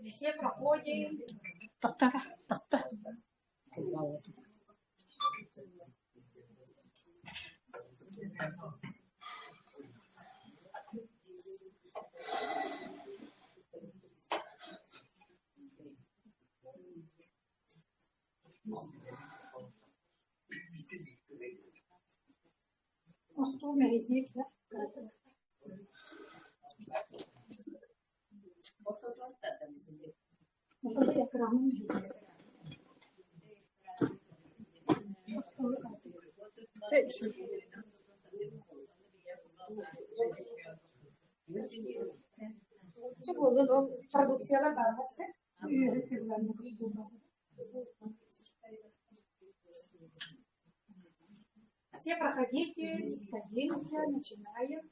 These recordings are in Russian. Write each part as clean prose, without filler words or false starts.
Все проходим. Что мерзит, да? Продукция лагалась. Все проходите, садимся, начинаем.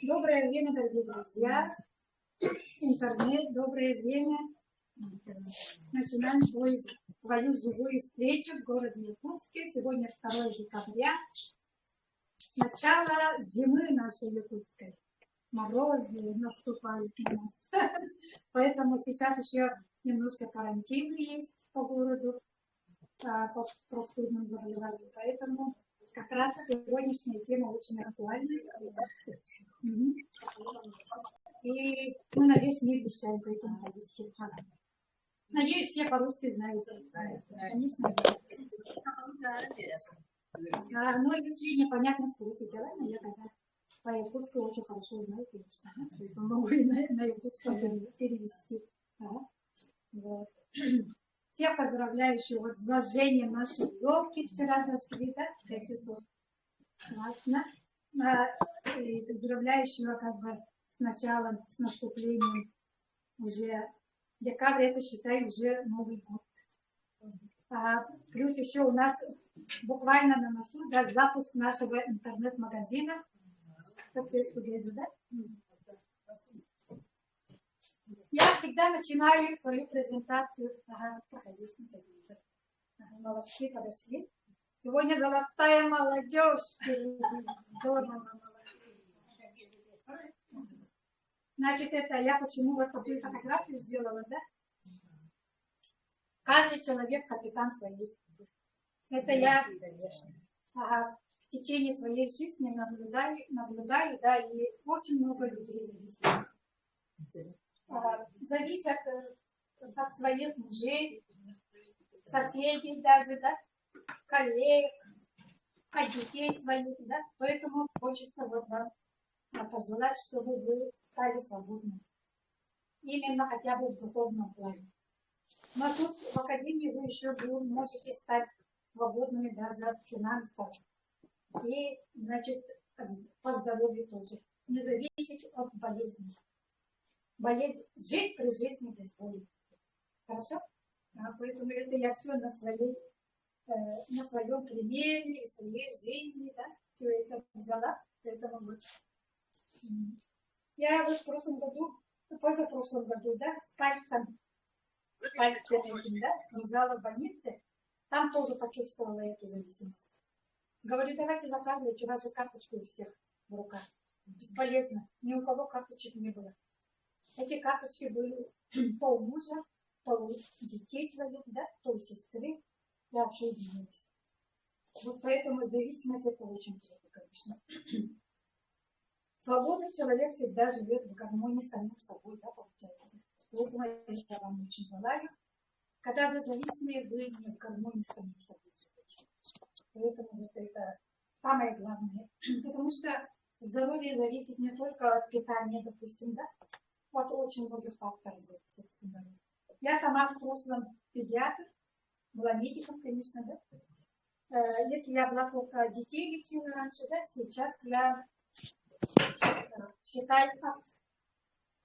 Доброе время, дорогие друзья. Интернет, доброе время. Начинаем свою живую встречу в городе Якутске. Сегодня 2 декабря. Начало зимы нашей якутской. Морозы наступают у нас. Поэтому сейчас еще немножко карантина есть по городу, по простудным заболеваниям. Поэтому как раз сегодняшняя тема очень актуальна. И мы на весь мир вещаем, поэтому по-русски. Надеюсь, все по-русски знаете. Конечно. Но если непонятно, спросите, ладно? Я тогда по-якутски очень хорошо знаю, конечно. Поэтому могу и на якутском перевести. Вот. Всех поздравляю еще вот с зажжением нашей елки. Вчера зажгли, да? 5 часов. Классно. И поздравляю еще как бы с началом, с наступлением уже декабрь, это считай уже Новый год. Плюс еще у нас буквально на носу, да, запуск нашего интернет-магазина. Да? Я всегда начинаю свою презентацию. Проходите. Молодцы, подошли. Сегодня золотая молодежь впереди. Здорово, молодцы. Значит, это я почему вот такую фотографию сделала, да? Каждый человек капитан своей судьбы. Это я в течение своей жизни наблюдаю, да, и очень много людей зависят от своих мужей, соседей даже, да, коллег, от детей своих, да. Поэтому хочется вот вам пожелать, чтобы вы стали свободными. Именно хотя бы в духовном плане. Но тут в академии вы еще можете стать свободными даже финансово. И, значит, по здоровью тоже. Не зависеть от болезней. Жить при жизни без боли. Хорошо? Поэтому это я все на своем примере, своей жизни, да, все это взяла. Поэтому вот. Я вот в прошлом году, позапрошлом году, да, с пальцем этим, да, лежала в больнице, там тоже почувствовала эту зависимость. Говорю, давайте заказывайте, у вас же карточка у всех в руках. Бесполезно, ни у кого карточек не было. Эти карточки были то у мужа, то у детей своих, да, то у сестры. Я вообще удивилась. Вот поэтому зависимость это очень плохо, конечно. Свободный человек всегда живет в гармонии с самим собой, да, получается. Поэтому я вам очень желаю. Когда вы зависимы, вы не в гармонии с самим собой живете. Поэтому вот это самое главное. Потому что здоровье зависит не только от питания, допустим, да, от очень многих факторов зависит от здоровья. Я сама в прошлом педиатр, была медиком, конечно, да. Если я была только детей лечила раньше, да, сейчас я считаю от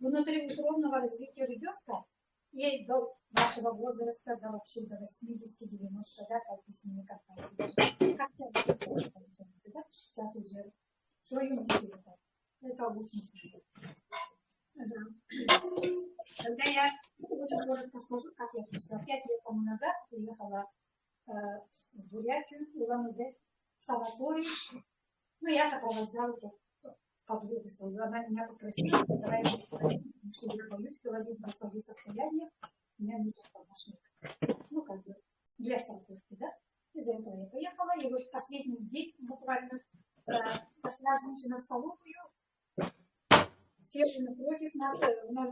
внутриутробного развития ребенка и до вашего возраста, до вообще до 80-90, да, как вы с ними контактируете. Да? Сейчас уже свою миссию. Это очень смешно. Да. Когда я очень коротко скажу, как я пришла. 5 лет тому назад приехала в Бурятию, в Улан-Удэ, в санаторий. Ну, я сопровождала подругу свою. Она меня попросила, давай я расскажу, что я боюсь говорить за свое состояние. Мне нужен помощник. Ну, как бы, для страховки, да? Из-за этого я поехала, и вот последний день буквально зашла женщина в столовую, села напротив нас,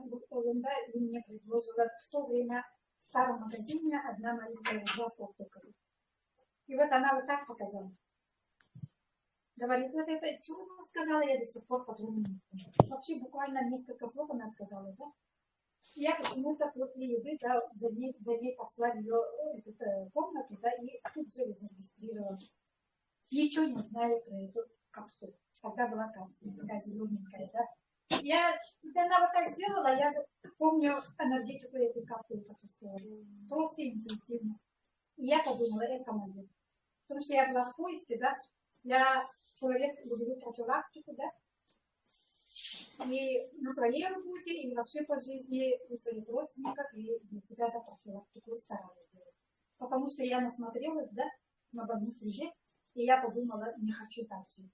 за столом, да, и мне предложила в то время в старом магазине одна маленькая завтрак только. И вот она вот так показала. Говорит, вот это чудо сказала, я до сих пор подумала. Вообще буквально несколько слов она сказала, да? Я почему-то после еды, да, за ней пошла в ее комнату, да, и тут же зарегистрировалась. Ничего не знаю про эту капсулу. Тогда была капсула, такая зелененькая, да. Когда она вот так сделала, я помню энергетику этой капсулы почувствовала. Просто интуитивно. И я подумала, это мое. Потому что я была в поиске, да. Я человек, люблю профилактику, да. И на своей работе, и вообще по жизни у своих родственников, и для себя да, профилактику старалась делать. Потому что я насмотрелась, да, на больных людей, и я подумала, не хочу так жить,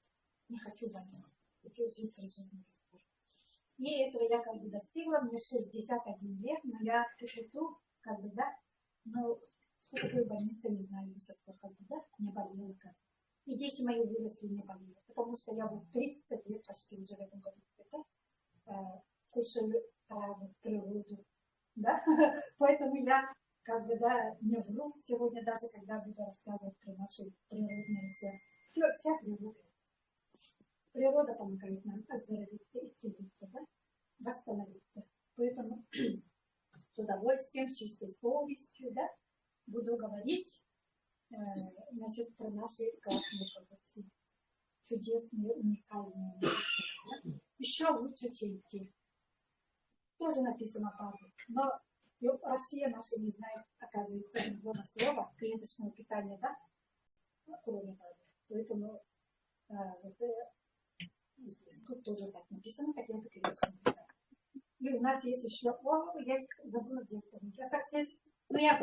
не хочу больных, хочу жить при жизни. И этого я как бы достигла, мне 61 лет, но я тут, как бы, да, но что такое больница, не знаю до сих пор, как бы, да, не болела как. И дети мои выросли, не болели, потому что я вот 30 лет почти уже в этом году, да, кушаю травы, природу, да, поэтому я как бы, да, не вру сегодня, даже когда буду рассказывать про наши природные вся природа. Природа помогает нам оздоровиться и целиться, да, восстановиться. Поэтому с удовольствием, с чистой совестью, да, буду говорить, значит, про наши классные продукции. Чудесные, уникальные. Да? Еще лучше, чем те. Тоже написано правда. Но Россия наша не знает, оказывается, другого слова клеточного питания, да? Кроме правды. Поэтому тут тоже так написано, как это клеточное питание. И у нас есть еще, я забыла взять, но я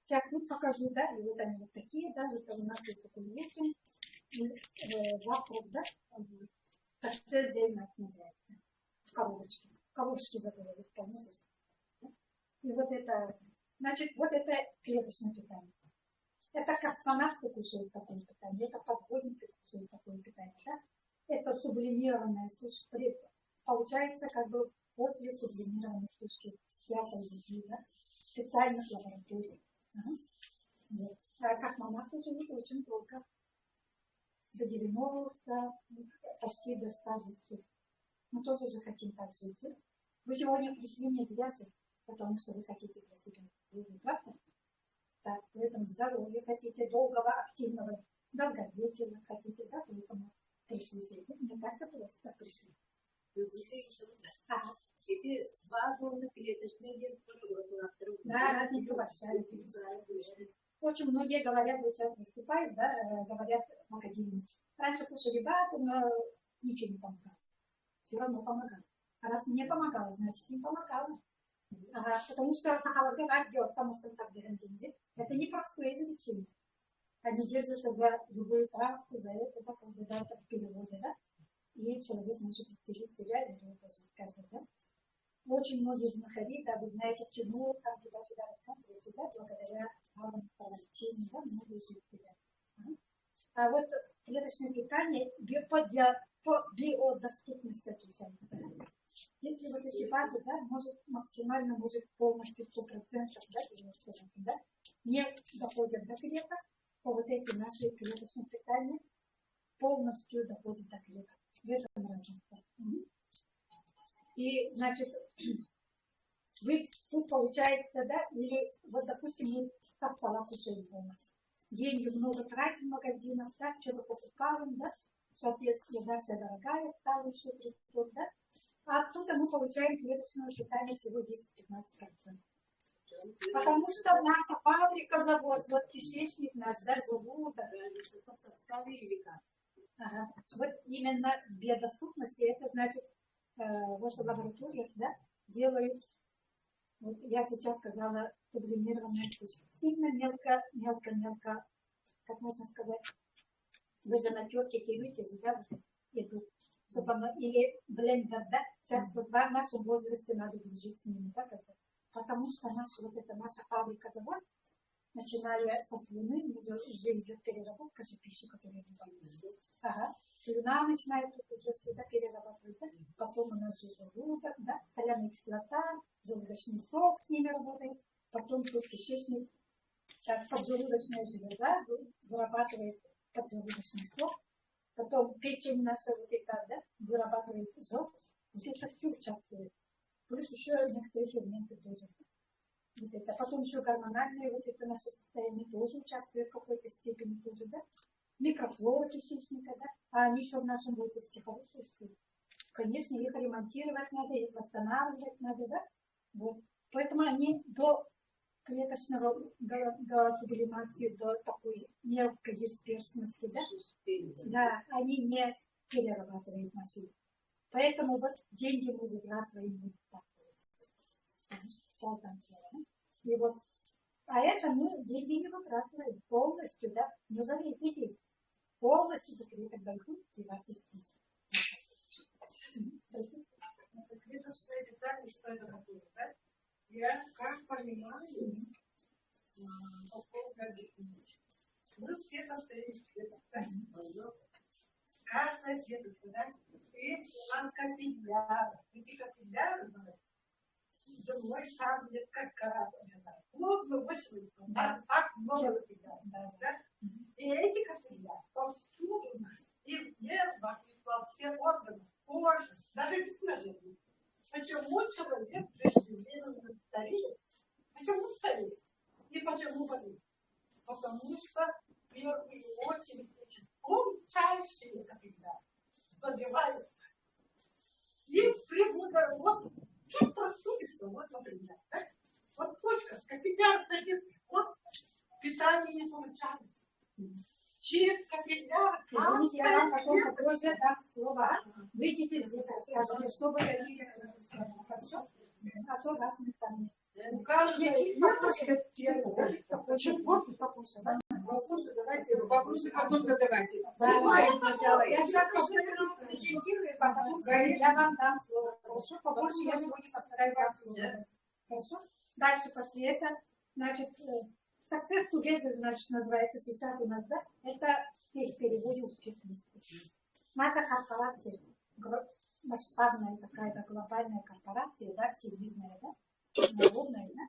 сейчас покажу, да, и вот они вот такие, да, вот у нас есть такой летний, завтрак, да, success day night называется, в коробочке. Коробочки забыла, вполне да? И вот это, значит, вот это клеточное питание. Это космонавты кушают такое питание, это подводники кушают такое питание, да? Это сублимированная сушь, получается как бы после сублимированной сушки святой еды, да? Специальных лабораторий. Вот. А космонавты живут очень долго. До 90, почти до 100 лет. Мы тоже же хотим так жить. Вы сегодня пришли не зря же, потому что вы хотите для себя здоровья, правда? Так, в этом здоровье хотите, долгого, активного, долговечного хотите, да, поэтому пришли сегодня. Не так-то просто пришли. Да, разница большая. Очень многие говорят, вот сейчас выступают, да, говорят в академии. Раньше кушали вату, но ничего не помогало. Все равно помогало. А раз мне помогало, значит им помогало. Потому что Сахалага делает там это не простое изречение. Они держатся за любую правку, за это, да, как бы, да, в переводе, да. И человек может исцелить себя и долго жить, как бы, да. Очень многие знахари, да, вы знаете, кино, там туда-сюда рассказывают, да, благодаря правам пролечению, да, многие живут себя. А вот клеточное питание по биодоступности отвечает. Да? Если вот эти БАДы, да, максимально может полностью 100%, да, 90%, да, не доходят до клеток, то вот эти наши клеточные питания полностью доходят до клеток. В этом разница. И, значит, вы тут получается, да, или вот, допустим, мы со стола кушаем дома. Деньги много тратим в магазинах, да, что-то покупаем, да. Сейчас еда вся дорогая стала еще придет, да. А оттуда мы получаем клеточное питание всего 10-15%. Потому что наша фабрика, завод, вот кишечник наш, да, желудок. В составе или как? Ага. Вот именно в биодоступности, это значит, вот в лабораториях, да, делают, вот я сейчас сказала, сублимированная штучка. Сильно мелко, как можно сказать, вы же на терке терете же, да, еду. чтобы она, или блендер, да, сейчас вот в нашем возрасте надо дружить с ними, да, как бы. Потому что наша, вот эта наша фабрика-завод, начиная со слюны, уже идет переработка же пищи, которую мы поедим. Ага. Слюна начинает уже сюда перерабатывать, да? Потом у нас же желудок, да? Соляная кислота, желудочный сок с ними работает, потом тут кишечник, поджелудочная железа вырабатывает поджелудочный сок, потом печень наша вот эта, да, вырабатывает желчь, вот это все участвует. Плюс еще некоторые ферменты тоже. Вот это. Потом еще гормональное вот это наше состояние тоже участвует в какой-то степени тоже, да? Микрофлора кишечника, да? А они еще в нашем возрасте хорошие стоят. Конечно, их ремонтировать надо, их восстанавливать надо, да? Вот. Поэтому они до клеточного, до сублимации, до такой мелкой дисперсности, да? Да, они не перерабатывают наши. Поэтому вот деньги мы выбрасываем вот так. И вот, а это мы деньги не выбрасываем полностью, да, не заметите, полностью закрыты большой и вас есть. Клеточные детали, что это такое, да? Я как понимаю, мы все состоим в клетках, да? Каждая клеточка, да? И у нас капилляры. Эти капилляры, земной шар несколько раз обязательно. Плотно вышли, да? Так много капилляров, да? И эти капилляры повсюду у нас. И в нервах, и во всех органах, коже, даже бессмертно. Почему человек преждевременно стареет? Почему стареет? И почему болеет? Потому что в первую очередь эти тончайшие капилляры забиваются. И при водороде чуть простудишься, вот, например, да? Вот почка, капилляр, вот питание не получается. Через капилляр. Извините, я вам потом попозже дам слово. Выйдите здесь, расскажите, что вы хотите. Хорошо? А то вас не там. У каждой клеточки Чуть попозже, да? Вопросы давайте, вопросы потом задавайте. Сначала. Я сейчас презентирую, а потом я вам дам слово. Хорошо? Побольше я сегодня постараюсь дать слово. Хорошо? Дальше пошли. Это, значит, Success Together, значит, называется сейчас у нас, да? Это в переводе успех вместе. Наша корпорация, масштабная такая-то глобальная корпорация, да, всемирная, да, народная, да.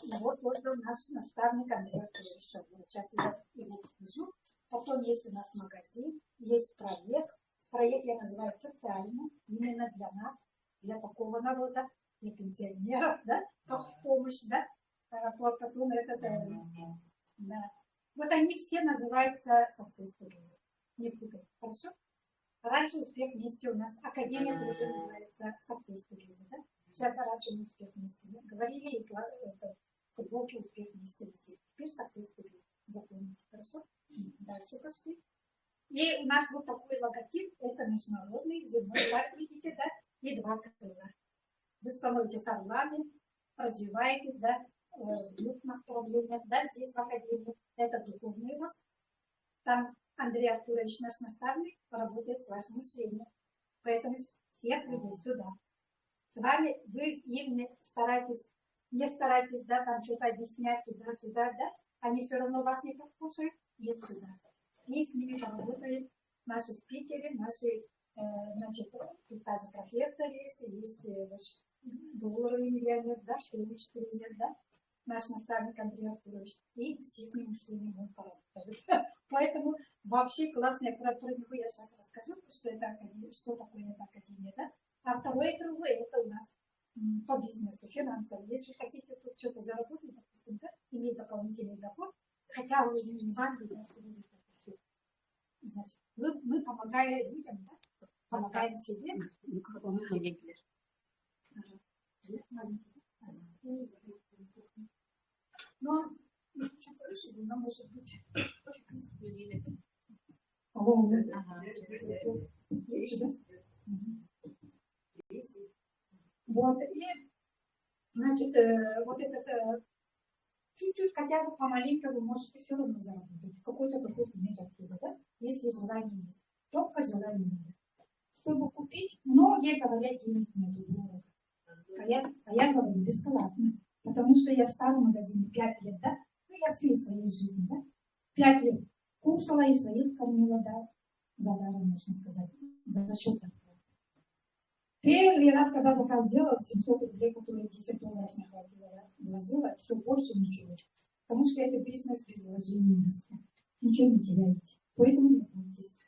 И вот наш наставник Андрей Артурович. Сейчас я его покажу. Потом есть у нас магазин, есть проект. Проект я называю социальным, именно для нас, для такого народа, для пенсионеров, да, как в помощь, да. Потом это, да. Вот они все называются Success Together. Не путай, хорошо? Раньше успех вместе у нас, Академия тоже называется Success Together, да? Сейчас раньше мы успех вместе, да? Говорили, и футболки успех вместе носили. Теперь Success Together. Запомните, хорошо? Дальше пошли. И у нас вот такой логотип, это международный земной шар, видите, да? И два крыла. Вы становитесь орлами, развиваетесь, да? В двух направлениях, да, здесь в Академии, это духовный рост. Там Андрей Артурович, наш наставник, работает с вашим мышлением. Поэтому всех людей сюда. С вами вы им старайтесь, не старайтесь, да, там что-то объяснять туда-сюда, да, они все равно вас не послушают, идут сюда. И с ними поработаем наши спикеры, наши, значит, тут даже профессор есть долларовый миллионер, да, что-нибудь трезер, да. Наш наставник Андрей Артурович, и с их мышлением он поработает. Поэтому вообще классно, я про него я сейчас расскажу, что это академия, что такое эта академия, да? А второе кругло это у нас по бизнесу, финансам. Если хотите тут что-то заработать, допустим, да, иметь дополнительный доход, хотя вы не банки, да, что вы это все. Значит, мы помогаем людям, да? Помогаем себе. Но чуть больше, но может быть. Вот, и, значит, вот этот, чуть-чуть, хотя бы помаленьку вы можете все равно заработать. Какой-то доход иметь оттуда, да? Если желание есть. Только желание нет. чтобы купить, многие говорят, денег нету, дорого. А я говорю, бесплатно. Потому что я в старом магазине 5 лет, да? Ну, я всю свою жизнь, да? 5 лет кушала и своих кормила, да? За даром, можно сказать. За счет этого. Первый раз, когда заказ сделала, 700 рублей, которые 10 долларов не хватило, я вложила, все больше ничего. Потому что это бизнес без вложений. Ничего не теряете. Поэтому не бойтесь.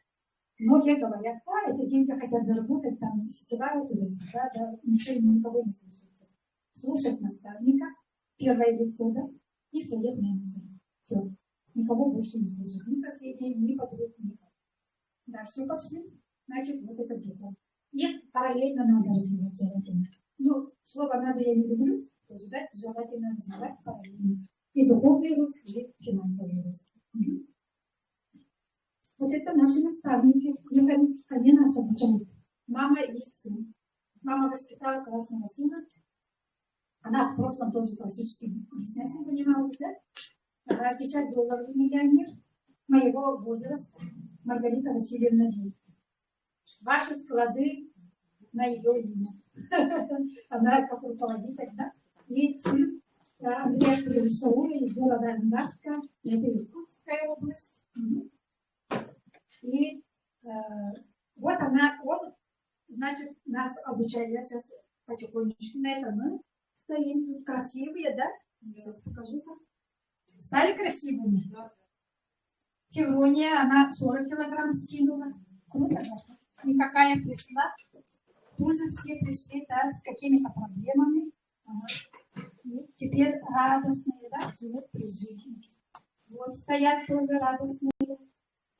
Многие говорят, это деньги хотят заработать, там, сетевая туда-сюда, да, ничего, никого не слушайте. Слушать наставника, первое лицо, да, и совет менеджера. Все. Никого больше не слушать. Ни соседей, ни подруг, никого. Да, все пошли. Значит, вот это приход. Их параллельно надо развивать желательно. Ну, слово «надо» я не люблю, тоже, да, желательно развивать параллельно. И духовный рост, и финансовый рост. Вот это наши наставники. Они нас обучают. Мама и сын. Мама воспитала классного сына. Она в прошлом тоже классическим бизнесом занималась, да? А сейчас долларовый миллионер моего возраста. Маргарита Васильевна Вильд. Ваши склады на ее имя. Она как руководитель, да? И сын Андрея Кривошауля из города Ангарска. Это Иркутская область. И вот он, значит, нас обучает. Я сейчас потихонечку на это мы стоим тут красивые, да? Сейчас покажу-ка. Стали красивыми? Феврония, она 40 килограмм скинула. Круто, да? Никакая пришла. Тоже все пришли, да, с какими-то проблемами. И теперь радостные, да, живут при жизни. Вот стоят тоже радостные.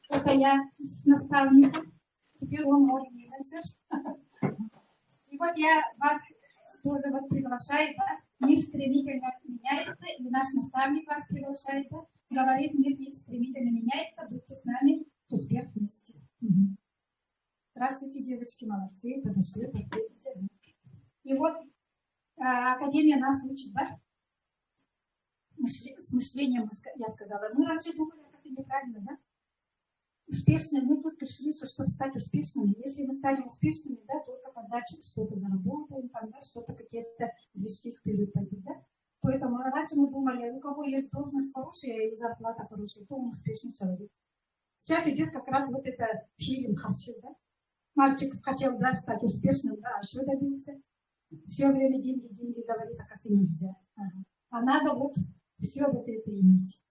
Это я с наставником. Теперь он мой менеджер. И вот я вас тоже вот приглашаю, да? Мир стремительно меняется, и наш наставник вас приглашает, да? Говорит, мир стремительно меняется, будьте с нами, успех вместе. Здравствуйте, девочки, молодцы, подошли, подходите. И вот Академия нас учит, да? С мышлением, я сказала, мы раньше думали, как это неправильно, да? Успешные, мы тут пришли, чтобы стать успешными. Если мы станем успешными, да, только когда что-то заработаем, тогда что-то, какие-то движки вперед пойдут, да. Поэтому раньше мы думали, у кого есть должность хорошая и зарплата хорошая, то он успешный человек. Сейчас идет как раз вот это фильм «Харчик», да. Мальчик хотел, да, стать успешным, да, а что добился? Все время деньги, говорит, оказывается, нельзя. А надо вот все вот это иметь.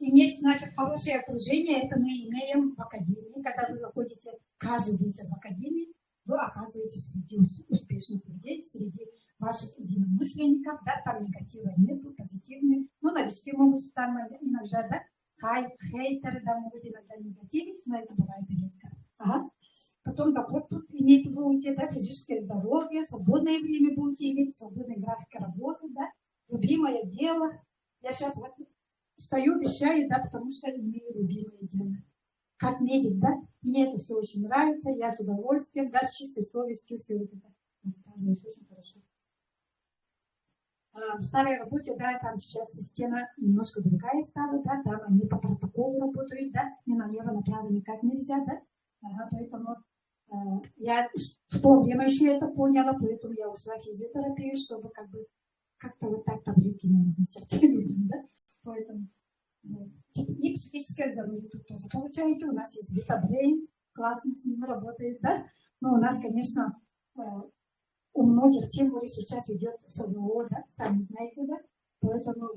Иметь, значит, хорошее окружение, это мы имеем в академии. Когда вы заходите каждый вечер в академию, вы оказываетесь среди успешных людей, среди ваших единомышленников, да, там негатива нету, позитивные. Ну, новички могут там иногда, да, хейтеры, да, могут иногда негативить, но это бывает редко. Потом доход тут иметь будете, да, физическое здоровье, свободное время будете иметь, свободный график работы, да, любимое дело. Я сейчас вот стою, вещаю, да, потому что имею любимое дело. Как медик, да, мне это все очень нравится, я с удовольствием, да, с чистой совестью все это рассказываю, очень хорошо. В старой работе, да, там сейчас система немножко другая стала, да, там они по протоколу работают, да, не налево-направо никак нельзя, да, поэтому я в то время еще это поняла, поэтому я ушла в физиотерапию, чтобы как-то вот так таблетки не назначать людям, да, поэтому. И психическое здоровье тут тоже получаете. У нас есть Витабрейн, классно с ним работает, да? Но у нас, конечно, у многих, тем более сейчас ведет СВО, да? Сами знаете, да? Поэтому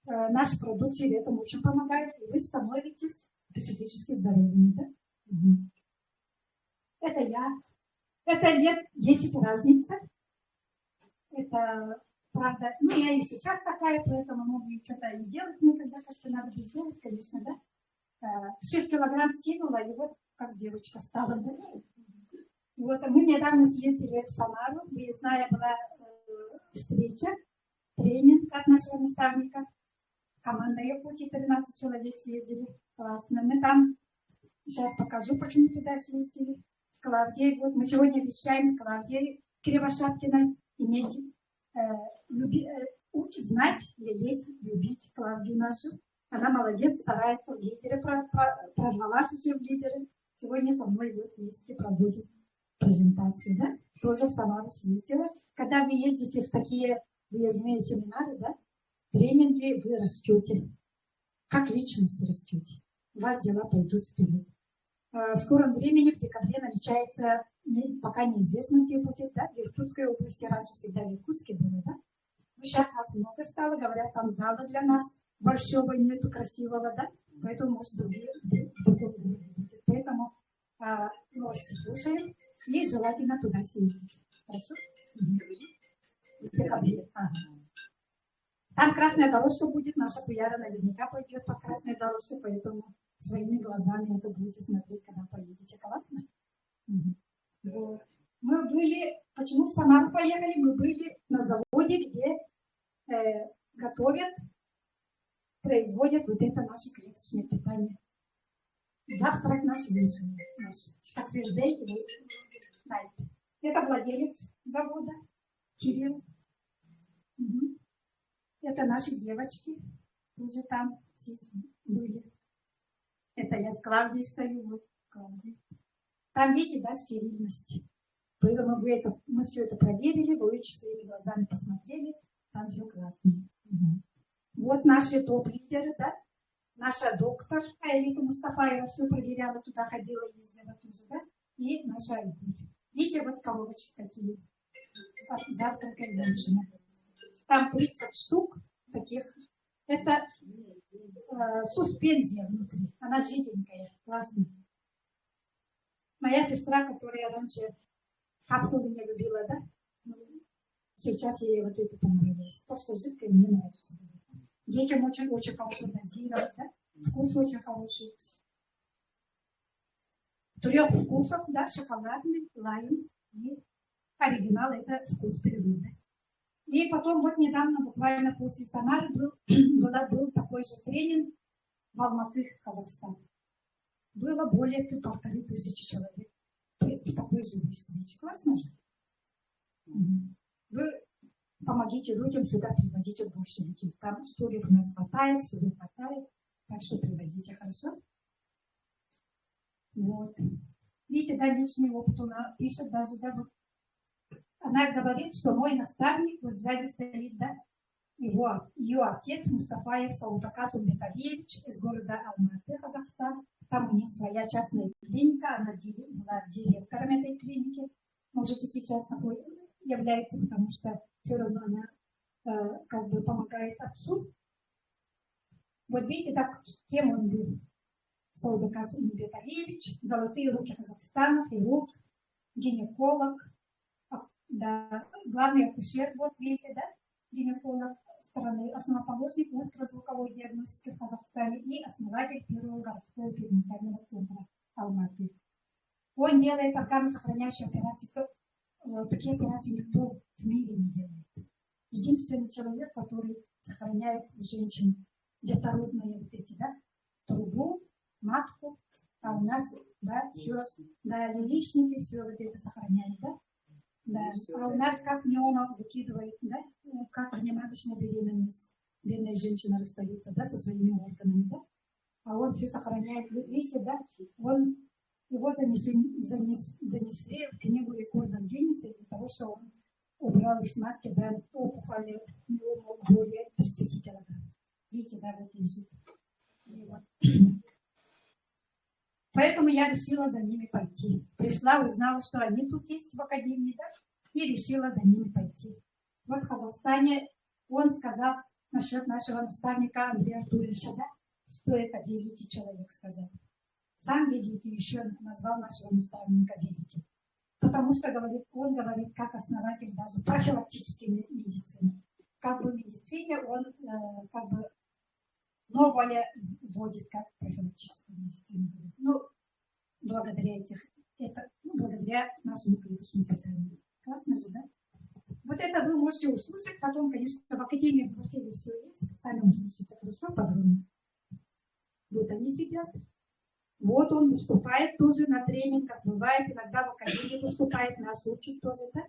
наши продукции этому очень помогают, и вы становитесь психически здоровыми, да? Это я. Это лет 10 разница. Это правда. Ну, я и сейчас такая, поэтому могу что-то и делать никогда, как-то надо бы сделать, конечно, да. 6 килограмм скинула, и вот как девочка стала. Да? Вот, мы недавно съездили в Самару, выездная была встреча, тренинг от нашего наставника. Команда Якутии, 13 человек съездили. Классно. Мы там, сейчас покажу, почему туда съездили. С Клавдией, вот мы сегодня вещаем с Клавдией Кривошапкиной, иметь, знать, лелеять, любить Клавдию нашу. Она молодец, старается в лидере, прорвалась уже в лидеры. сегодня со мной вот вместе проводим презентацию, да? Тоже в Самару съездила. Когда вы ездите в такие выездные семинары, да, тренинги, вы растете. Как личность растете. У вас дела пойдут вперед. В скором времени, в декабре, намечается, пока неизвестно, где будет, да, в Иркутской области. Раньше всегда в Иркутске было, да? Но сейчас нас много стало, говорят, там зала для нас большого нету, красивого, да? Поэтому, может, в другом городе будет. Поэтому новости слушаем и желательно туда съездить. Хорошо? В декабре. Там красная дорожка будет, наша Пуяра наверняка пойдет по красной дорожке, поэтому своими глазами это будете смотреть, когда поедете. Классно? Вот. Мы были, почему в Самару поехали? Мы были на заводе, где готовят, производят вот это наше клеточное питание. Завтрак наш вечер, наш Success Day и Night. Это владелец завода Кирилл. Это наши девочки, уже там все были. Это я с Клавдией стою, вот Клавдия. Там, видите, да, стерильность. Поэтому мы все это проверили, вы очень своими глазами посмотрели, там все классно. Вот наши топ-лидеры, да, наша доктор Айлита Мустафаева все проверяла, туда ходила, ездила тоже, да, и наша Айгуль. Видите, вот коробочки такие, завтрака и ужина. Там 30 штук таких. Это суспензия внутри. Она жиденькая, классная. Моя сестра, которая раньше капсулы не любила, да? Сейчас ей вот это понравилось. То, что жидкое, мне нравится. Детям очень хорошо дозировать, да? Вкус очень хороший. 3 вкусов, да? Шоколадный, лайм и оригинал – это вкус природы. И потом вот недавно, буквально после Самары, был такой же тренинг в Алматы, Казахстан. Было более 1500 человек в такой же встрече. Классно же? Вы помогите людям сюда, приводите больше людей. Там стульев у нас хватает, всего хватает. Так что приводите, хорошо? Вот. Видите, да, личный опыт у нас пишет даже, да, вот. Она говорит, что мой наставник, вот сзади стоит, да, ее отец Мустафаев Саудакас Умбеталиевич из города Алматы, Казахстан. Там у них своя частная клиника, она была директором этой клиники. Может, и сейчас такой является, потому что все равно она как бы помогает отцу. Вот видите, так, кем он был? Саудакас Умбеталиевич, золотые руки Казахстана, хирург, гинеколог. Да, главный акушер, вот видите, да, гинеколог страны, основоположник ультразвуковой диагностики в Казахстане и основатель первого городского перинатального центра Алматы. Он делает органосохраняющие операции, такие операции никто в мире не делает. Единственный человек, который сохраняет у женщин детородные вот эти, да, трубу, матку, а у нас, да, все, да, яичники, все вот это сохраняет, да. Да. А у нас как неома выкидывает, да, как внематочная беременность, бедная женщина расстается, да, со своими органами, да, а он все сохраняет. Вот видите, да, его занесли в книгу рекордов Гиннесса из-за того, что он убрал из матки, да, опухоли неома более 30 килограмм. Видите, да, вот лежит. Поэтому я решила за ними пойти. Пришла, узнала, что они тут есть в академии, да, и решила за ними пойти. Вот в Казахстане он сказал насчет нашего наставника Андрея Артуровича, да, что это великий человек, сказал. Сам великий еще назвал нашего наставника великим. Потому что он говорит, как основатель даже профилактической медицины. Как бы в медицине он как бы новое вводит как профилактическую медицину. Ну, благодаря нашему клеточному питанию. Классно же, да? Вот это вы можете услышать потом, конечно, в академии в квартире все есть. Сами услышите хорошо, подробно. Вот они сидят. Вот он выступает тоже на тренингах, бывает иногда в академии выступает, нас учат тоже, да?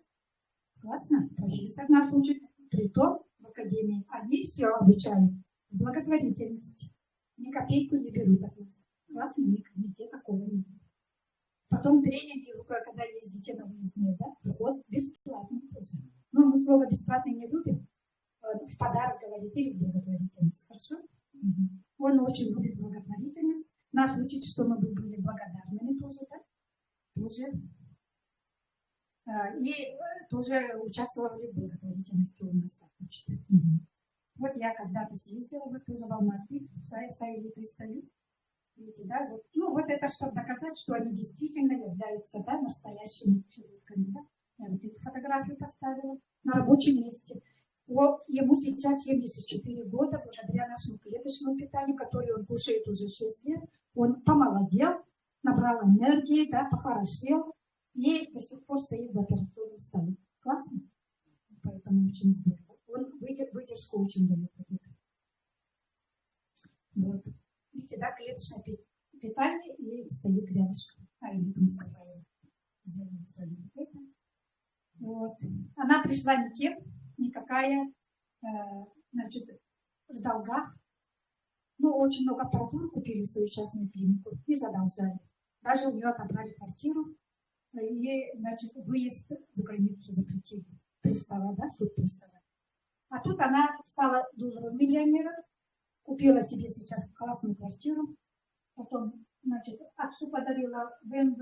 Классно, профессор нас учит. Притом в академии они все обучают благотворительности. Ни копейку не берут от нас. Классно, нигде такого нет. Потом тренинги, когда ездите на выездные, да, вход бесплатный тоже. Ну, мы слово бесплатный не любим. В подарок говорит или в благотворительность. Хорошо? Он очень любит благотворительность. Нас учит, что мы были благодарными тоже, да? Тоже. И тоже участвовали в благотворительности у нас так учат. Вот я когда-то съездила, вот тоже в Алматы, с Элитой стою. Видите, да? Вот. Ну, вот это, чтобы доказать, что они действительно являются, да, настоящими хирургами, да? Я вот эту фотографию поставила на рабочем месте. Вот, ему сейчас 74 года, благодаря нашему клеточному питанию, которое он кушает уже 6 лет. Он помолодел, набрал энергии, да, похорошел и до сих пор стоит за операционным столом. Классно? Поэтому очень здорово. Он выдержку очень дает. Вот. Видите, да, клеточное питание и стоит рядышком. Элита Мускабаева сделала свое вот это. Вот. Она пришла никем, никакая, значит, в долгах. Ну, очень много аппаратуры купили в свою частную клинику и задолжали. Даже у нее отобрали квартиру и, значит, выезд за границу запретили. Пристава, да, суд пристава. А тут она стала долларовым миллионером, купила себе сейчас классную квартиру, потом, значит, отцу подарила БМВ,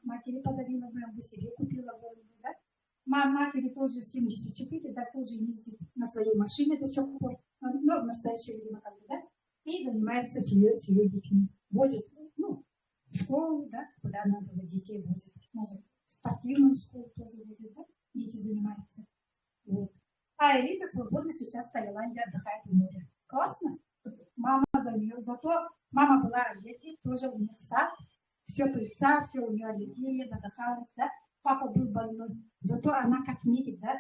матери подарила БМВ, себе купила БМВ, да. Матери тоже 74, да, тоже ездит на своей машине до сих пор, ну, в настоящее время, как бы, да, и занимается с ее детьми. Возит, ну, в школу, да, куда надо детей возит. Может, в спортивную школу тоже возит, да, дети занимаются. Вот. А Элита свободно сейчас в Таиланде отдыхает в море. Классно? Мама за нее. Зато мама была аллергия, тоже у них сад, все пыльца, все у нее аллергия, задыхалась, да. Папа был больной. Зато она как медик, да,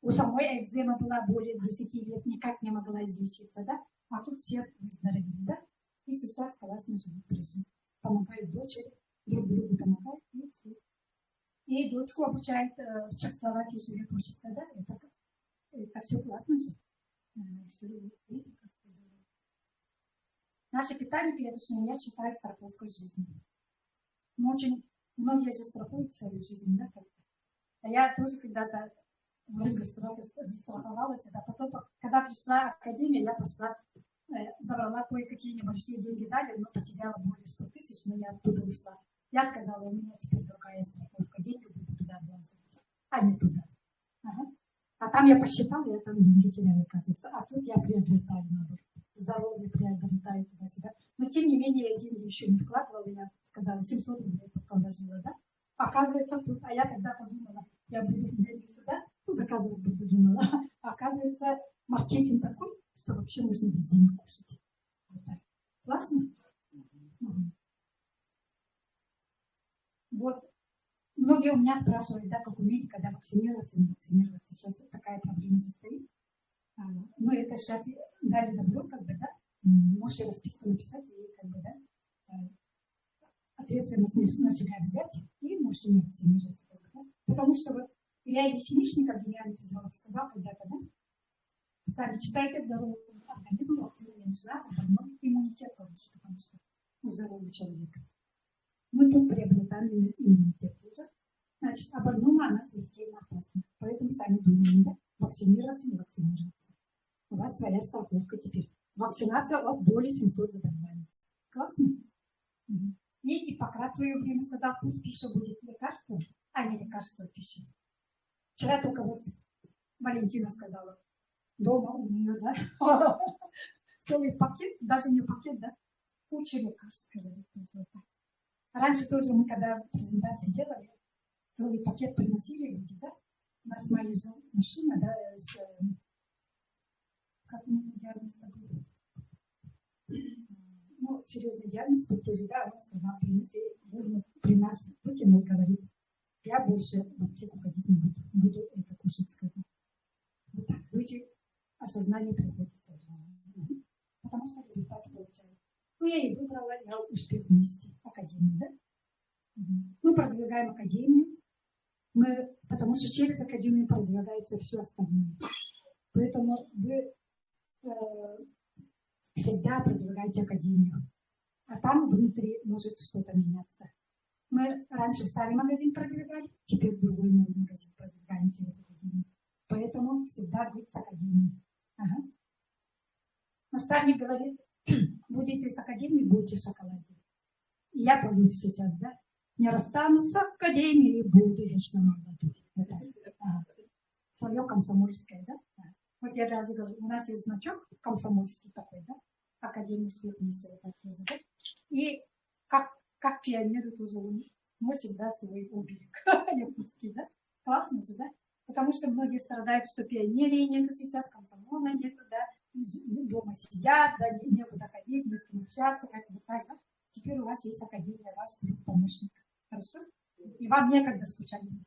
у самой экзема была более 10 лет, никак не могла излечиться, да. А тут все выздоровели, да. И сейчас классно живут при жизни. Помогают дочери, друг другу помогают, и все. И дочку обучает в Чехословакии живет, учится, да. Это все платно же. Наше питание клеточное, я считаю, страховкой жизни. Мы очень, многие же страхуют свою жизнь, да, как-то. А я тоже когда-то застраховалась, а потом, когда пришла академия, я пошла, забрала кое-какие небольшие деньги, дали, но потеряла более 100 тысяч, но я оттуда ушла. Я сказала, у меня теперь другая страховка, деньги будут туда вложиться, а не туда. Ага. А там я посчитала, я там деньги теряю, оказывается. А тут я приобретаю, наоборот. Здоровье приобретаю туда-сюда. Но тем не менее, я деньги еще не вкладывала, я сказала, 700 рублей пока вложила, да? Оказывается, тут, а я тогда подумала, я буду деньги сюда, заказывать буду, думала. Оказывается, маркетинг такой, что вообще можно без денег кушать. Вот так. Классно? Вот. Многие у меня спрашивают, да, как у медика, да, вакцинироваться, не вакцинироваться. Сейчас такая проблема состоит. Ну, это сейчас дали добро, как бы, да. Можете расписку написать и, как бы, да, ответственность на себя взять и можете не вакцинироваться. Как бы, да. Потому что вот Илья Ильич Мишников, гениальный физиолог, сказал когда-то, да, сами читайте, здоровый организм, вакцина не нужна, а больной иммунитет лучше, потому что у здорового человека. Мы тут приобретаем иммунитет уже. Значит, а больному она смертельно опасна. Поэтому сами думаем, да, вакцинироваться, не вакцинироваться. У вас своя страховка теперь. Вакцинация от более 700 заболеваний. Классно? И Гиппократ в свое время сказал, пусть пища будет лекарством, а не лекарство пищи. Вчера только вот Валентина сказала, дома у нее, да, целый пакет, даже не пакет, да, куча лекарств, говорит. Раньше тоже мы, когда презентации делали, целый пакет приносили люди, да, у нас моя машина, да, с, как мы диагноз такой, ну, серьезный диагноз, тоже, да, он сказал, принеси, нужно при нас выкинул, говорит, я больше в аптеку ходить не буду это кушать, сказать. Вот так, люди осознание приходится. Потому что результаты получают. Ну, я и выбрала, я успех вместе академию, да? Мы продвигаем академию, потому что через академию продвигается все остальное. Поэтому вы всегда продвигаете академию. А там внутри может что-то меняться. Мы раньше старый магазин продвигали, теперь другой новый магазин продвигаем через академию. Поэтому всегда быть с академией. Ага. Наставник говорит, будете с академией, будете в шоколаде. И я боюсь сейчас, да? Не расстанусь с академией, буду вечно молодой. Свое комсомольское, да? Вот я даже говорю, у нас есть значок комсомольский такой, да? Академия успех вместе вот так тоже, да? И как пионеры тоже мы всегда свой оберег якутский, да? Классно же, да? Потому что многие страдают, что пионерии нету сейчас, комсомола нету, да? Дома сидят, да, некуда ходить, не с кем общаться, как-то так, да? Теперь у вас есть академия, ваш помощник. Хорошо? И вам некогда скучать будет.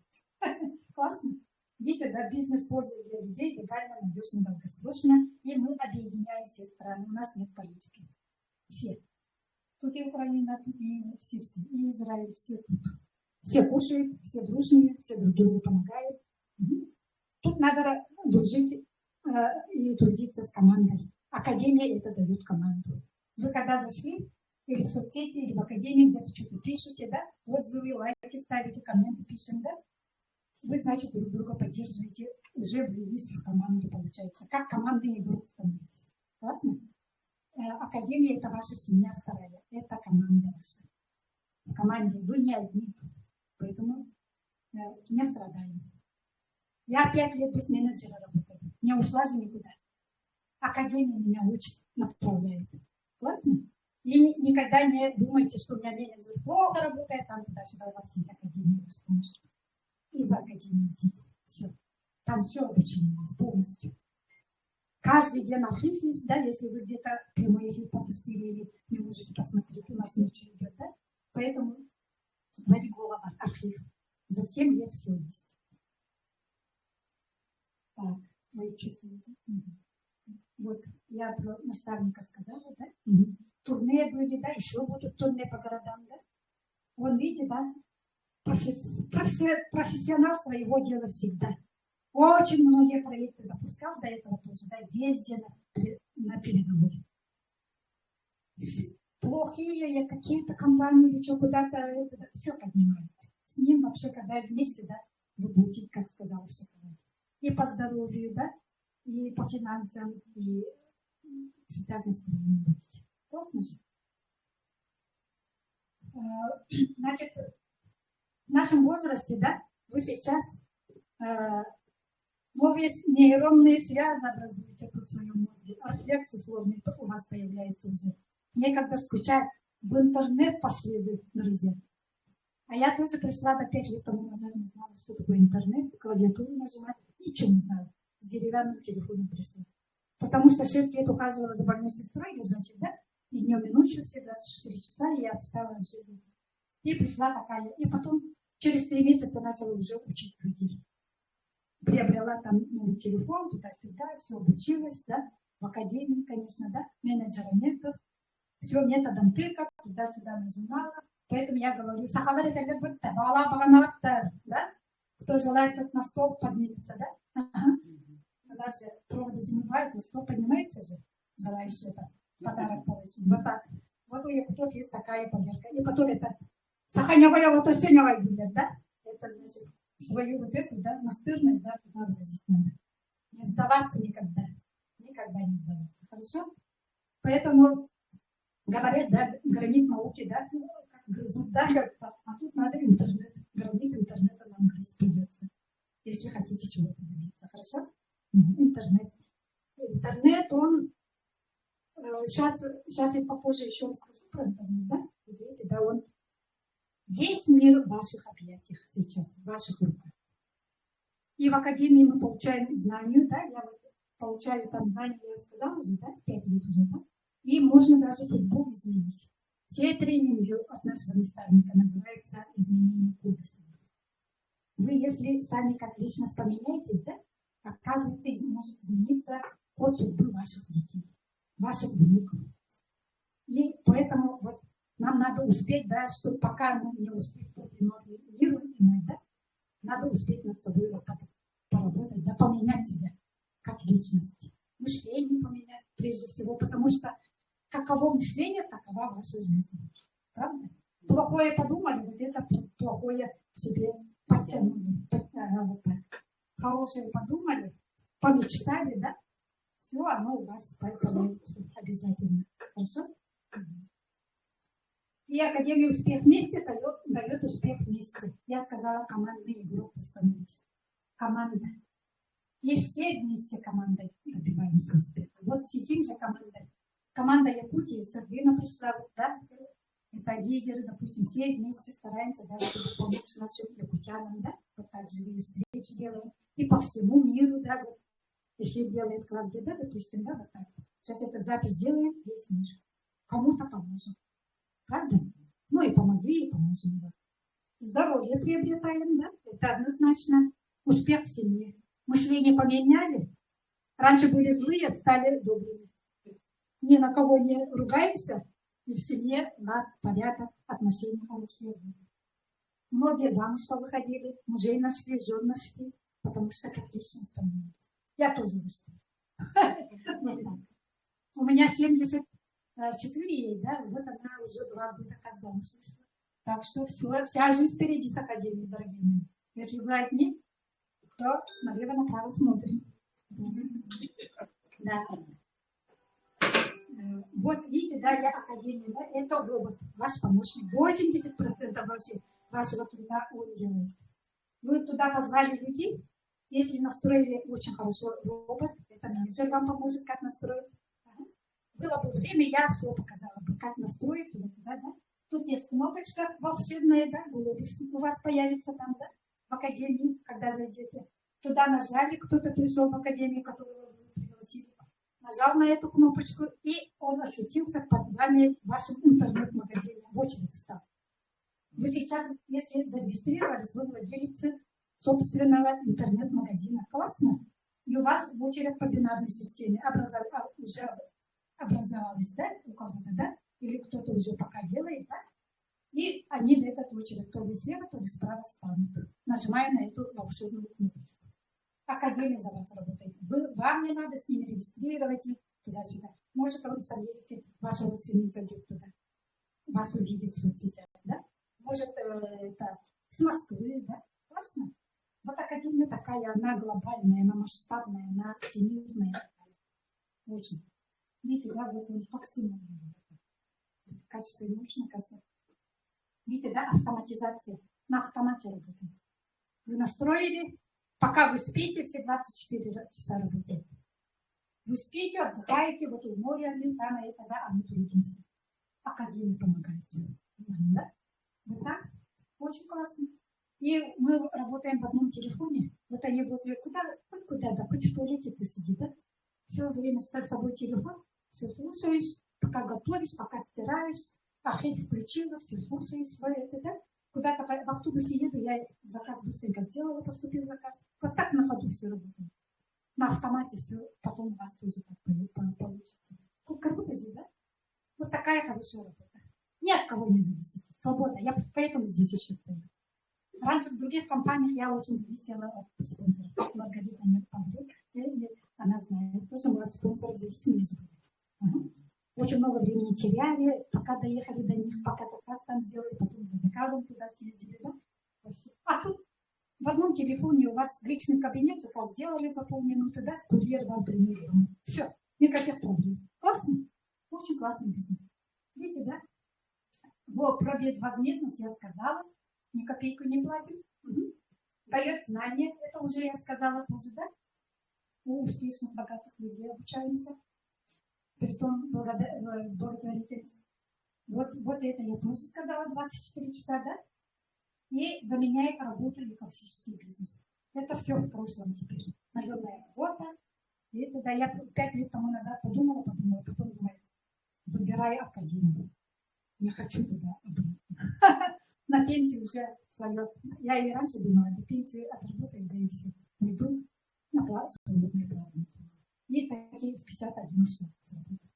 Классно? Видите, да, бизнес пользуется для людей легально, надежно, долгосрочно. И мы объединяем все страны. У нас нет политики. Все. Тут и Украина, тут и все. И Израиль, все тут. Все кушают, все дружные, все друг другу помогают. Тут надо дружить и трудиться с командой. Академия это дает команду. Вы когда зашли, или в соцсети, или в академии, где-то что-то пишете, да, отзывы, лайки ставите, комменты пишем, да, вы, значит, друг друга поддерживаете, уже влились в команду, получается. Как командный игрок становитесь. Классно? Академия это ваша семья вторая, это команда ваша. В команде вы не одни, поэтому не страдаем. Я 5 лет без менеджера работаю, не ушла же никуда. Академия меня учит, направляет. Классно? И никогда не думайте, что у меня менеджер плохо работает, там туда-сюда, у вас есть академия, с помощью. И за академию идите. Все. Там все обучение есть полностью. Каждый день архив есть, да, если вы где-то прямой эфир пропустили или не можете посмотреть, у нас ночью идет, да. Поэтому Владикова архив. За 7 лет все есть. Так, вы чувствуете? Вот, я про наставника сказала, да? Турне были, да, еще будут турне по городам, да? Вон, видите, да? Профессионал своего дела всегда. Очень многие проекты запускал до этого тоже, да, везде на передовой. Плохие какие-то компании или что куда-то, да, все поднимает. С ним вообще, когда вместе, да, вы будете, как сказал, в шоколаде. И по здоровью, да, и по финансам, и всегда в настроении будете. Классно же? Значит, в нашем возрасте, да, вы сейчас новые нейронные связи образуете в своем мозге. Рефлекс условный у вас появляется уже. Некогда скучать. В интернет пошли вы, друзья. А я тоже пришла до 5 лет тому назад, не знала, что такое интернет, клавиатуру нажимать, ничего не знала. С деревянным телефоном пришла. Потому что 6 лет ухаживала за больной сестрой, лежачей, да? И днем, и ночью, все 24 часа, и я отстала от жизни. И пришла такая. И потом, через 3 месяца начала уже учить людей. Приобрела там новый телефон, туда-сюда, все обучилась, да? В академии, конечно, да? Менеджера нету. Все методом тыка, туда-сюда нажимала. Поэтому я говорю, сахалар это как будто, да? Кто желает, тот на стол поднимется, да? Ага. Даже проводы замывают, на стол поднимается же, желающий это подарок получить. Вот так. Вот у якутов есть такая поверка. И потом это саханевая лотосеневая делят, да? Это значит свою вот эту, да, настырность, да, туда вложить надо. Не сдаваться никогда. Никогда не сдаваться. Хорошо? Поэтому говорят, да, гранит науки, да, грызут, да, а тут надо интернет. Гранит интернета нам грызть придется, если хотите чего-то добиться. Хорошо? Интернет. Интернет, он сейчас я попозже еще расскажу про интернет, да? Видите, да, он весь мир в ваших объятиях сейчас, в ваших руках. И в академии мы получаем знания, да, я вот получаю там знания, я сказала уже, да, 5 лет уже, да, и можно даже судьбу изменить. Все тренинги от нашего наставника называются изменение кода судьбы. Вы, если сами как личность поменяетесь, да, оказывается, может измениться код судьбы ваших детей, ваших внуков. И поэтому вот нам надо успеть, да, что пока мы не успеем тот мир иной, да, надо успеть над собой вот поработать, да, поменять себя как личность. Мышление поменять прежде всего, потому что каково мышление, такова ваша жизнь. Правда? плохое подумали, вот это плохое себе подтянули. Вот так. Хорошее подумали, помечтали, да? Все, оно у вас появится обязательно. Хорошо? И Академия «Успех вместе» дает успех вместе. Я сказала, командные группы становитесь. Команда. И все вместе командой добиваемся успеха. Вот сидим же командой. Команда Якутии, Сардина пришла, да? Это лидеры, допустим, все вместе стараемся, да, чтобы помочь нашим якутянам, да? Вот так же и встречи делаем. И по всему миру, да, вот эфир делает Клавдия, да, допустим, да, вот так. Сейчас эта запись делает весь мир. Кому-то поможем. Правда? Ну и помогли, и поможем. Да. Здоровье приобретаем, да? Это однозначно. Успех в семье. Мышление поменяли. Раньше были злые, стали добрыми. Ни на кого не ругаемся. И в семье лад, порядок, отношения хорошие. Многие замуж повыходили, мужей нашли, жен нашли, потому что как личность становилась. Я тоже вышла. У меня 74 ей, да, вот она уже 2 года как замуж вышла. Так что все, вся жизнь впереди с Академией, дорогие мои. Если вы одни, то налево-направо смотрим. Да. Вот видите, да, я Академия, да, это робот, ваш помощник. 80% вашего труда он делает. Вы туда позвали людей, если настроили очень хорошо робот, это менеджер вам поможет, как настроить. Было бы время, я все показала бы, как настроить туда-сюда, да. Тут есть кнопочка волшебная, да, голубь у вас появится там, да, в Академии, когда зайдете. Туда нажали, кто-то пришел в Академию, которого вы пригласили. Нажал на эту кнопочку, и он очутился под вами в вашем интернет-магазине. В очередь встал. Вы сейчас, если зарегистрировались, вы владелицы собственного интернет-магазина. Классно. И у вас в очередь по бинарной системе уже образовалась, да, у кого-то, да? Или кто-то уже пока делает, да? И они в эту очередь то ли слева, то ли справа станут, нажимая на эту волшебную кнопочку. Академия за вас работает. Вам не надо с ними регистрировать их туда-сюда. Может, он с Америки, ваша родственница идет туда, вас увидит в соцсетях, да? Может, это с Москвы, да? Классно. Вот Академия такая, она глобальная, она масштабная, она всемирная. Очень. Видите, да, вот он по всему. Качество научно касается. Видите, да, автоматизация. На автомате работает. Вы настроили, пока вы спите, все 24 часа работает. Вы спите, отдыхаете, вот у моря, там, это, да, а мы трудимся. Академия помогает все. Да? Вот так? Очень классно. И мы работаем в одном телефоне. Вот они возле, куда, да, хоть в туалете ты сиди, да? Все время с собой телефон, все слушаешь, пока готовишь, пока стираешь, архив включила, все слушаешь, это, да? Куда-то в автобусе еду, я заказ быстренько сделала, поступил заказ. Вот так на ходу все работает. На автомате все, потом у вас тоже так получится. Круто же, да? Вот такая хорошая работа. Ни от кого не зависит. Свобода. Я поэтому здесь еще стою. Раньше в других компаниях я очень зависела от спонсоров. Маргарита не поврет. Она знает. Тоже мы от спонсоров зависимы. Очень много времени теряли, пока доехали до них, пока заказ там сделали, потом за заказом туда съездили. Да? А тут в одном телефоне у вас личный кабинет, заказ сделали за полминуты, да? Курьер вам принес домой. Все, никаких проблем. Классно? Очень классный бизнес. Видите, да? Вот, про безвозмездность я сказала. Ни копейку не платим. Дает знания. Это уже я сказала тоже, да? У успешных, богатых людей обучаемся. Притом благотворительность. Вот это я тоже сказала, 24 часа, да? И заменяет работу или классический бизнес. Это все в прошлом теперь. Наемная работа. И это, да, я 5 лет тому назад подумала, потом думаю, выбираю Академию. Не хочу туда обратно. На пенсию уже свое. Я и раньше думала, до пенсии отработаю, да и все. Уйду на плату свободное право. И такие в 51 ушла с работы.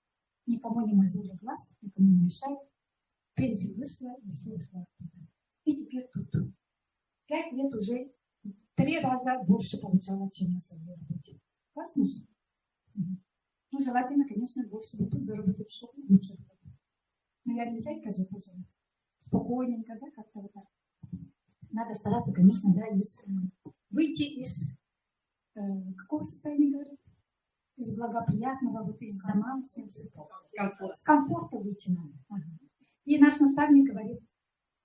Никому не мозоли глаз, никому не мешает. Пенсию вышла и все ушла. И теперь тут. 5 лет уже 3 раза больше получала, чем на своей работе. Классно же? Ну, желательно, конечно, больше заработать, чтобы лучше работать. Но я лентяйка же, пожалуйста. спокойненько, да, как-то вот так. Надо стараться, конечно, да, выйти из какого состояния, говорят? Из благоприятного, вот из домашнего. С комфорта выйти надо. Ага. И наш наставник говорит,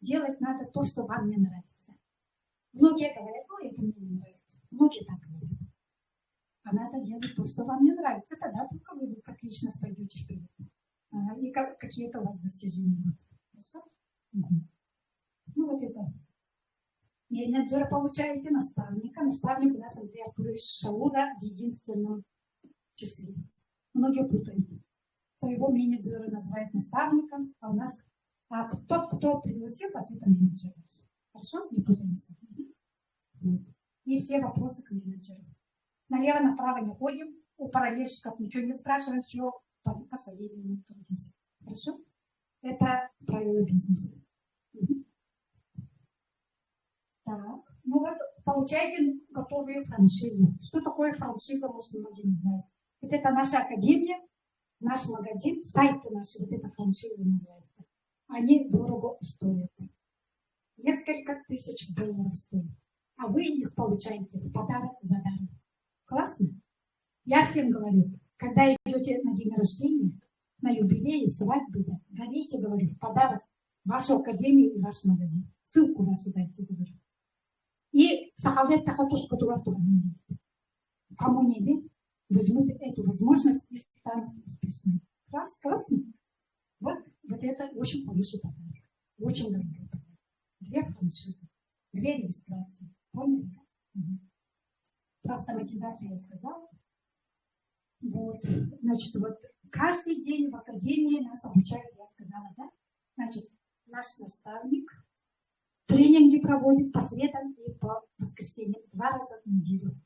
делать надо то, что вам не нравится. Многие говорят, ой, это мне не нравится. Многие так говорят. А надо делать то, что вам не нравится. Тогда только вы как личность пойдете вперед. И какие-то у вас достижения будут. Хорошо? Угу. Ну вот это. Менеджера получаете, наставника. Наставник у нас Андрей Артурович Шаура в единственном числе. Многие путают. Своего менеджера называют наставником, а у нас тот, кто пригласил вас, это менеджер. Хорошо? Не путаемся. Вот. И все вопросы к менеджеру. Налево-направо не ходим, у параллельщиков ничего не спрашиваем, все по своей линии трудимся. Хорошо? Это правила бизнеса. Так, ну вот получаете готовую франшизу. Что такое франшиза, может, многие не знают. Вот это наша академия, наш магазин, сайты наши, вот это франшиза называется. Они дорого стоят. Несколько тысяч долларов стоят. А вы их получаете в подарок за даром. Классно? Я всем говорю, когда идете на день рождения, на юбилей, свадьбы, да, дарите, говорю, в подарок вашу академию и ваш магазин. Ссылку вашу дайте, говорю. И сохранять тахатус, который тоже не видит. Кому не видит, возьмут эту возможность и станут успешными. Классно? Вот это очень хороший подарок. Очень дорогой подарок. 2 франшизы, 2 регистрации. Поняли? Угу. Про автоматизацию я сказала. Вот. Значит, вот каждый день в академии нас обучают, я сказала, да? Значит, наш наставник тренинги проводит по средам и по воскресеньям 2 раза в неделю.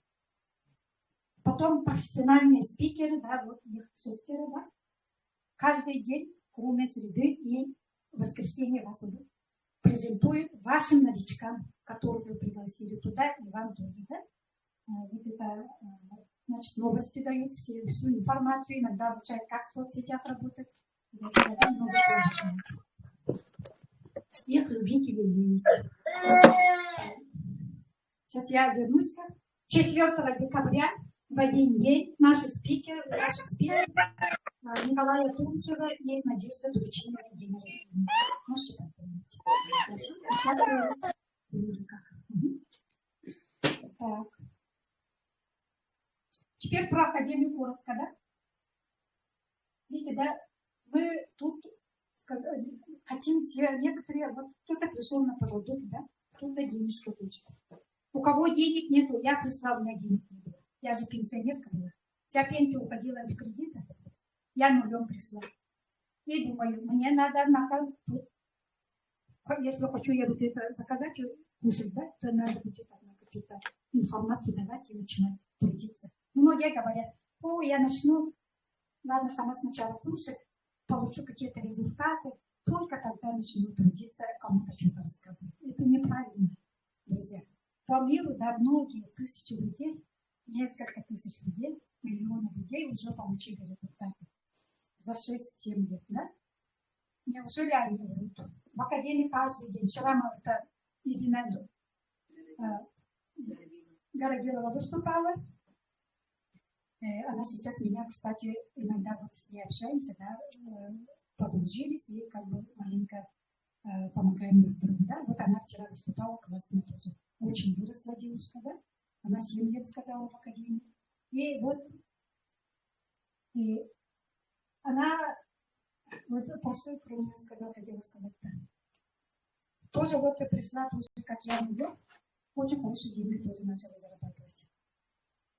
Потом профессиональные спикеры, да, вот их 6, да? Каждый день, кроме среды и воскресенья, вас презентуют вашим новичкам, которых вы пригласили туда, и вам тоже, да? Вот это, значит, новости дают, всю информацию, иногда обучают, как в соцсетях работать. Их любить или любить. Сейчас я вернусь. 4 декабря в один день наши спикеры Николая Турчева и Надежда Дурчинова день рождения. Можете поставить. Так. Теперь про академию коротко, да? Видите, да? Мы тут хотим все, некоторые, вот кто-то пришел на поводу, да? Кто-то денежки хочет. У кого денег нету, я пришла, у меня денег не было. Я же пенсионерка была. Вся пенсия уходила в кредиты. Я нулем пришла. И думаю, мне надо тут, если хочу я вот это заказать, кушать, да, то надо будет какую-то информацию давать и начинать трудиться. Многие говорят, я начну, ладно, сама сначала кушать, получу какие-то результаты, только тогда начну трудиться, кому-то что-то рассказывать. Это неправильно, друзья. По миру, да, многие тысячи людей, несколько тысяч людей, миллионы людей уже получили результаты за 6-7 лет, да? Неужели они врут? В академии каждый день. Вчера мы это Ирина Городилова выступала. Она сейчас меня, кстати, иногда вот с ней общаемся, да, подружились и как бы маленько помогаем друг другу, да. Вот она вчера выступала, классно тоже. Очень выросла девушка, да. Она 7 лет сказала в академии. И вот и она, вот про что я про нее сказала, хотела сказать, да. Тоже вот я пришла, тоже как я люблю, очень хорошие деньги тоже начала зарабатывать.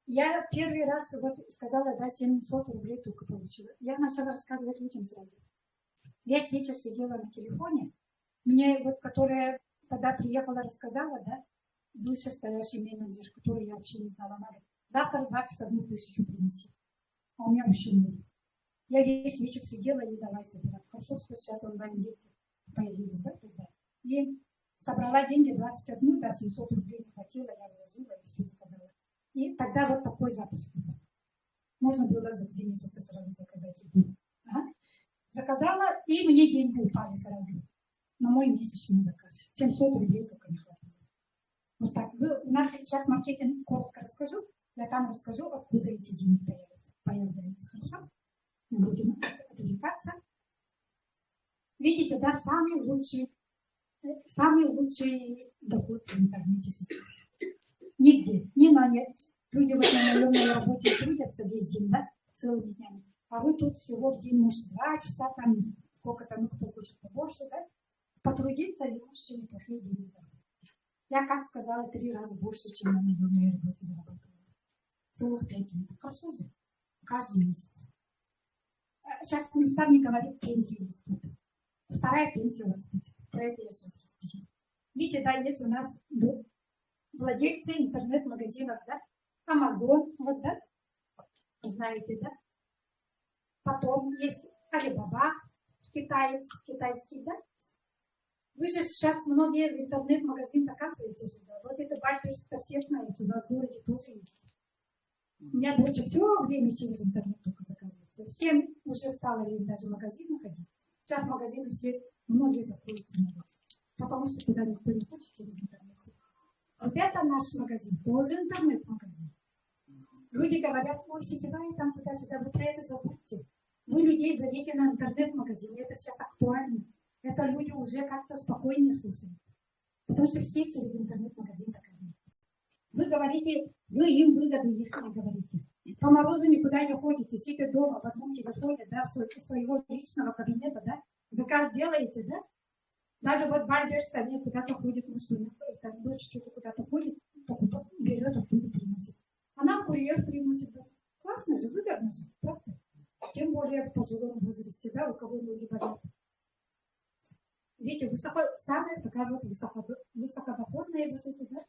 Я первый раз вот сказала, да, 700 рублей только получила. Я начала рассказывать людям сразу. Весь вечер сидела на телефоне. Мне вот, которая тогда приехала, рассказала, да, вышестоящий менеджер, который я вообще не знала, она говорит, завтра 21 тысячу принеси. А у меня вообще нет. Я весь вечер сидела и давай собирать. Хорошо, что сейчас онлайн-дети появились, да, тогда. И собрала деньги 21, да, 700 рублей не хватило, я вложила и все заказала. И тогда вот такой запуск был. Можно было за 3 месяца сразу заказать еду. Ага. Заказала, и мне деньги упали сразу. на мой месячный заказ. 700 рублей только не хватает. Вот так. У нас сейчас маркетинг, коротко расскажу. Я там расскажу, откуда эти деньги появляются. Хорошо? Мы будем отвлекаться. Видите, да, самый лучший доход в интернете сейчас. Нигде. Ни на люди вот на наемной работе трудятся весь день, да, целыми днями. А вы тут всего в день, может, 2 часа, там, сколько-то, ну, кто хочет побольше, да, потрудиться, и можете неплохие деньги заработать. Я, как сказала, 3 раза больше, чем на наемной работе зарабатывала. Целых 5 лет. Хорошо же. Каждый месяц. Сейчас наставник говорит, пенсии растут. Вторая пенсия растет. Про это я сейчас расскажу. Видите, да, есть у нас владельцы интернет-магазинов, да, Amazon, вот, да, знаете, да. Потом есть Alibaba, китайский, да. Вы же сейчас многие в интернет-магазин заказываете же, да. Вот это бальтерство все знаете, у нас в городе тоже есть. У меня дочь все время через интернет только заказывается. Всем уже стало лень даже в магазины ходить. Сейчас магазины все, многие закроются. Потому что туда никто не хочет через интернет. Вот это наш магазин, тоже интернет-магазин. Люди говорят, ой, сетевая там туда-сюда, вы про это забудьте. Вы людей зовите на интернет-магазин, это сейчас актуально. Это люди уже как-то спокойнее слушают. Потому что все через интернет-магазин заказывают. Вы говорите, вы им выгоду их не говорите. По морозу никуда не ходите, сидя дома в одном телефоне, да, своего личного кабинета, да, заказ делаете, да. Даже вот Бальдерс, они куда-то ходят, ну что, там дочь что-то куда-то ходит, берет, оттуда приносит. А нам курьер приносит, да. Классно же, выгодно же, правда? Тем более в пожилом возрасте, да, у кого ноги болят. Видите, самая такая вот высокодоходная вот эта, да,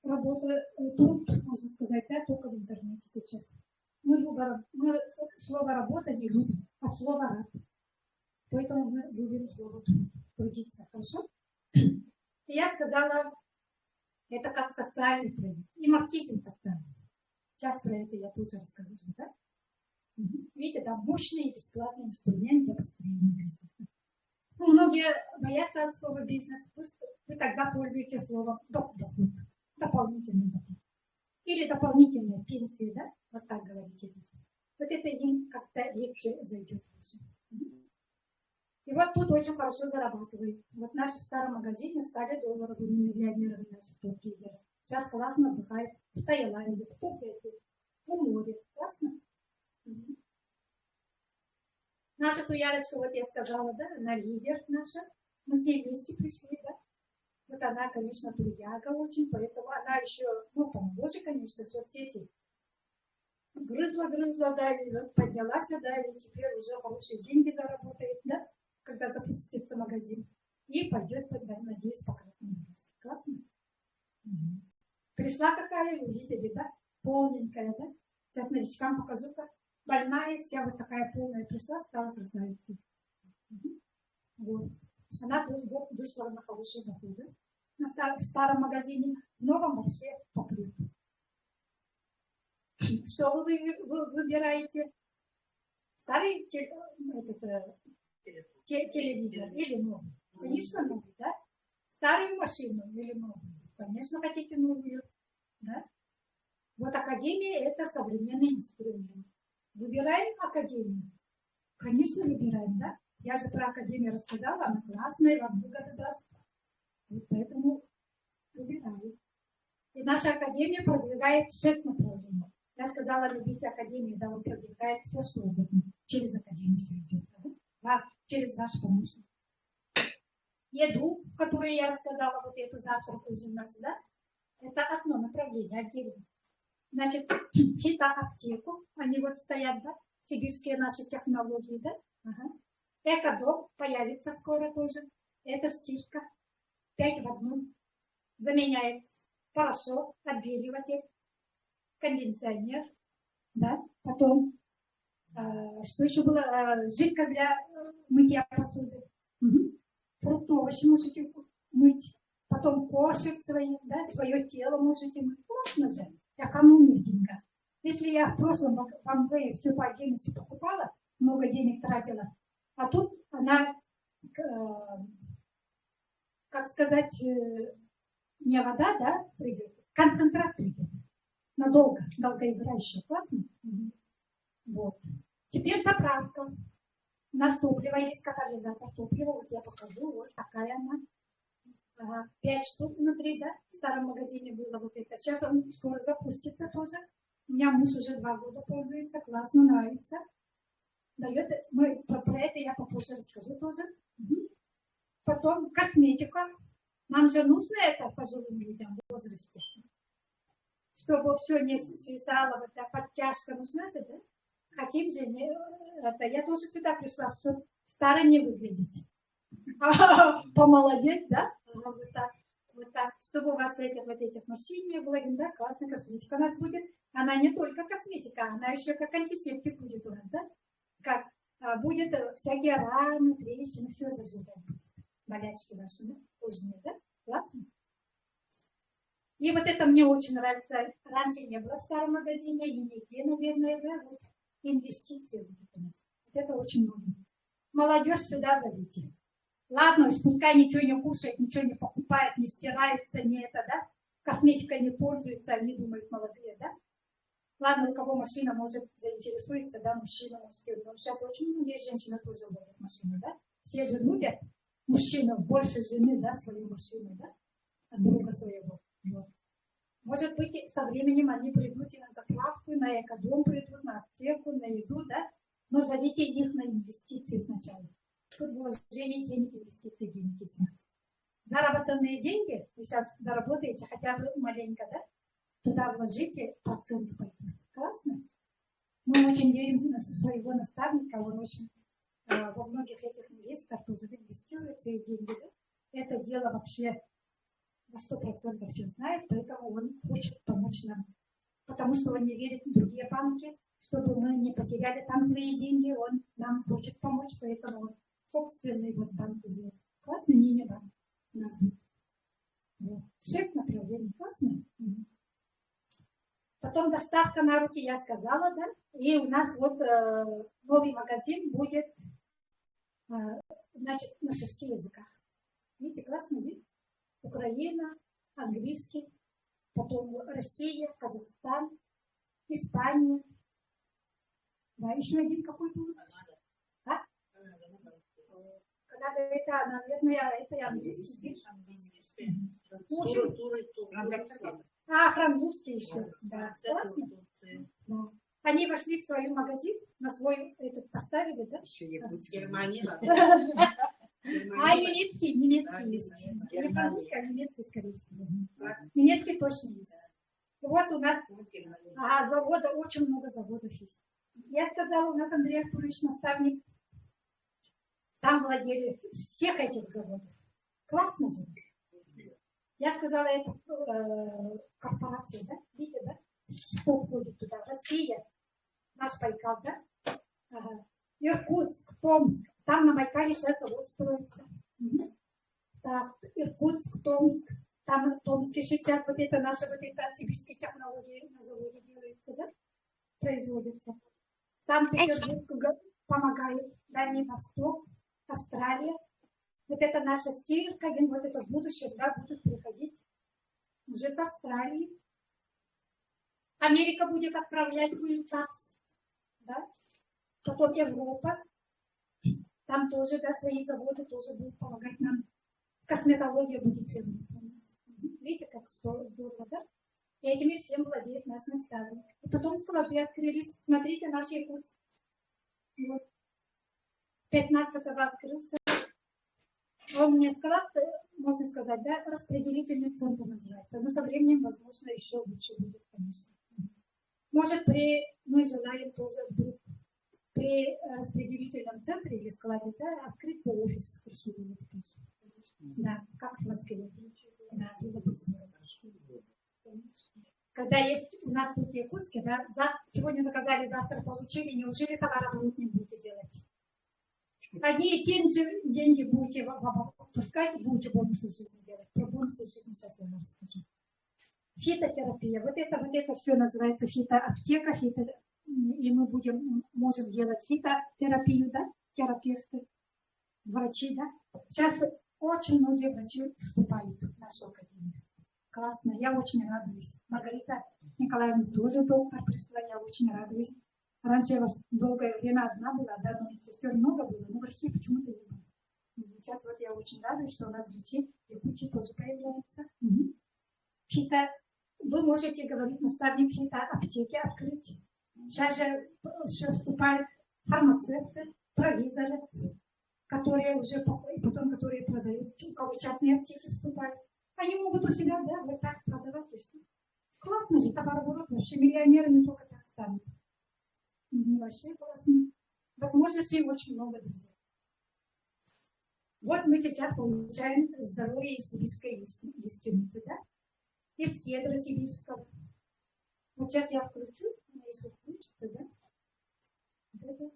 работа, труд, можно сказать, да, только в интернете сейчас. Мы слово работа не любим, а слово раб. Поэтому мы любим слово трудиться. Хорошо? И я сказала, это как социальный проект и маркетинг социальный. Сейчас про это я тоже расскажу, да? Видите, там мощный и бесплатный инструмент для построения бизнеса. Ну, многие боятся слова бизнес, вы тогда пользуетесь словом доход, дополнительный доход. Или дополнительная пенсия, да? Вот так говорите. Вот это им как-то легче зайдет лучше. И вот тут очень хорошо зарабатывают. Вот наши в старом магазине стали долларовыми миллионерами, наши топ-лидеры. Сейчас классно отдыхают в Таиланде, в Пхукете, в море. Классно? Наша Туярочка, вот я сказала, да, она лидер наша. Мы с ней вместе пришли, да. Вот она, конечно, трудяга очень, поэтому она еще, ну, помоложе, конечно, соцсети. Грызла, да, и вот поднялась, да, и теперь уже хорошие деньги заработает, да, когда запустится магазин. И пойдет, надеюсь, по красному дорожке. Классно? Пришла такая, видите, да, полненькая, да. Сейчас новичкам покажу, как больная, вся вот такая полная пришла, стала красавицей. Вот. Она тут вот вышла на хорошие доходы. В старом магазине, в новом вообще попрет. Что вы выбираете? Старый телевизор или новый? Конечно, новый, да? Старую машину или новую? Конечно, хотите новую, да? Вот академия – это современный инструмент. Выбираем академию? Конечно, выбираем, да? Я же про академию рассказала, она классная, вам выгоду даст. Вот поэтому выбираю. И наша академия продвигает 6 направлений. Я сказала, любите академию, да, он продвигает все, что угодно. Через академию все идет, да? Через ваш помощник. Еду, которую я рассказала, вот эту завтрак уже у нас, да? Это одно направление, отдельно. Значит, фитоаптеку, они вот стоят, да? Сибирские наши технологии, да? Ага. Экодом появится скоро тоже. Это стирка. 5 в 1. Заменяет порошок, отбеливатель, кондиционер, да, потом, что еще было, жидкость для мытья посуды, фрукты, овощи можете мыть, потом кошек своих, да, свое тело можете мыть, классно же, экономия в деньгах. Если я в прошлом в Амвее все по отдельности покупала, много денег тратила, а тут она как сказать, не вода, да, придет, концентрат придет. Надолго, долгоиграющий, классно? Вот. Теперь заправка. У нас топливо есть, катализатор топлива. Вот я покажу, вот такая она. 5 штук внутри, да, в старом магазине было вот это. Сейчас он скоро запустится тоже. У меня муж уже 2 года пользуется, классно, нравится. Дает, про это я попозже расскажу тоже. Потом косметика. Нам же нужно это пожилым людям в возрасте. Чтобы все не свисало, вот эта подтяжка нужна же, да? Хотим же, не, это, я тоже сюда пришла, чтобы старой не выглядеть. Помолодеть, да? Вот так. Чтобы у вас вот этих морщин не было, да, классная косметика у нас будет. Она не только косметика, она еще как антисептик будет у нас, да? Как будет всякие раны, трещины, все заживать будет. Болячки ваши, да? Кожные, да? Классно? И вот это мне очень нравится. Раньше не было в старом магазине, и нигде, наверное, да, вот инвестиции будут у нас. Вот это очень много. Молодежь сюда зовите. Ладно, пускай ничего не кушает, ничего не покупает, не стирается, не это, да? Косметикой не пользуется, они думают, молодые, да? Ладно, у кого машина может заинтересуется, да, мужчина, мужские. Но сейчас очень многие женщины тоже водят машину, да? Все же любят мужчину, больше жены, да, свою машину, да? От друга своего. Вот. Может быть, со временем они придут и на заправку, и на экодом придут, на аптеку, на еду, да? Но зовите их на инвестиции сначала. Тут вложение денег, инвестиции, денег есть у нас. Заработанные деньги, вы сейчас заработаете хотя бы маленько, да? Туда вложите, процент пойдет. Классно? Мы очень верим в своего наставника, он очень во многих этих инвесторах тоже инвестирует свои деньги, да? Это дело вообще на 100% все знает, поэтому он хочет помочь нам. Потому что он не верит в другие банки, чтобы мы не потеряли там свои деньги, он нам хочет помочь, поэтому он собственный вот банк сделал. Классный мини-банк у нас будет. Вот. 6 направлений. Классно? Потом доставка на руки, я сказала, да? И у нас вот новый магазин будет, значит, на 6 языках. Видите, классно, да? Украина, английский, потом Россия, Казахстан, Испания. Да, еще один какой был? Канада, это, наверное, это английский. Французский еще. Да, классно. Да. Они вошли в свой магазин, на свой этот поставили, да? Еще Германия. А немецкий есть. Не французский, а немецкий, скорее всего. Немецкий точно есть. Вот у нас завода, очень много заводов есть. Я сказала, у нас Андрей Артурович наставник, сам владелец всех этих заводов. Классно же. Я сказала, это корпорация, да? Видите, да? Что входит туда? Россия, наш Байкал, да? Иркутск, Томск. Там на Байкале сейчас завод строится. Так, Иркутск, Томск. Там в Томске сейчас вот это наши вот это сибирские технологии на заводе делаются, да? Производятся. Санкт-Петербург помогает. Дальний Восток, Австралия. Вот это наша стирка, вот это в будущем, да, будут приходить уже с Австралии. Америка будет отправлять ТАЦ, да? Потом Европа. Там тоже, да, свои заводы тоже будут помогать нам. Косметология будет целым. Видите, как здорово, да? И этими всем владеет наш наставник. И потом склады открылись. Смотрите, наш Якутск. Вот. 15-го открылся. Он мне склад, можно сказать, да, распределительный центр называется. Но со временем, возможно, еще лучше будет, конечно. Может, мы желаем тоже вдруг при распределительном центре или складе, да, открыть по офис. Да, как в Москве. Да. Когда есть у нас тут в Якутске, да, сегодня заказали, завтра получили, неужели товарооборот не будете делать? Одни и те же деньги будете пускать, будете бонусы жизни делать. Про бонусы жизни сейчас я вам расскажу. Фитотерапия. Вот это все называется фитоаптека, и мы можем делать фитотерапию, да, терапевты, врачи, да. Сейчас Очень многие врачи вступают в нашу академию. Классно, я очень радуюсь. Маргарита Николаевна тоже доктор пришла, я очень радуюсь. Раньше я долгое время одна была, да, но медсестер много было, но врачей почему-то не было. Сейчас вот я очень радуюсь, что у нас врачи и кучи тоже появляются. Вы можете говорить, наставник аптеки открыть. Сейчас же вступают фармацевты, провизоры, которые уже потом, которые продают, у кого частные аптеки вступают. Они могут у себя, да, вот так продавать и все. Классно же, товарооборот, вообще миллионерами только так станут. Вообще классно. Возможностей очень много, друзья. Вот мы сейчас получаем здоровье из сибирской лиственницы, да? Из кедра сибирского. Вот сейчас я включу, у меня есть вот включится, да? Вот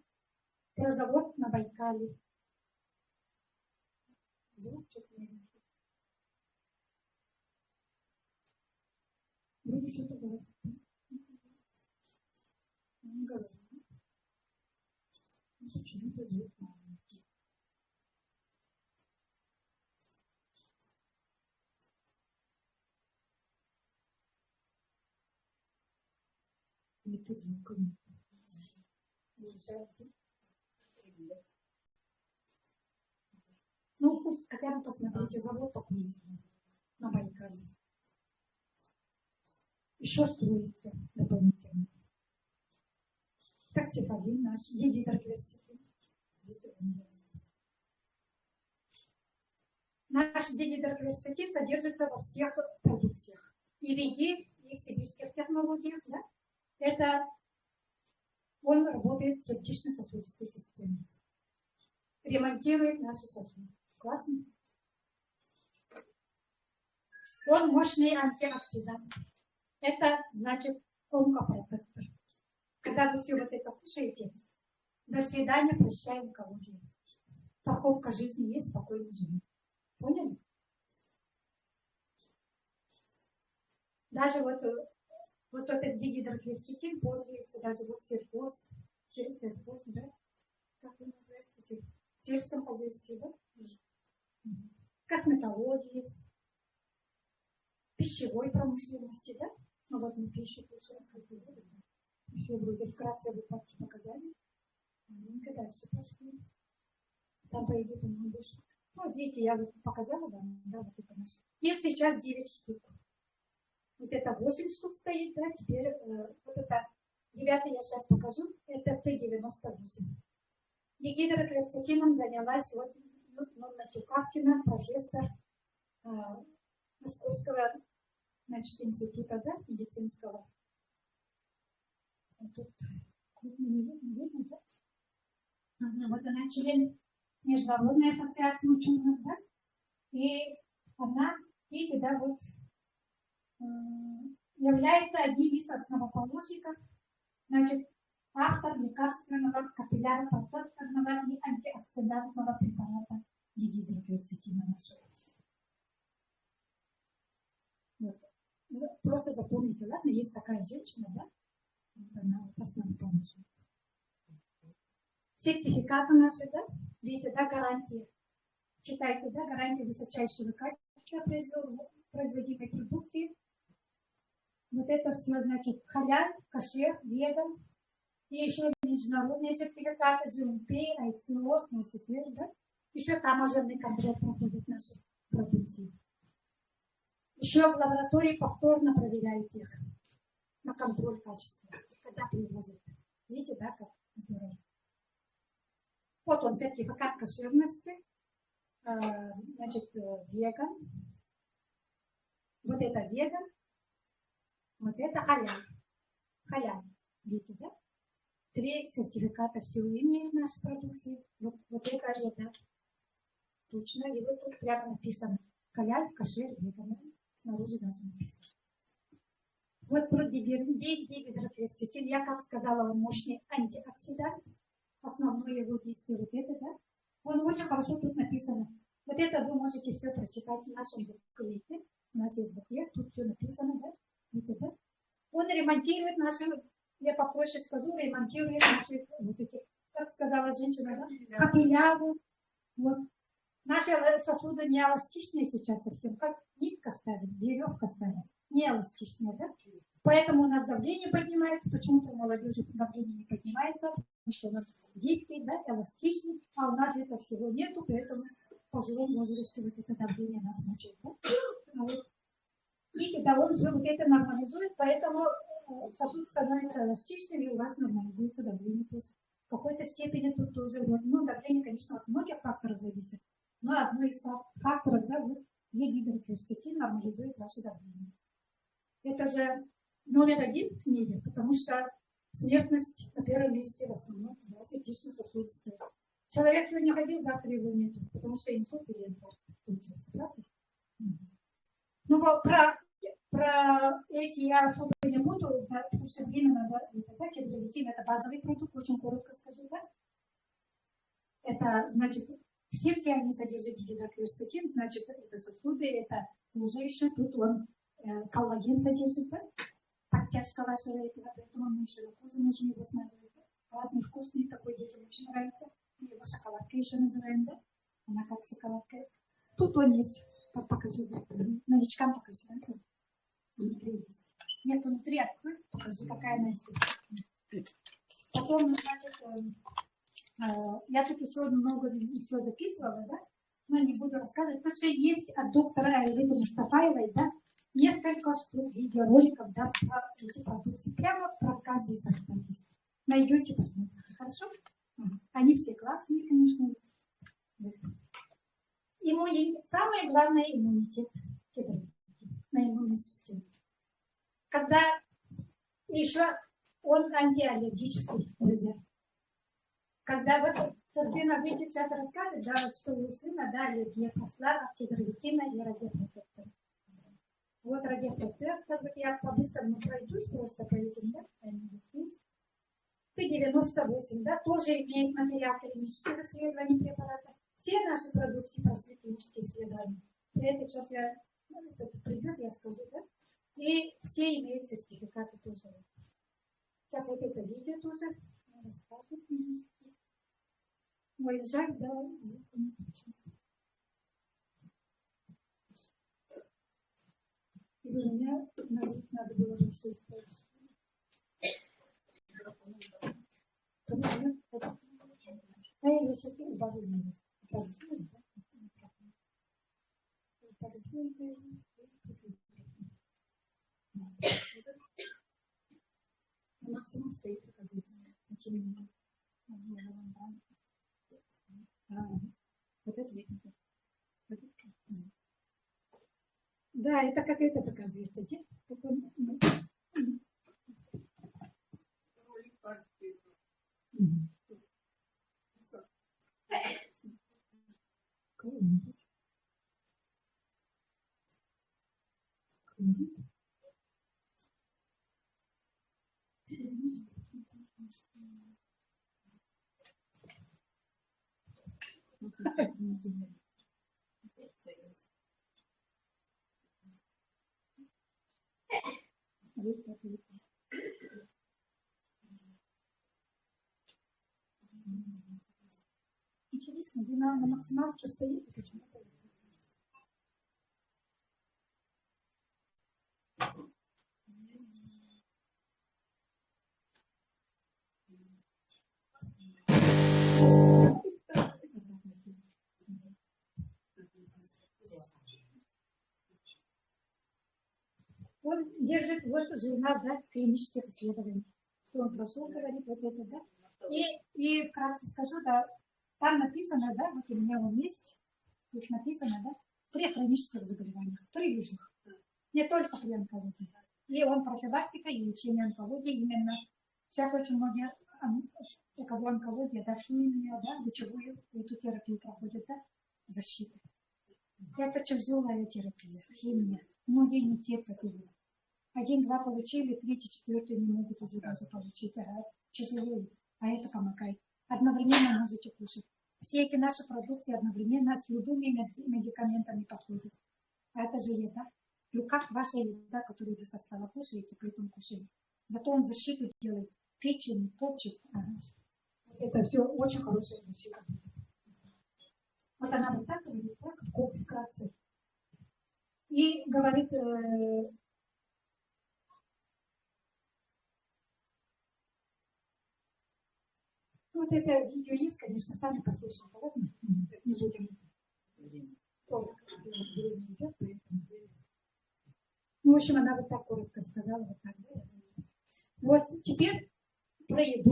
про завод на Байкале. Звук что-то не вроде что-то говорит. Не говорит. Почему-то звук маленький. Не тут звука нет. Ну, пусть хотя бы посмотрите, завод такой есть на Байкале. Еще строится дополнительно. Таксифалин наш, дигидрокверцетин. Наш дигидрокверцетин содержится во всех продукциях. И в еде, и в сибирских технологиях. Да? Это он работает в сердечно-сосудистой системе. Ремонтирует наши сосуды. Классно? Он мощный антиоксидант. Это значит онкопротектор. Когда вы все вот это кушаете, до свидания, прощай онкологию. Страховка жизни есть, спокойно живем. Поняли? Даже вот этот дигидрокверцетин пользуется даже вот сельхоз, да? Как он называется? Сельскохозяйстве, да? Косметологии, пищевой промышленности, да? Ну вот мы пищу кушаем, еще вроде вкратце вы показали. Мы дальше пошли. Там по еде, по-моему, больше. Ну, вот видите, я вот показала вам, да, вот это наше. Их сейчас 9 штук. Вот это 8 штук стоит, да, теперь вот это 9 я сейчас покажу, это Т-98. Дигидрокверцетином занялась вот Нонна Тюкавкина, профессор Московского, значит, института, да, медицинского. Тут не видно, да? Вот она член Международной ассоциации ученых, да? И она, видите, да, вот является одним из основоположников, значит, автор лекарственного капилляро-протекторного и антиоксидантного препарата дигидрокверцетина нашего. Вот. Просто запомните, ладно, есть такая женщина, да? Она основоположник. Сертификаты наши, да? Видите, да, гарантии. Читайте, да, гарантия высочайшего качества производимой продукции. Вот это все, значит, халял, кашер, веган. И еще международные сертификаты, GMP, ICO, СССР, да? Еще таможенный контроль проходит наши продукции. Еще в лаборатории повторно проверяют их на контроль качества, когда привозят. Видите, да, как здорово. Вот он, сертификат кошерности, значит, веган. Вот это веган, вот это халял. Халял, видите, да? 3 сертификата всего имени нашей продукции. Вот это точно. И вот тут прямо написано халял, кошер, веган. Снаружи даже написано. Вот про дигидрокверцетин, я как сказала, он мощный антиоксидант. Основное его действие вот это, да? Он очень хорошо тут написано. Вот это вы можете все прочитать в нашем буклете. У нас есть буклет, тут все написано, да? Видите, да? Он ремонтирует наши, я попроще скажу, ремонтирует наши, вот эти, как сказала женщина, да? Капилляры. Вот. Наши сосуды не эластичные сейчас совсем, как нитка ставит, веревка ставит, не эластичные, да? Поэтому у нас давление поднимается, почему-то у молодежи давление не поднимается, потому что у нас гибкий, да, эластичный, а у нас этого всего нету, поэтому в пожилом возрасте вот это давление нас мучает, да? И когда он все вот это нормализует, поэтому сосуд становится эластичным, и у вас нормализуется давление тоже. В какой-то степени тут тоже, ну, давление, конечно, от многих факторов зависит, но одно из факторов, да, вот, где гидрокверцетин нормализует ваше давление. Это же номер один в мире, потому что смертность на первом месте в основном да, сердечно-сосудистая. Человек сегодня ходил, завтра его нет, потому что инфаркт или инфаркт случился, правда? Ну, про эти я особо не буду, да, потому что время надо, да, гидролитин это базовый продукт, очень коротко скажу, да? Это, значит, все они содержат гидрокверцетин, значит, это сосуды, это лужайшие, тут он коллаген содержит, да? Подтяжка вашего этого, поэтому мы широко можем его смазывать. Разный вкусный, такой детям очень нравится. Мы его шоколадкой еще называем, да? Она как шоколадка. Тут он есть. Покажи, новичкам покажи. Внутри есть. Нет, внутри открой, покажи, какая она есть. Потом, значит, я тут еще много все записывала, да? Но не буду рассказывать, потому что есть от доктора Айлиды Мустафаевой, да? Несколько штук видеороликов, да, про эти продукты. Прямо про каждый состав есть. Найдете, посмотрите. Хорошо? Они все классные, конечно. Самое главное иммунитет на иммунную систему. Когда еще он антиаллергический, друзья. Когда вот Сабина выйдет сейчас расскажет, да, вот, что у сына, да, аллергия прошла от гидролитина и радиопротектора. Вот радиопротектор, как бы я по-быстрому пройдусь просто по этим, да, Т-98, да, тоже имеет материал клинических исследований препарата. Все наши продукты прошли клинические исследования. И это сейчас я, кто-то придет, я скажу, да, и все имеют сертификаты тоже. Сейчас вот это видео тоже расскажу. Ой, жаль, да, и у меня надо было уже все исправить. А я сейчас убавлю. Максимум стоит, оказывается. Вот это видно. Да, это как это показывается. Интересно, длина на максималке стоит, почему-то. Он держит вот журнал, да, клинических исследований. Что он прошел, говорит, вот это, да. И вкратце скажу, да, там написано, да, вот у меня он есть, тут написано, да, при хронических заболеваниях, при видах. Не только при онкологии. И он профилактика и лечение онкологии именно. Сейчас очень многие, у кого онкология, да, химия, да, лучевую эту терапию проходят, да, защита. Это тяжелая терапия, химия. Многие не терпят ее. 1-2 получили, 3-4 не могут уже даже получить. Тяжело, а это помогает. Одновременно можете кушать. Все эти наши продукты одновременно с любыми медикаментами подходят. А это же еда. Ну как ваша еда, которую вы со стола кушаете, поэтому кушаете. Зато он защиту делает. Печень, почек. Ага. Это все очень хорошая защита. Вот она вот так говорит, так, вкратце. И говорит, вот это видео есть, конечно, сами послушайте, ладно? Не будем. Идет, поэтому. Ну, в общем, она вот так коротко сказала, вот так. Вот теперь про еду.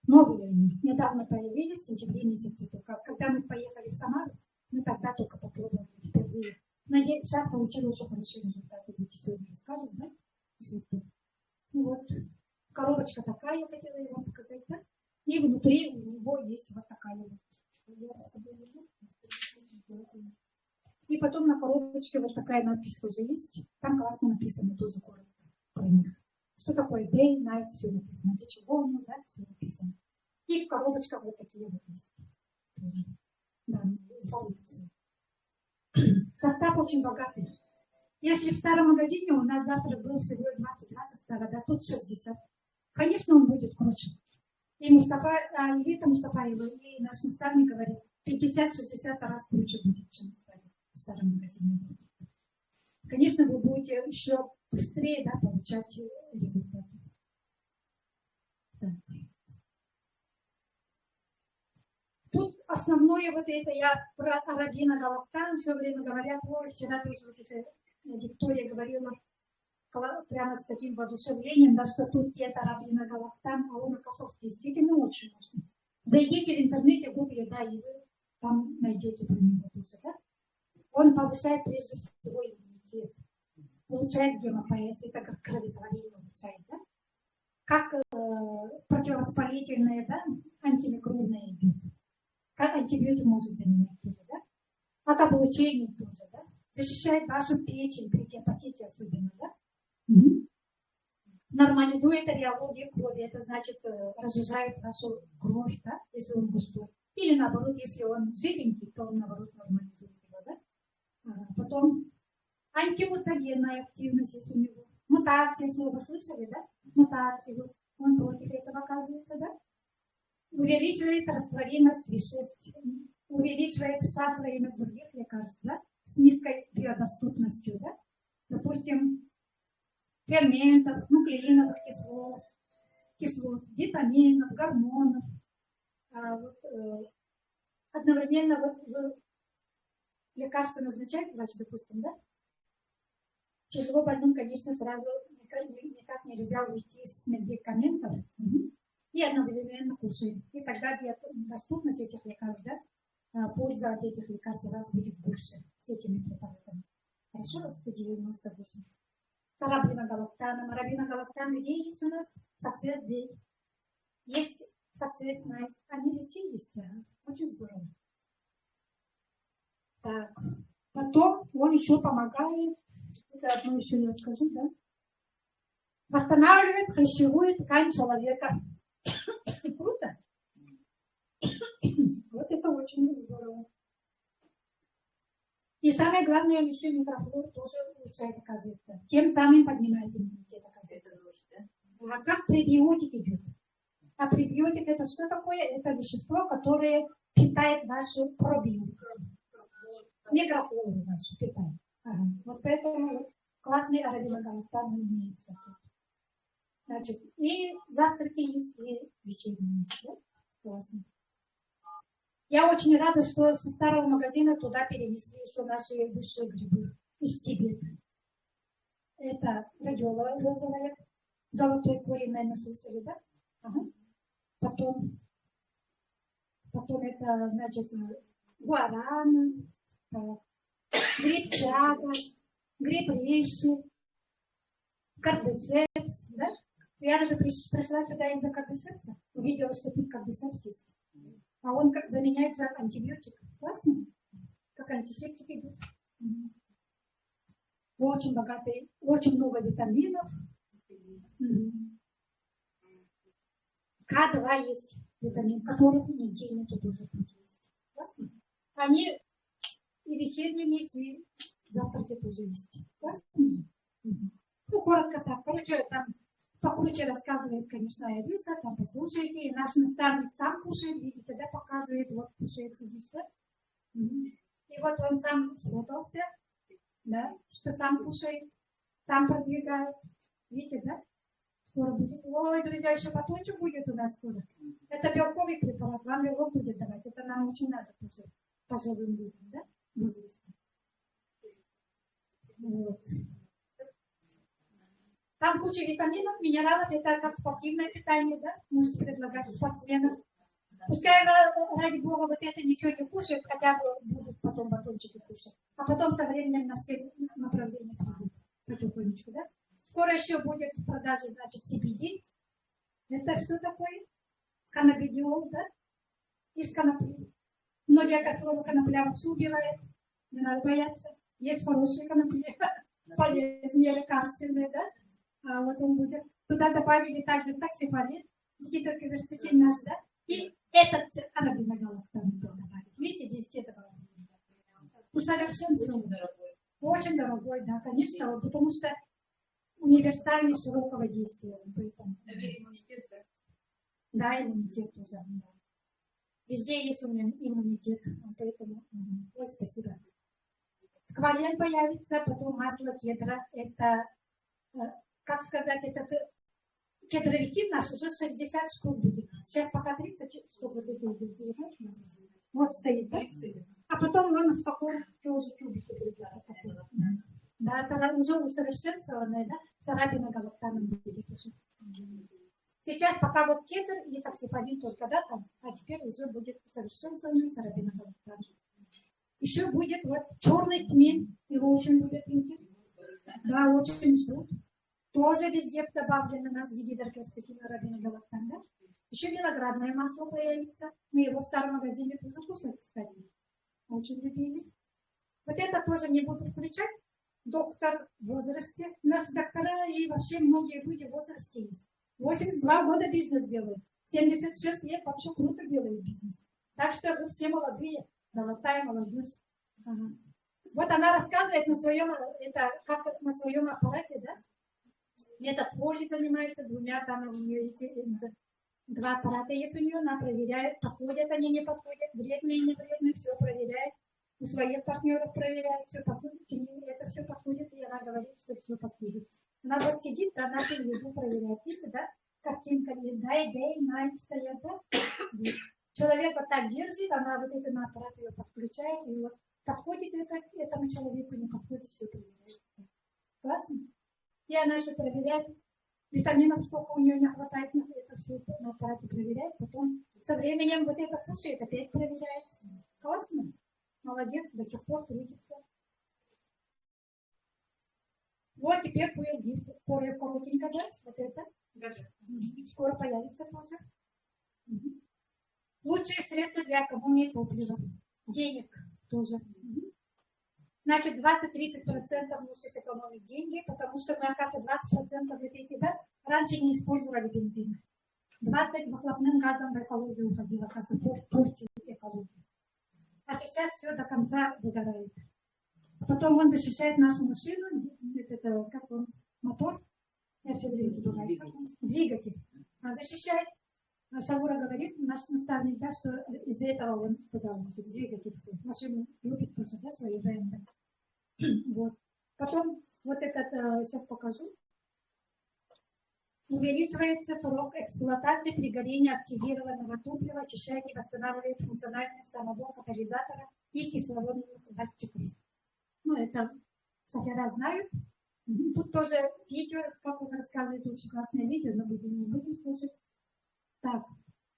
Новые они недавно появились, в сентябре месяце только. Когда мы поехали в Самару, мы тогда только попробовали впервые. Надеюсь, сейчас получили очень хорошие результаты. Будете сегодня расскажем, да? Ну вот, коробочка такая, я хотела вам показать, да? И внутри у него есть вот такая вот. И потом на коробочке вот такая надпись тоже есть. Там классно написано тоже коротко про них. Что такое day, night, все написано. Для чего у него, да, все написано. И в коробочках вот такие вот есть. Да, состав очень богатый. Если в старом магазине у нас завтра был всего 22 состава, да, тут 60. Конечно, он будет круче. И Мустафа, Елита Мустафаева, и наш наставник говорит, 50-60 раз круче будет, чем в старом магазине. Конечно, вы будете еще быстрее, да, получать результаты. Да. Тут основное вот это, я про Рабина Галактан все время говорят, вчера тоже вот это Виктория говорила прямо с таким воодушевлением, да, что тут есть Рабина Галактан, а он, оказывается, действительно очень мощный. Зайдите в интернете, гуглите, да, и вы там найдете про него тоже, да. Он повышает прежде всего иммунитет, улучшает гемопоэз, это как кроветворение улучшает, да. Как противовоспалительное, да, антимикробное идет. Как антибиотик может заменять тоже, да? Как облучение тоже, да? Защищает вашу печень при гепатите особенно, да? Нормализует реологию крови, это значит разжижает вашу кровь, да, если он густой. Или наоборот, если он жиденький, то он наоборот нормализует его, да? Потом антимутагенная активность есть у него. Мутации, слово слышали, да? Мутации, вот он против этого оказывается, да? Увеличивает растворимость веществ, увеличивает всасываемость других лекарств, да, с низкой биодоступностью, да, допустим, ферментов, нуклеиновых кислот, витаминов, гормонов. Одновременно вот лекарство назначает врач, допустим, да, тяжело больным, конечно, сразу никак нельзя уйти с медикаментов. И одновременно кушаем. И тогда доступность этих лекарств, да, польза от этих лекарств у вас будет больше с этими препаратами. Хорошо, 198. Рабина Галактана. Рабина Галактана, где есть у нас? Success Day. Есть Success Night. Они везде есть. Очень здорово. Так. Потом он еще помогает. Это одно еще не расскажу, да? Восстанавливает хрящевую ткань человека. Круто. Вот это очень здорово. И самое главное, еще микрофлор тоже улучшает, оказывается. Тем самым поднимает иммунитет, оказывается. А как пребиотик идет? А пребиотик это что такое? Это вещество, которое питает вашу пробиотику. Микрофлору вашу питает. Ага. Вот поэтому классный арабиногалактан имеется. Значит, и завтраки есть, и вечерние есть. Да? Классно. Я очень рада, что со старого магазина туда перенесли еще наши высшие грибы из Тибета. Это радиола розовая, золотой корень, наверное, слышали, да? Ага. Потом это, значит, гуарана, гриб чага, гриб рейши, кардицепс, да? Я даже пришла сюда из-за кардицепса, увидела, что тут кардицепс есть. А он как заменяет же антибиотик. Классно? Как антисептик идет. Очень богатый, очень много витаминов. К2 есть витамин, которых нигде нету тоже тут есть. Классно? Они и вечерние есть, и завтраки тоже есть. Классно же? Ну, коротко так. Короче, там покруче рассказывает, конечно, Алиса, там послушайте, и наш наставник сам кушает, видите, да, показывает, вот кушает, сидит, да? И вот он сам сфотался, да, что сам кушает, сам продвигает, видите, да? Скоро будет, ой, друзья, еще батончик будет у нас скоро. Это белковый препарат, вам белок будет давать, это нам очень надо тоже, пожилым людям, да, в возрасте. Вот. Там куча витаминов, минералов, это как спортивное питание, да? Можете предлагать спортсменам. Пускай ради бога вот это ничего не кушают, хотя бы будут потом батончики кушать. А потом со временем на все направления придут потихонечку, да? Скоро еще будет в продаже, значит, CBD. Это что такое? Каннабидиол, да? Из конопли. Многие говорят, слово конопля вообще убивает. Не надо бояться. Есть хорошие конопли, полезные, лекарственные, да? А вот он будет. Туда добавили также таксифолин, гидрокверцетин наш, да? И этот арабиногалактан добавили. Видите, везде добавили. Усовершенствован. Очень дорогой, да, конечно, потому что универсальный широкого действия. Иммунитет, да? Да, иммунитет тоже. Да. Везде есть иммунитет, поэтому, ой, спасибо. Сквален появится, потом масло кедра, это, как сказать, это кедровитин наш уже 60 штук будет. Сейчас пока 30 штук будет. Вот стоит, да? А потом он спокойно тоже тюбики будет. Да, уже усовершенствованное, да? С арабиногалактаном будет уже. Сейчас пока вот кедр и таксифолин только, да, там, а теперь уже будет усовершенствованный с арабиногалактаном. Еще будет вот черный тмин, его очень любят люди. Да, очень ждут. Тоже везде добавлено наш дигидрокверцетин, арабиногалактан, да? Еще виноградное масло появится. Мы его в старом магазине тоже кушали, кстати. Очень любили. Вот это тоже не буду включать. Доктор в возрасте. У нас доктора и вообще многие люди в возрасте есть. 82 года бизнес делают. 76 лет вообще круто делают бизнес. Так что вы все молодые. Золотая молодежь. Ага. Вот она рассказывает на своем, это как на своем аппарате, да? Метод Фоли занимается двумя, там у нее эти, два аппарата есть у нее, она проверяет, подходят они, не подходят, вредные, не вредные, все проверяет. У своих партнеров проверяет, все подходит, и это все подходит, и она говорит, что все подходит. Она вот сидит, да, нашу еду проверяет, видите, да? Картинка есть, day, night стоят, да? Человек вот так держит, она вот это на аппарат ее подключает, и вот подходит это, этому человеку, не подходит, все проверяет. Классно? И она еще проверяет, витаминов сколько у нее не хватает, это все на аппарате проверяет, потом со временем вот это кушает, опять проверяет. Классно? Молодец, до сих пор трудится. Вот теперь Fuel Gift, коротенько, да? Вот это. Скоро появится тоже. Лучшие средства для экономии топлива. Денег тоже. Значит, 20-30% можете сэкономить деньги, потому что мы, оказывается, 20% видите, да? Раньше не использовали бензин. 20% выхлопным газом в экологию уходило, оказывается, портит экологию. А сейчас все до конца выгорает. Потом он защищает нашу машину, это как он, мотор, я все время забываю. Двигатель. Защищает. Шавура говорит, наш наставник, да, что из-за этого он туда может двигатель все. Машину любит тоже, да, свои БМВ. Вот. Потом вот этот, сейчас покажу. Увеличивается срок эксплуатации при горении активированного топлива, очищает и восстанавливает функциональность самого катализатора и кислородных датчиков. Ну, это шофера знают. Тут тоже видео, как он рассказывает, очень классное видео, но мы не будем слушать. Так,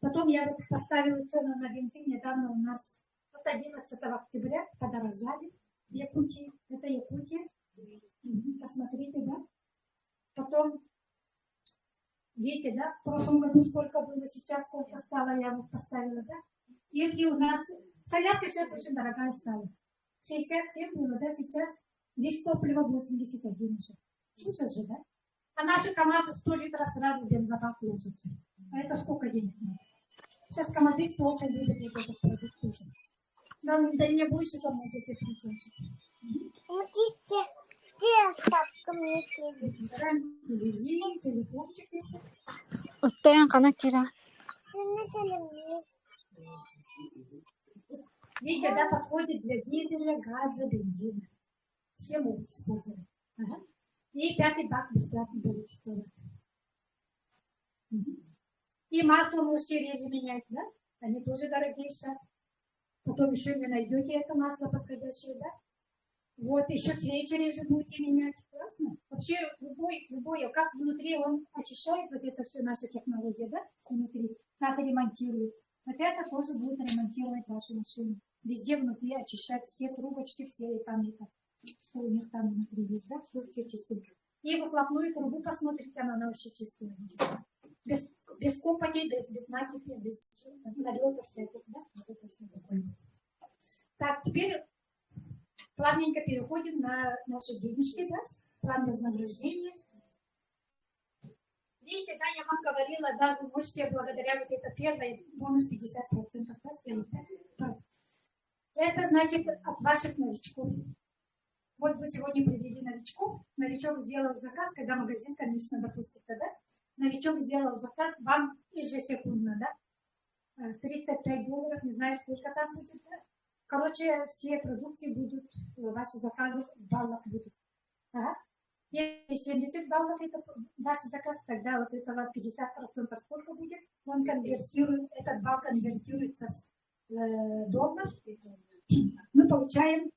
потом я вот поставила цену на бензин, недавно у нас вот 11 октября подорожали в Якутии, это Якутия, посмотрите, да. Потом, видите, да, в прошлом году сколько было, сейчас сколько стало, я вот поставила, да. Если у нас, солярка сейчас очень дорогая стала, 67 было, да, сейчас здесь топливо 81 уже, слушай же, да. А наши КАМАЗы 100 литров сразу в бензобак ложатся. А это сколько денег надо? Сейчас КАМАЗы очень любят этот продукт тоже. Да не больше КАМАЗы предложат. Телефончики. Оттаян кана кира. Видите, да, подходит для дизеля, газа, бензина. Все могут использовать. Ага. И 5-й бак бесплатно получится у вас. И масло можете реже менять, да? Они тоже дорогие сейчас. Потом еще не найдете это масло подходящее, да? Вот, еще свечи реже будете менять. Классно? Вообще, любой, как внутри он очищает, вот это все наша технология, да? Внутри. Нас ремонтирует. Вот это тоже будет ремонтировать вашу машину. Везде внутри очищать все трубочки, все там это, что у них там внутри есть, да? Все чистенько. И выхлопную трубу посмотрите, она вообще чистая будет. Без копоти, без накипи, без налетов всяких, да? Вот это все такое. Так, теперь плавненько переходим на наши денежки, да? План вознаграждения. Видите, да, я вам говорила, да, вы можете благодаря вот это первой бонус 50%, да, стоит, да? Это значит от ваших новичков. Вот вы сегодня привели новичков, новичок сделал заказ, когда магазин, конечно, запустится, да? Новичок сделал заказ вам ежесекундно, да? $35, не знаю, сколько там будет, да? Короче, все продукты будут, ваши заказы в баллах будут. Ага. Если 70 баллов это ваш заказ, тогда вот этого 50% сколько будет? Он конвертирует, этот балл конвертируется в доллар. Мы получаем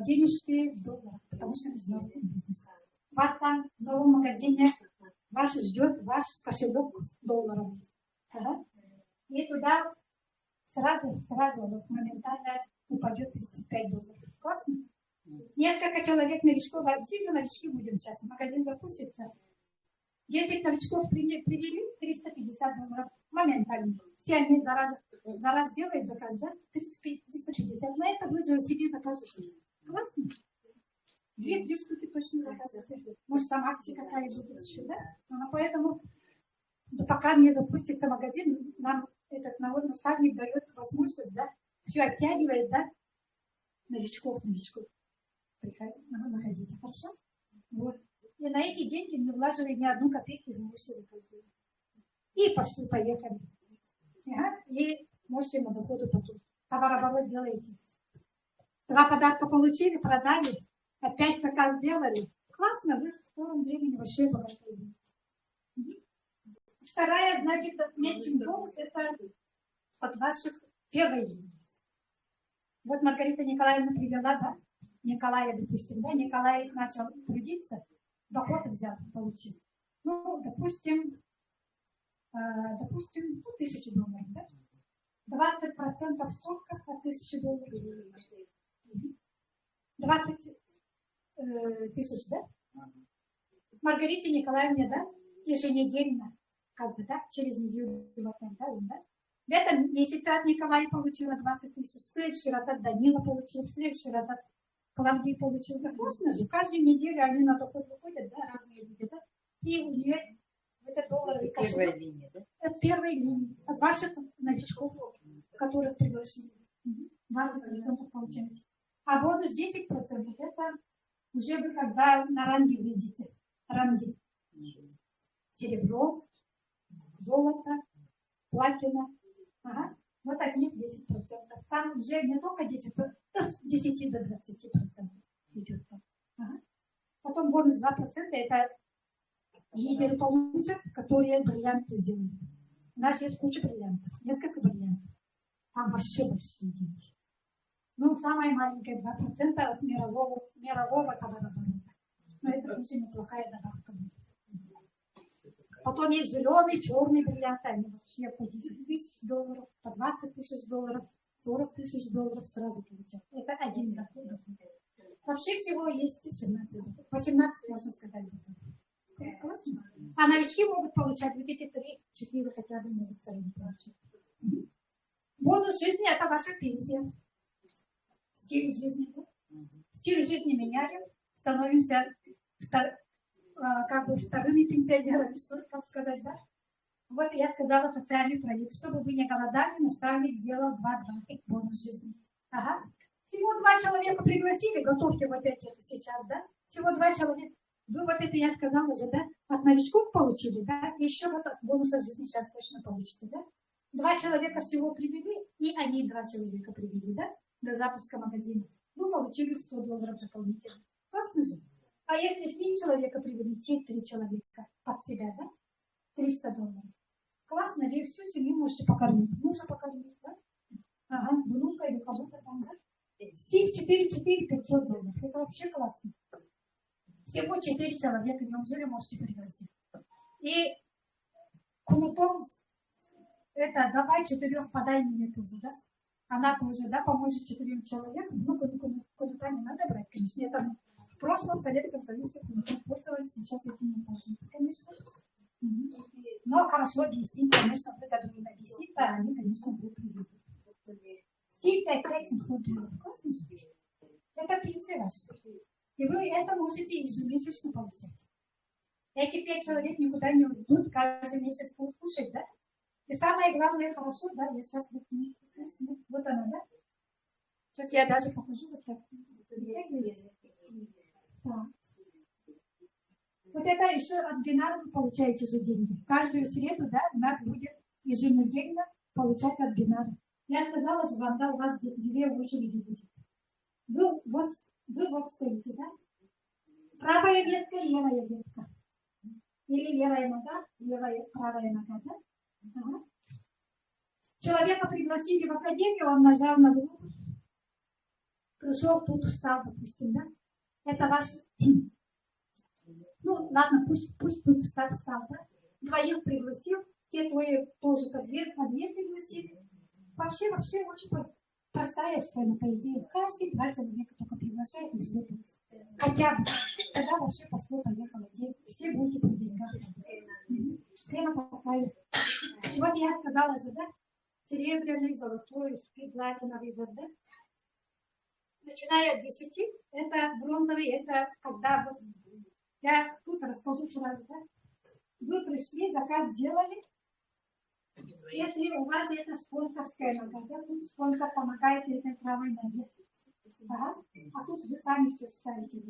денежки в долларах, потому что международный бизнес. Вас там в новом магазине, вас ждет ваш кошелек с долларом. Ага. И туда сразу вот, моментально упадет $35. Классно? Несколько человек новичков, все же новички будем сейчас, магазин запустится. 10 новичков привели, $350 моментально. Все они за раз делают заказ, да? 350. На это вы же себе закажете. Классно? 2-3 штуки точно закажете. Может, там акция какая будет еще, да? Но поэтому, пока не запустится магазин, нам этот наставник дает возможность, да? Все оттягивает, да? Новичков. Находите, хорошо? Вот. И на эти деньги, не влаживая ни одну копейку, вы можете заказать. И пошли, поехали. Ага. И можете на заходу потом. Товарооборот делаете. 2 подарка получили, продали. Опять заказ сделали. Классно, вы в скором времени вообще богатые. Вторая, значит, matching box, это от ваших первой линии. Вот Маргарита Николаевна привела, да? Николая, допустим, да? Николай начал трудиться, доход взял, получил. Ну, допустим, $1000, да? 20% сколько от $1000? 20 тысяч, да? Маргарите Николаевне, да? Еженедельно, как бы, да? Через неделю, да? В этом месяце от Николая получила 20 тысяч, в следующий раз от Данила получил, в следующий раз от Клавдии получил. Да, классно же, каждую неделю они на доход выходят, да, разные люди, да? И у нее это долларовый кошелек. Первая линия, да? Это первая линия. От ваших новичков, которых пригласили. 20% получаете. А бонус 10% это уже вы когда на ранге видите. Ранги. Серебро, золото, платина. Ага. Вот от них 10%. Там уже не только 10%, с 10 до 20% идет. Ага. Потом бонус 2% это лидеры получат, которые бриллианты сделали. У нас есть куча бриллиантов, несколько бриллиантов. Там вообще большие деньги. Ну, самое маленькое 2% от мирового товарооборота. Но это очень неплохая добавка будет. Потом есть зеленый, черный бриллианты, они вообще по $10 тысяч, по $20 тысяч, $40 тысяч сразу получают. Это один доход. Вообще всего есть 17 доходов. 18, можно сказать. Это классно. А новички могут получать вот эти 3-4 хотя бы могут сами получать. Бонус жизни это ваша пенсия. Стиль жизни. Стиль жизни меняем, становимся как бы вторыми пенсионерами, что как сказать, да? Вот я сказала социальный проект. Чтобы вы не голодали, наставник сделал 2 бонус жизни. Ага. Всего 2 человека пригласили, готовьте вот этих сейчас, да? Всего 2 человека. Вы вот это, я сказала же, да? От новичков получили, да? И еще вот от бонуса жизни сейчас точно получите, да? 2 человека всего привели, и они 2 человека привели, да? До запуска магазина. Вы получили $100 дополнительно. Классно же? А если 3 человека привели, те 3 человека под себя, да? $300. Классно, вы всю семью можете покормить. Мужа покормить, да? Ага, внука или кого-то там, да? Стив 4 $500. Это вообще классно. Всего 4 человека, неужели можете пригласить? И кнутом, это давай 4 подай мне тоже, да? Она тоже, да, поможет 4 человекам. Ну, кнута не надо брать, конечно. Это в прошлом Советском Союзе кнутом пользовались, сейчас этим не пользуются, конечно. Но хорошо объяснить, конечно, вы когда им объяснить, да, они, конечно, будут приведут. Стив $500. Классно же? Это пенсия ваша. И вы это можете ежемесячно получать. Эти 5 человек никуда не уйдут, каждый месяц будут кушать, да? И самое главное, хорошо, да, я сейчас вот она, да? Сейчас я даже покажу, вот так. Да. Вот это еще от бинара вы получаете же деньги. Каждую среду, да, у нас будет еженедельно получать от бинара. Я сказала же вам, да, у вас 2 очереди будет. Вы вот стоите, да? Правая ветка, левая ветка. Или левая нога, правая нога, да? Ага. Человека пригласили в академию, он нажал на кнопку, пришел, тут встал, допустим, да? Это ваш... Ну, ладно, пусть тут встал, да? 2 пригласил, те 2 тоже по 2 пригласили. Вообще очень простая схема, по идее. Каждый 2 человека только приглашает и все. Хотя бы. Тогда вообще пошло-поехало. Все будете продвигаться. Схема такая. И вот я сказала же, да? Серебряный, золотой, платиновый, да? Начиная от 10, это бронзовый, это когда вот... Я тут расскажу сразу, да? Вы пришли, заказ сделали. Если у вас это спонсорская нога, да, тут спонсор помогает этой правой ноге. Да? А тут вы сами все ставите.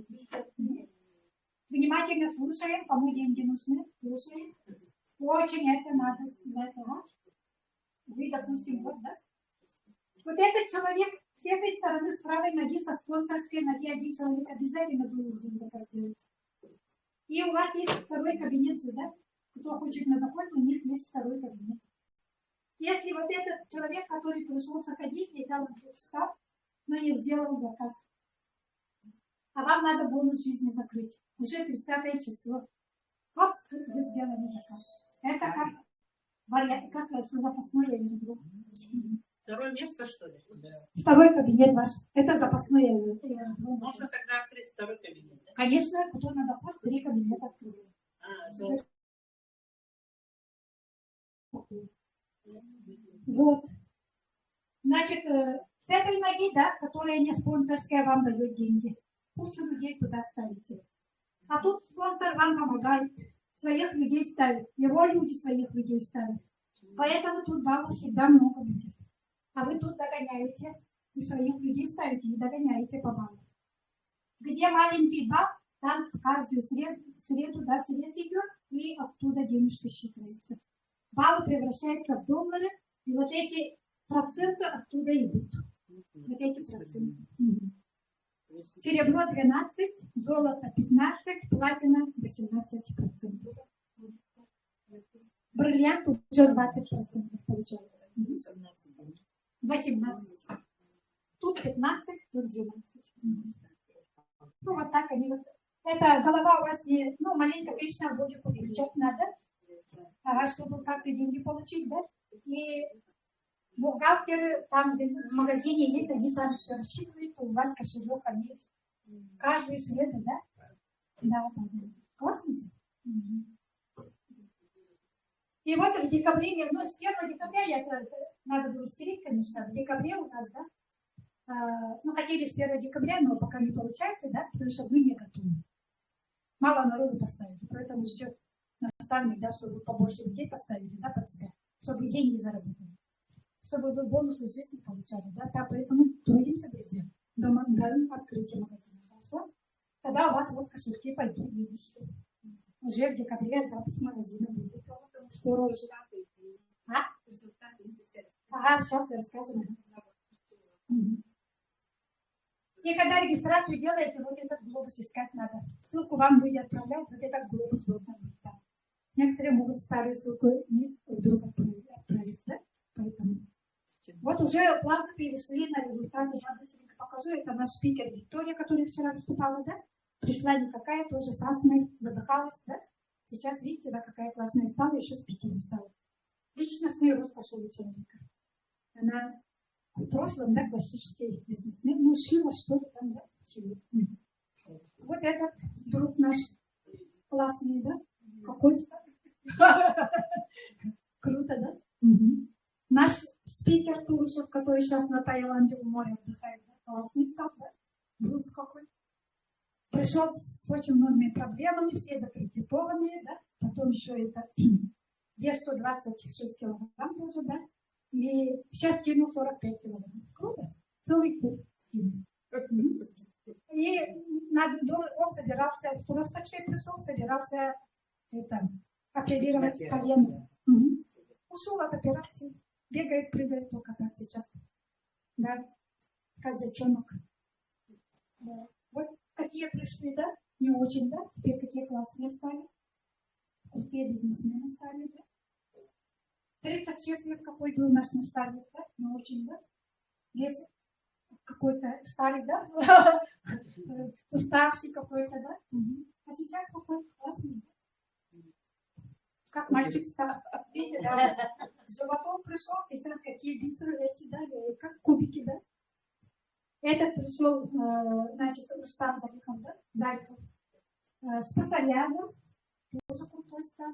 Внимательно слушаем, кому деньги нужны. Слушаем. Очень это надо сделать. Да? Вы, допустим, вот, да? Вот этот человек с этой стороны, с правой ноги, со спонсорской ноги, 1 человек обязательно должен заказ сделать. И у вас есть 2 кабинет же, да? Кто хочет на доход, у них есть 2 кабинет. Если вот этот человек, который пришел с академии, там он встал, но не сделал заказ, а вам надо бонус жизни закрыть, уже 30 число, вот вы сделали заказ. Это как вариант, как запасное ядро. 2 место, что ли? 2 кабинет ваш. Это запасное ядро. Можно тогда открыть 2 кабинет? Да? Конечно, кто на доход, 3 кабинета открыть. Вот. Значит, с этой ноги, да, которая не спонсорская, вам дает деньги. Кучу людей туда ставите. А тут спонсор вам помогает. Своих людей ставит. Его люди своих людей ставят. Поэтому тут баллов всегда много будет. А вы тут догоняете. Вы своих людей ставите и догоняете по баллам. Где маленький балл, там каждую среду, да, срез идет, и оттуда денежки считаются. Баллы превращаются в доллары, и вот эти проценты оттуда идут. Вот эти проценты. Серебро 12, золото 15, платина 18%. Бриллиант уже 20% получается. 18. Тут 15, тут 12. Ну вот так они вот. Это голова у вас не, ну маленько, конечно, будет увеличать надо. Чтобы как-то деньги получить, да? И бухгалтеры там в магазине есть, они там все рассчитывают, у вас кошелек, они каждую среду, да? Да, классно. И вот в декабре, ну с 1 декабря, надо было стереть, конечно, в декабре у нас, да? Ну, хотели с 1 декабря, но пока не получается, да? Потому что вы не готовы. Мало народу поставили, поэтому ждет наставник, да, чтобы побольше людей поставили, да, под себя, чтобы вы деньги заработали, чтобы вы бонусы жизни получали, да, поэтому трудимся, друзья. до открытия магазина. Хорошо? Тогда у вас вот кошельки пойдут в минус. Уже в декабре запуск магазина будет. Скоро уже. Ага, сейчас я расскажу. И когда регистрацию делаете, вот этот глобус искать надо. Ссылку вам будет отправлять, вот этот глобус должен быть там. Некоторые могут старую ссылку вдруг отправить, да? Поэтому. Вот уже плавно перешли на результаты. Я быстренько покажу. Это наш спикер Виктория, которая вчера выступала, да? Пришла никакая, тоже с астмой, задыхалась, да? Сейчас видите, да, какая классная стала, еще спикером стала. Личностный рост пошел у человека. Она в прошлом, да, классический бизнесмен, ну, шила что-то там, да, шила. Вот этот друг наш классный, да? Какой круто, да? Наш спикер Турушев, который сейчас на Таиланде в море отдыхает, да? Классный стал, да? Брус какой. Пришел с очень многими проблемами, все закредитованные, да? Потом еще это вес 126 килограмм тоже, да? И сейчас скинул 45 килограмм. Круто. Целый куб скинул. И он собирался, с тросточкой пришел, собирался это, оперировать колено. Ушел от операции. Бегает, прыгает только так сейчас. Да. Казачонок. Да. Вот какие пришли, да? Не очень, да? Теперь какие классные стали. Крутые бизнесмены стали, да? 36 лет какой был наш наставник, да? Не очень, да? Если какой-то старый, да? Уставший какой-то, да? А сейчас какой-то классный. Как мальчик стал. Видите, да? С животом пришел, сейчас какие бицепсы эти, да? Как кубики, да? Этот пришел, значит, Рустам Зарифов, да? Зарифов. С пасарязом. Тоже крутой стал.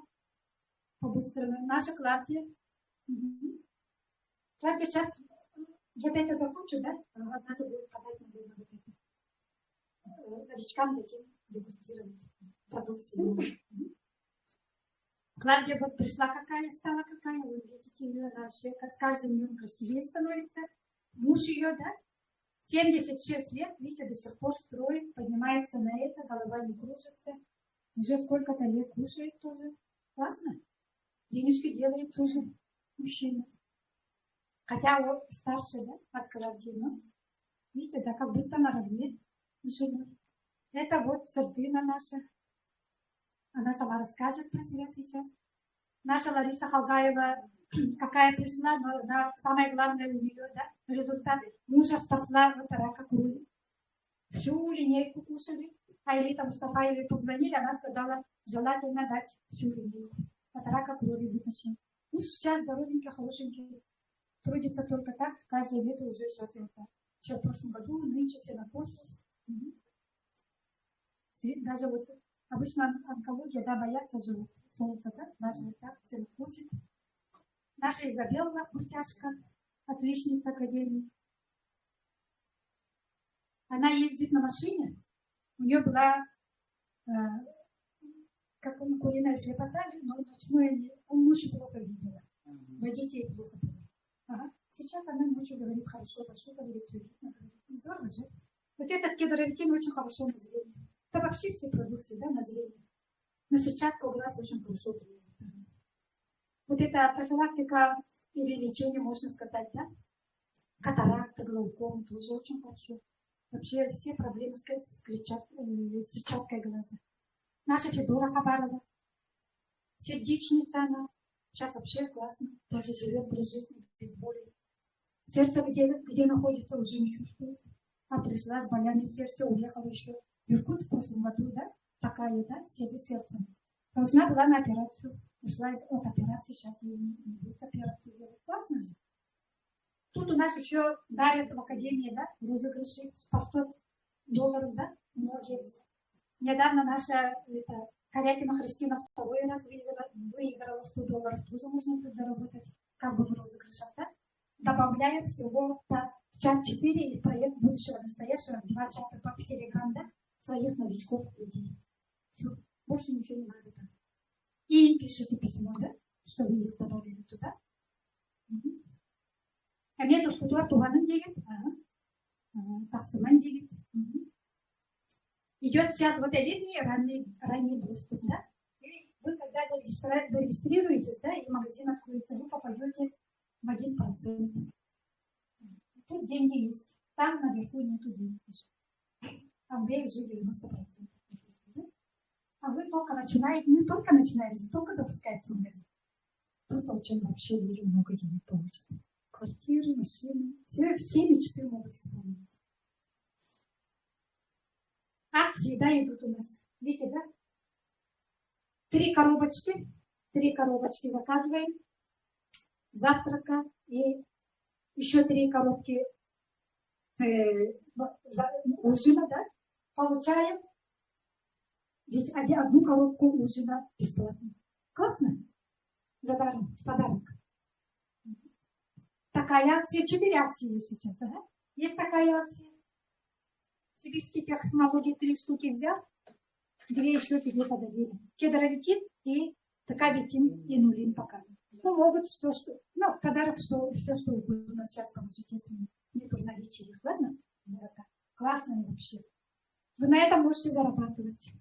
По-быстрому. Наша Клавдия. Клавдия сейчас вот это закончу, да? Надо будет подать, наверное, вот это. Новичкам таким дегустировать продукцию. Клавдия вот пришла какая, стала какая. Вы видите ее, она вообще с каждым днем красивее становится. Муж ее, да? 76 лет, видите, до сих пор строит, поднимается на это, голова не кружится. Уже сколько-то лет кушает тоже. Классно. Денежки делает тоже мужчина. Хотя он старше, да, от Клавдии, но видите, да, как будто наравне живет. Это вот Сардына наша. Она сама расскажет про себя сейчас. Наша Лариса Халгаева, какая пришла, но самое главное у нее, да, результат. Мужа спасла от рака крови. Всю линейку кушали. А Элита Мустафаевой позвонили, она сказала, желательно дать всю линейку. От рака крови вытащили. И сейчас здоровенький, хорошенький. Трудится только так, каждое лето уже сейчас это. Еще в прошлом году, нынче все на курсе. Даже вот обычно онкология, да, боятся же солнца, да, даже вот так все на курсе. Наша Изабелла Куртяшка, отличница академии. Она ездит на машине. У нее была как куриная слепота, но ночную он очень плохо видела. Водить ей плохо было. Ага. Сейчас она ночью говорит хорошо, говорит, все видно, говорит. Здорово же. Вот этот кедровикин очень хорошо на зрение. Это вообще все продукции, да, на зрение. На сетчатку глаз очень хорошо влияет. Вот эта профилактика или лечение, можно сказать, да? Катаракта, глауком тоже очень хорошо. Вообще все проблемы с сетчаткой глаза. Наша Федора Хабарова, сердечница она. Сейчас вообще классно. Тоже живет без жизни, без боли. Сердце где находится, уже не чувствует. А пришла с болями сердца, уехала еще в Иркутск в прошлом году, да? Такая, да, сердцем. Должна была на операцию. Ушла от операции, сейчас ей не будет операцию делать. Классно же. Тут у нас еще дарят в академии, да, розыгрыши по $100, да, многие. Недавно наша Корякина Христина второй раз выиграла $100. Тоже можно будет заработать, как бы в розыгрышах, да? Добавляем всего в чат 4 и в проект будущего настоящего 2 чата по Telegram, да, своих новичков людей. Все, больше ничего не надо там. И пишите письмо, да, что вы их добавили туда. А мне до скудуар туганым деген. Тахсыман делит. Идет сейчас вот элитный ранний доступ, да? И вы когда зарегистрируетесь, да, и магазин откроется, вы попадете в 1%. Тут деньги есть. Там наверху нету денег. Там уже 90%. А вы только начинаете, не только начинаете, только запускаете магазин. Тут очень вообще много денег получится. Квартиры, машины, все мечты могут исполниться. Акции, да, идут у нас. Видите, да? 3 коробочки заказываем. Завтрака и еще 3 коробки ужина, да? Получаем. Ведь одну коробку ужина бесплатно. Классно? За даром, в подарок. Такая акция, 4 акции есть сейчас. Ага. Есть такая акция. Сибирские технологии 3 штуки взял, 2 еще тебе подарили. Кедровитин и такавитин и нулин пока. Ну, могут что, ну, подарок, что все, что вы у нас сейчас получите, если нет уж наличия их, ладно? Это классно вообще. Вы на этом можете зарабатывать.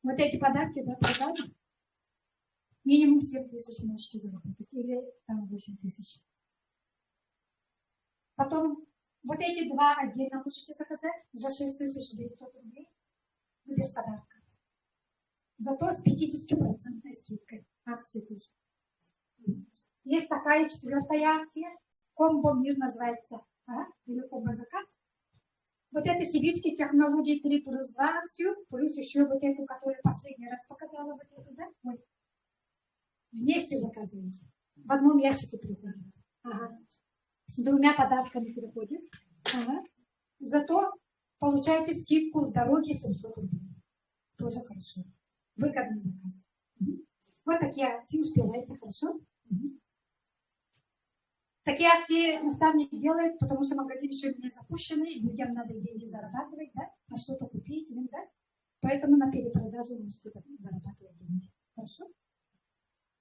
Вот эти подарки, да, продали. Минимум 7 тысяч можете заработать, или там 8 тысяч. Потом вот эти 2 отдельно можете заказать за 6900 рублей без подарка. Зато с 50% скидкой. Акции тоже. Есть такая 4-я акция. Комбо мир называется. Или комбо заказ. Вот это сибирские технологии 3+2 акцию. Плюс еще вот эту, которую последний раз показала. Вот эту, да? Ой. Вместе заказываете. В одном ящике приходит. Ага. С 2 подарками приходит. Ага. Зато получаете скидку в дороге 700 рублей. Тоже хорошо. Выгодный заказ. Вот такие акции успеваете, хорошо? Такие акции наставник делает, потому что магазин еще не запущенный, и людям надо деньги зарабатывать, да? На что-то купить, да? Поэтому на перепродаже можете зарабатывать деньги. Хорошо?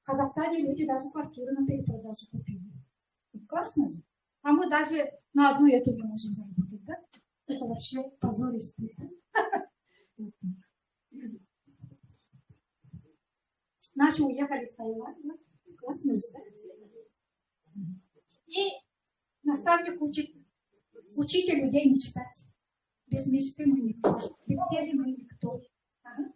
В Казахстане люди даже квартиру на перепродаже купили. Классно же. А мы даже на одну эту не можем заработать, да? Это вообще позористо. Наши уехали в Таиланд. Да? Классно же, да? И наставник учит. Учите людей мечтать. Без мечты мы никто. Без цели мы никто. Ага.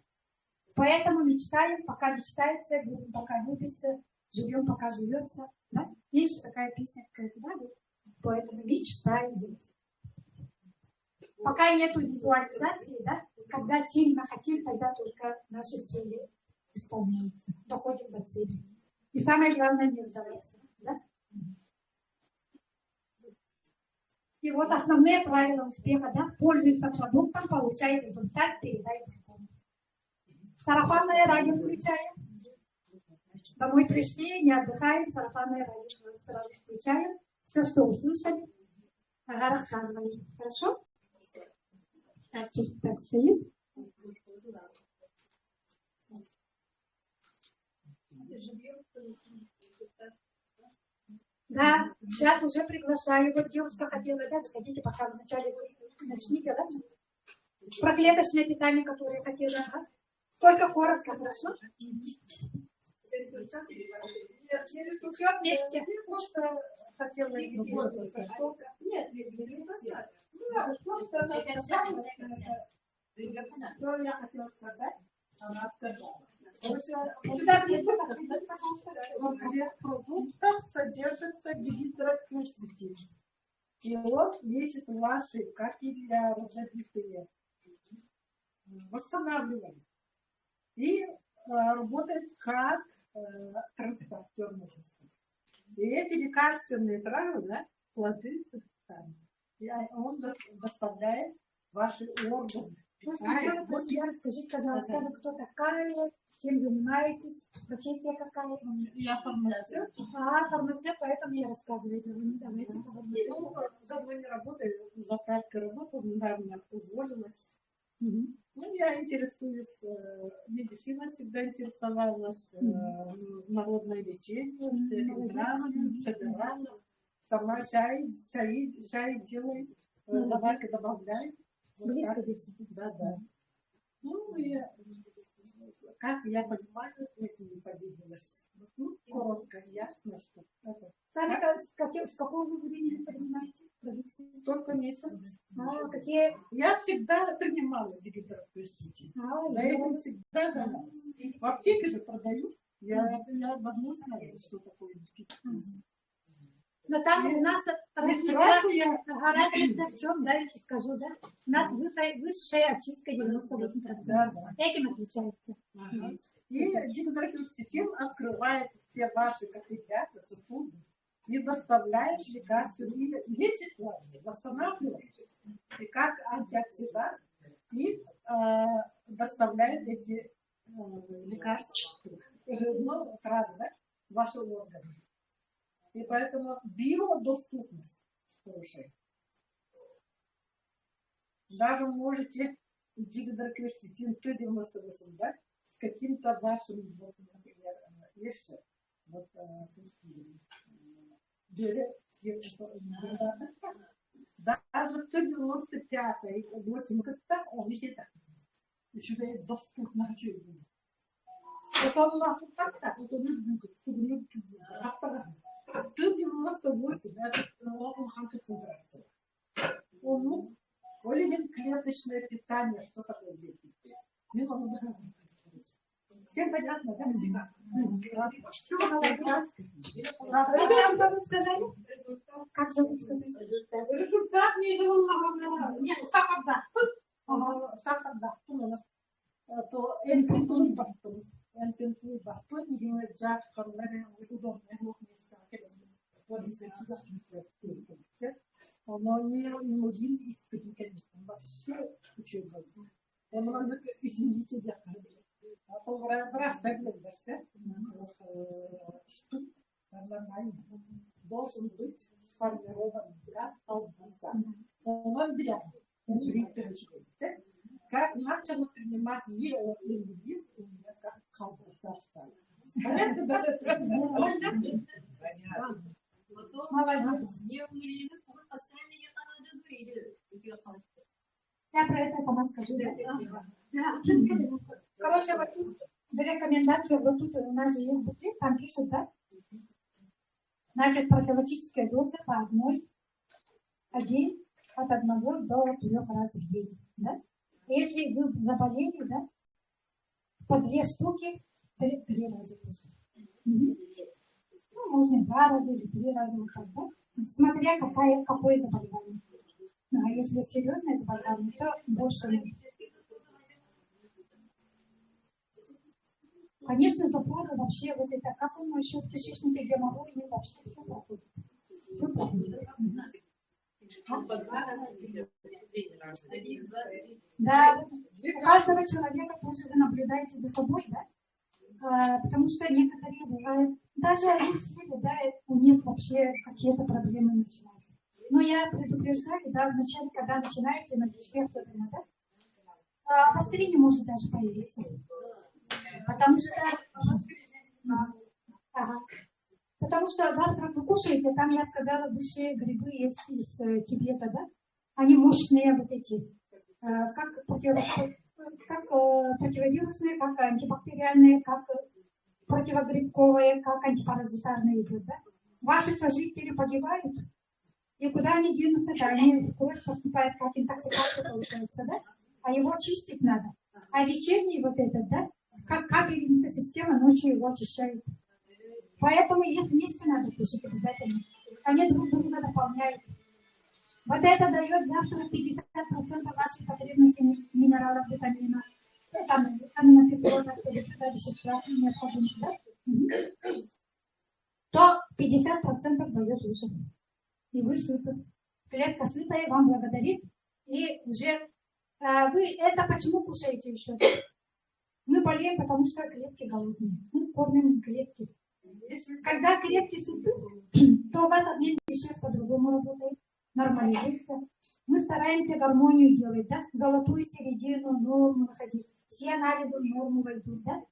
Поэтому мечтаем, пока мечтается, любим, пока любится, живем, пока живется. Да? Есть такая песня какая-то, да? Поэтому мечтаем. Пока нету визуализации, да? Когда сильно хотим, тогда только наши цели исполняются. Доходим до цели. И самое главное не сдаваться. Да? И вот основные правила успеха, да? Пользуйся продуктом, получай результат, передай другому. Сарафанное радио включаем. Домой пришли, не отдыхаем, сарафанное радио сразу включаем. Все, что услышали, рассказываем. Хорошо? Так стоим. Да, сейчас уже приглашаю. Вот девушка хотела, да, заходите, пока вначале начните, да? Про клеточное питание, которое хотела, да? Только коротко, хорошо? Все вместе. Просто хотела нет, просто она сказала, что я хотела сказать, она сказала. Сюда вместе, В продуктах содержится гидроксид. И он лечит ваши капилляры забитые, восстанавливает. И работает как транспортер, можно сказать. И эти лекарственные травы, да, плоды, там, он доставляет ваши органы. Сначала про себя расскажите, пожалуйста, вы кто такая, чем занимаетесь, профессия какая? Я фармацевт. Фармацевт, поэтому я рассказываю. Давайте Ну, давно не работаю, за краткой работы, недавно уволилась. Ну, я интересуюсь медициной, всегда интересовалась, народное лечение, всякими травами, собирала. Сама чай делаю, Заварка забавляет. Вот Близко так. дети. Да, да. Ну, и как я понимаю, этим не поделилась. Ну, коротко, ясно, что это Сами с какого вы времени принимаете продукцию? только месяц. Какие? Я всегда принимала дигидроперсити. За этим всегда гонялась. В аптеке же продают. Я давно знаю, что такое дигидроперсити. Но там у нас разница в чем, да, я скажу, да? У нас высшая очистка 98%. Да, да. Этим отличается. Ага. И дигидроперситин открывает все ваши капилляты, сосуды и доставляет лекарства, лечит, восстанавливает. И как антиоксидант, и доставляет эти лекарства, ну, травы, да, в ваши органы. И поэтому биодоступность хорошая. Даже можете дигидрокверсетин 398, да, с каким-то вашим, вот, например, еще, вот, даже 195 80, он еще так. Еще доступно. Вот он у нас вот так, вот он не 198, это он концентрация. Он, половин клеточное питание, что такое дети? Всем понятно, да? Все Как зовут, сказали? Как зовут, сказали? Результат не нет, сахар, да. Сахар, да. То энпинтуй бартон. Энпинтуй бартон, не джак, хармере, удобное, место. Но не один из таких, конечно, вообще учеба. Он, извините, я потом раз доглядался, что нормально должен быть сформирован для колбаса. Он берет, как начал принимать ингредиент, у меня как колбаса стала. Молодец. Я про это сама скажу. Да? Короче, вот тут рекомендация, вот тут у нас же есть буклет, там пишут, да? Значит, профилактическая доза по одной, от 1 до 3 раз в день, да? Если вы заболели, да, по 2 штуки 3 раза кушать. Ну, можно 2 раза или 3 раза, вот так, да? Смотря какое заболевание. Ну, а если серьезное заболевание, то больше. Конечно, запоры вообще, вот это, как он еще в кишечнике геморрой, и вообще все проходит. Все проходит. Да, у каждого человека тоже вы наблюдаете за собой, да? Потому что некоторые бывают, даже они съели, да, у них вообще какие-то проблемы начинаются. Но я предупреждаю, да, вначале, когда начинаете на движке особенно, да, обострение может даже появиться. Потому что завтра вы кушаете, там я сказала, высшие грибы есть из Тибета, да? Они мощные вот эти, как противовирусные, как антибактериальные, как противогрибковые, как антипаразитарные идут, да? Ваши сожители погибают, и куда они денутся, да, они в кровь поступают, как интоксикация получается, да? А его чистить надо. А вечерний вот этот, да? Как капельница система ночью его очищает. Поэтому их вместе надо кушать обязательно. Они друг друга дополняют. Вот это дает завтра 50% вашей потребности минералов, витаминов, там аминокислотах, вещества необходимых, да? То 50% дает уже. И вы сыты. Клетка сытая вам благодарит. И уже вы это почему кушаете еще? Мы болеем, потому что клетки голодные. Мы кормим клетки. Когда клетки сыты, то у вас обмен веществ по-другому работает, нормализуется. Мы стараемся гармонию делать, да? Золотую середину, норму находить. Все анализы в норму войдут, да?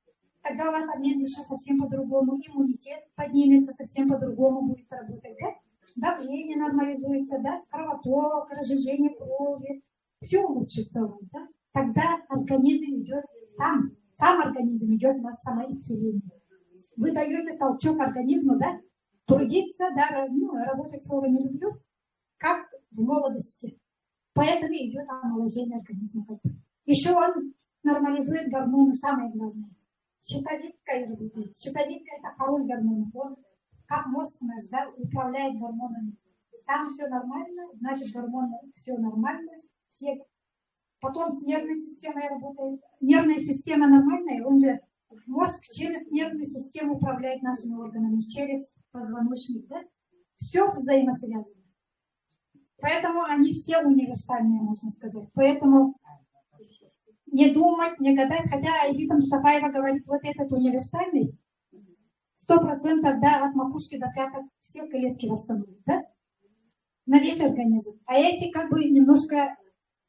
Тогда у вас обмен веществ совсем по-другому, иммунитет поднимется, совсем по-другому будет работать, да? давление нормализуется, да, кровоток, разжижение крови, все улучшится у вас, да. Тогда организм идет сам организм идет на самоисцеление. Вы даете толчок организму, да, трудиться, да, работать слово не люблю, как в молодости. Поэтому идет омоложение организма. Еще он нормализует гормоны, самое главное. Щитовидка работает. Щитовидка это король гормонов. Он, как мозг наш, да, управляет гормонами. Там все нормально, значит гормоны все нормально. Все. Потом с нервной системой работает. Нервная система нормальная, он же мозг через нервную систему управляет нашими органами, через позвоночник, да? Все взаимосвязано. Поэтому они все универсальные, можно сказать. Поэтому не думать, не гадать, хотя Аида Мустафаева говорит, вот этот универсальный, 100%, да, от макушки до пяток все клетки восстановит, да? На весь организм. А эти как бы немножко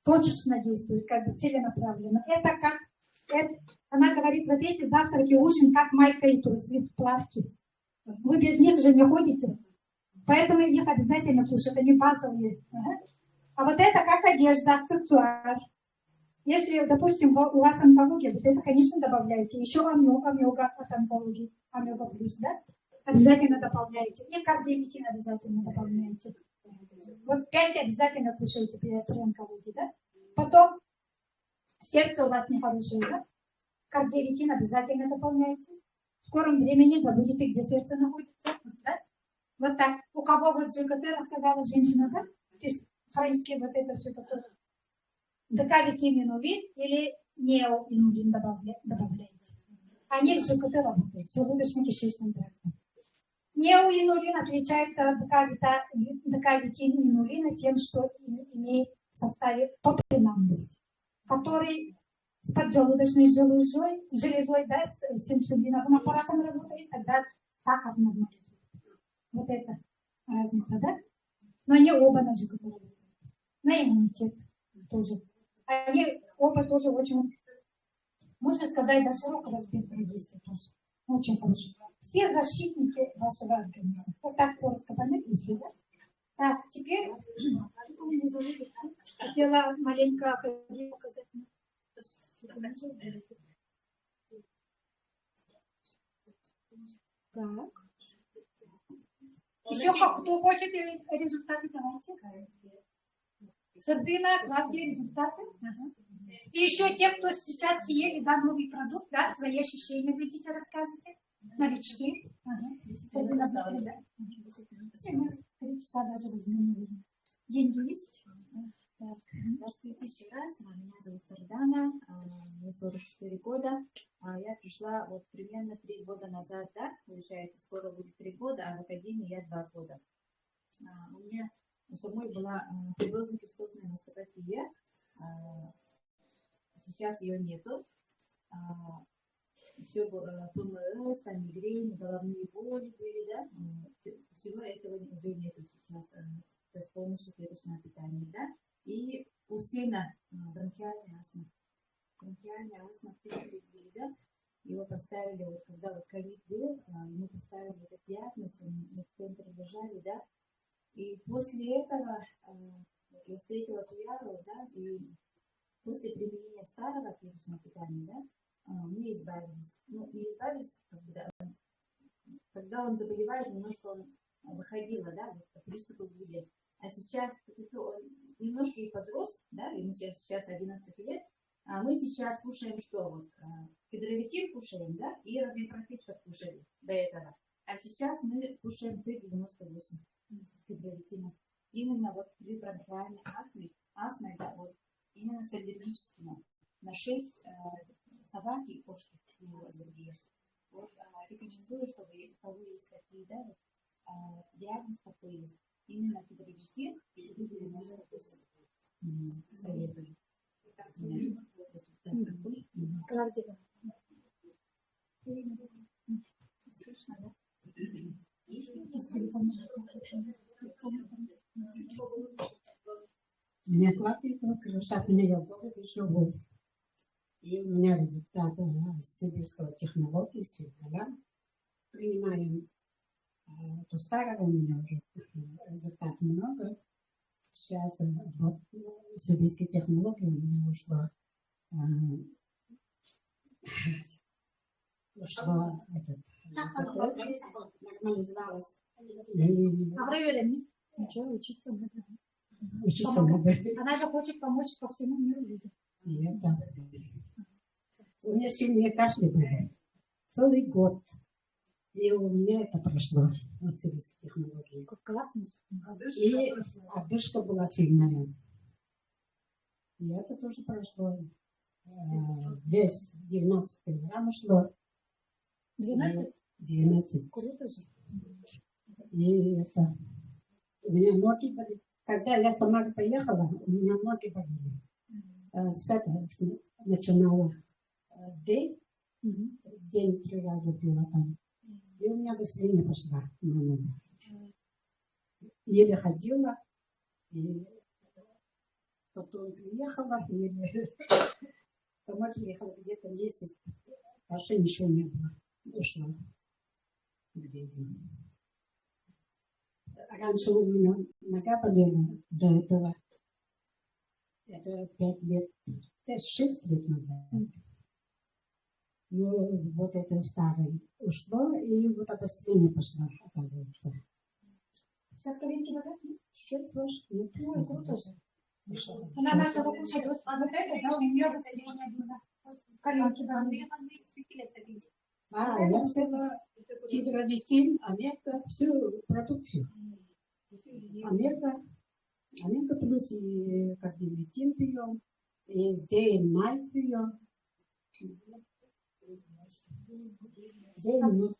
точечно действуют, как бы целенаправленно. Это как, она говорит, вот эти завтраки, ужин, как майка и трусы, плавки. Вы без них же не ходите. Поэтому их обязательно кушать, они базовые. А вот это как одежда, аксессуар. Если, допустим, у вас онкология, вот это, конечно, добавляете. Еще омега от онкологии, омега плюс, да? Обязательно добавляете. И кардиовитин обязательно добавляете. Вот 5 обязательно кушаете при онкологии, да? Потом сердце у вас нехорошее, да? Кардиовитин обязательно дополняете. В скором времени забудете, где сердце находится, да? Вот так. У кого вот ЖКТ рассказала женщина, да? То есть хронически вот это все такое. Декавитин инулин или неоинулин добавляете. Они с ЖКТ работают, с желудочно-кишечным трактом. Неоинулин отличается от декавитин инулина тем, что имеет в составе топинамбур, который с поджелудочной железой, да, с инсулиновым аппаратом работает, тогда сахар нормализует. Вот это разница, да? Но не оба на ЖКТ работают. На иммунитет тоже. Они оба тоже очень, можно сказать, до широкого спектра действия тоже. Очень хорошо. Все защитники вашего организма. Вот так коротко понятно, да? Так, теперь хотела маленько показать. Так. Еще кто хочет результаты, давайте. Сардина, Клавдия, результаты. Ага. И еще те, кто сейчас съели, да, новый продукт, да, свои ощущения хотите расскажете. Новички. Ага. Сардина, да. 3 часа даже возьмем. Деньги есть? Так, здравствуйте еще раз. Меня зовут Сардана, мне 44 года. Я пришла вот примерно 3 года назад, да, получается, скоро будет 3 года, а в академии я 2 года. У меня у самой была фиброзно-кистозная мастопатия. Сейчас ее нету. Все было ПМС, там мигрень, головные боли были, да. Всего этого уже нету сейчас с помощью клеточного питания, да. И у сына бронхиальная астма. Бронхиальная астма были, да. Его поставили, вот когда вот ковид был, ему поставили этот диагноз, мы в центре лежали, да. И после этого я встретила Туяру, да, и после применения старого клеточного питания, да, мы избавились. Ну, не избавились, когда он заболевает, немножко он выходило, да, вот, приступы были. А сейчас он немножко и подрос, да, ему сейчас 11 лет, а мы сейчас кушаем что? Вот, гидровитин кушаем, да, и равипротектор кушали до этого. А сейчас мы кушаем Т-98 гидровитина. Именно вот при бронхиальной астме, да, вот, именно с аллергическими. На 6 собаки и кошки аллергии. Вот, рекомендую, чтобы у кого есть такие, да, вот, диагноз такой есть. Именно гидровитин и Т-98. Советую. Клавдия. Слышно, да? Меня Клавдия, шаг меня я года еще год. И у меня результаты сибирского технологии, Светлана. Принимаем Это старого у меня уже результат много. Сейчас вот сибирские технологии у меня ушло нормализовалось. И Ничего, учиться надо. учиться надо. Она же хочет помочь по всему миру людям. И это... У меня сильные кашли были. Целый год. И у меня это прошло от сибирских технологий. Как классно. И одышка была сильная. И это тоже прошло. Вес 19 килограмм ушло. 12? 12. Круто же. И это... У меня ноги болели. Когда я сама поехала, у меня ноги болели. С этого начинала день. День 3 раза пила там. И у меня быстрее пошла на ногу. Еле ходила. И потом приехала. Еле... Помочь ехала где-то месяц. Вообще ничего не было. Ушла. Где-то. Раньше у меня нога болела до этого. Это 5 лет. 6 лет назад. Ну, вот это старое ушло, и вот обострение пошло. Сейчас коленки болят? Сейчас тоже. Ой, круто же. Она Она начала кушать вот это, да, у нее обострение было. Коленки болели. я взяла гидролитин, омега, всю продукцию. Омега плюс и кардиолитин пьем, и day and night пьем.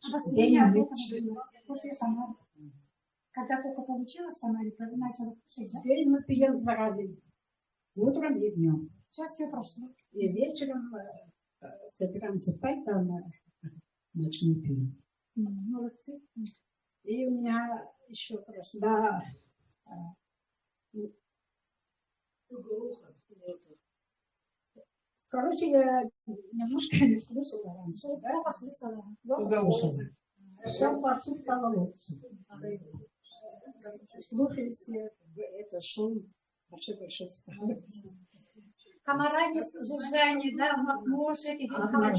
Обострение от этого было после Самары. Когда только получила в Самаре, начала кушать, да? День мы пьем 2 раза. Утром и днем. Сейчас все прошло. И вечером собираемся спать, там ночную пьем. Молодцы. И у меня еще прошла короче, я немножко не слышала раньше. Я послушала. Слушала. Сейчас вообще стало лучше. Слушайте, это шум вообще больше стало. Комара не жужжание, да, мошек, и А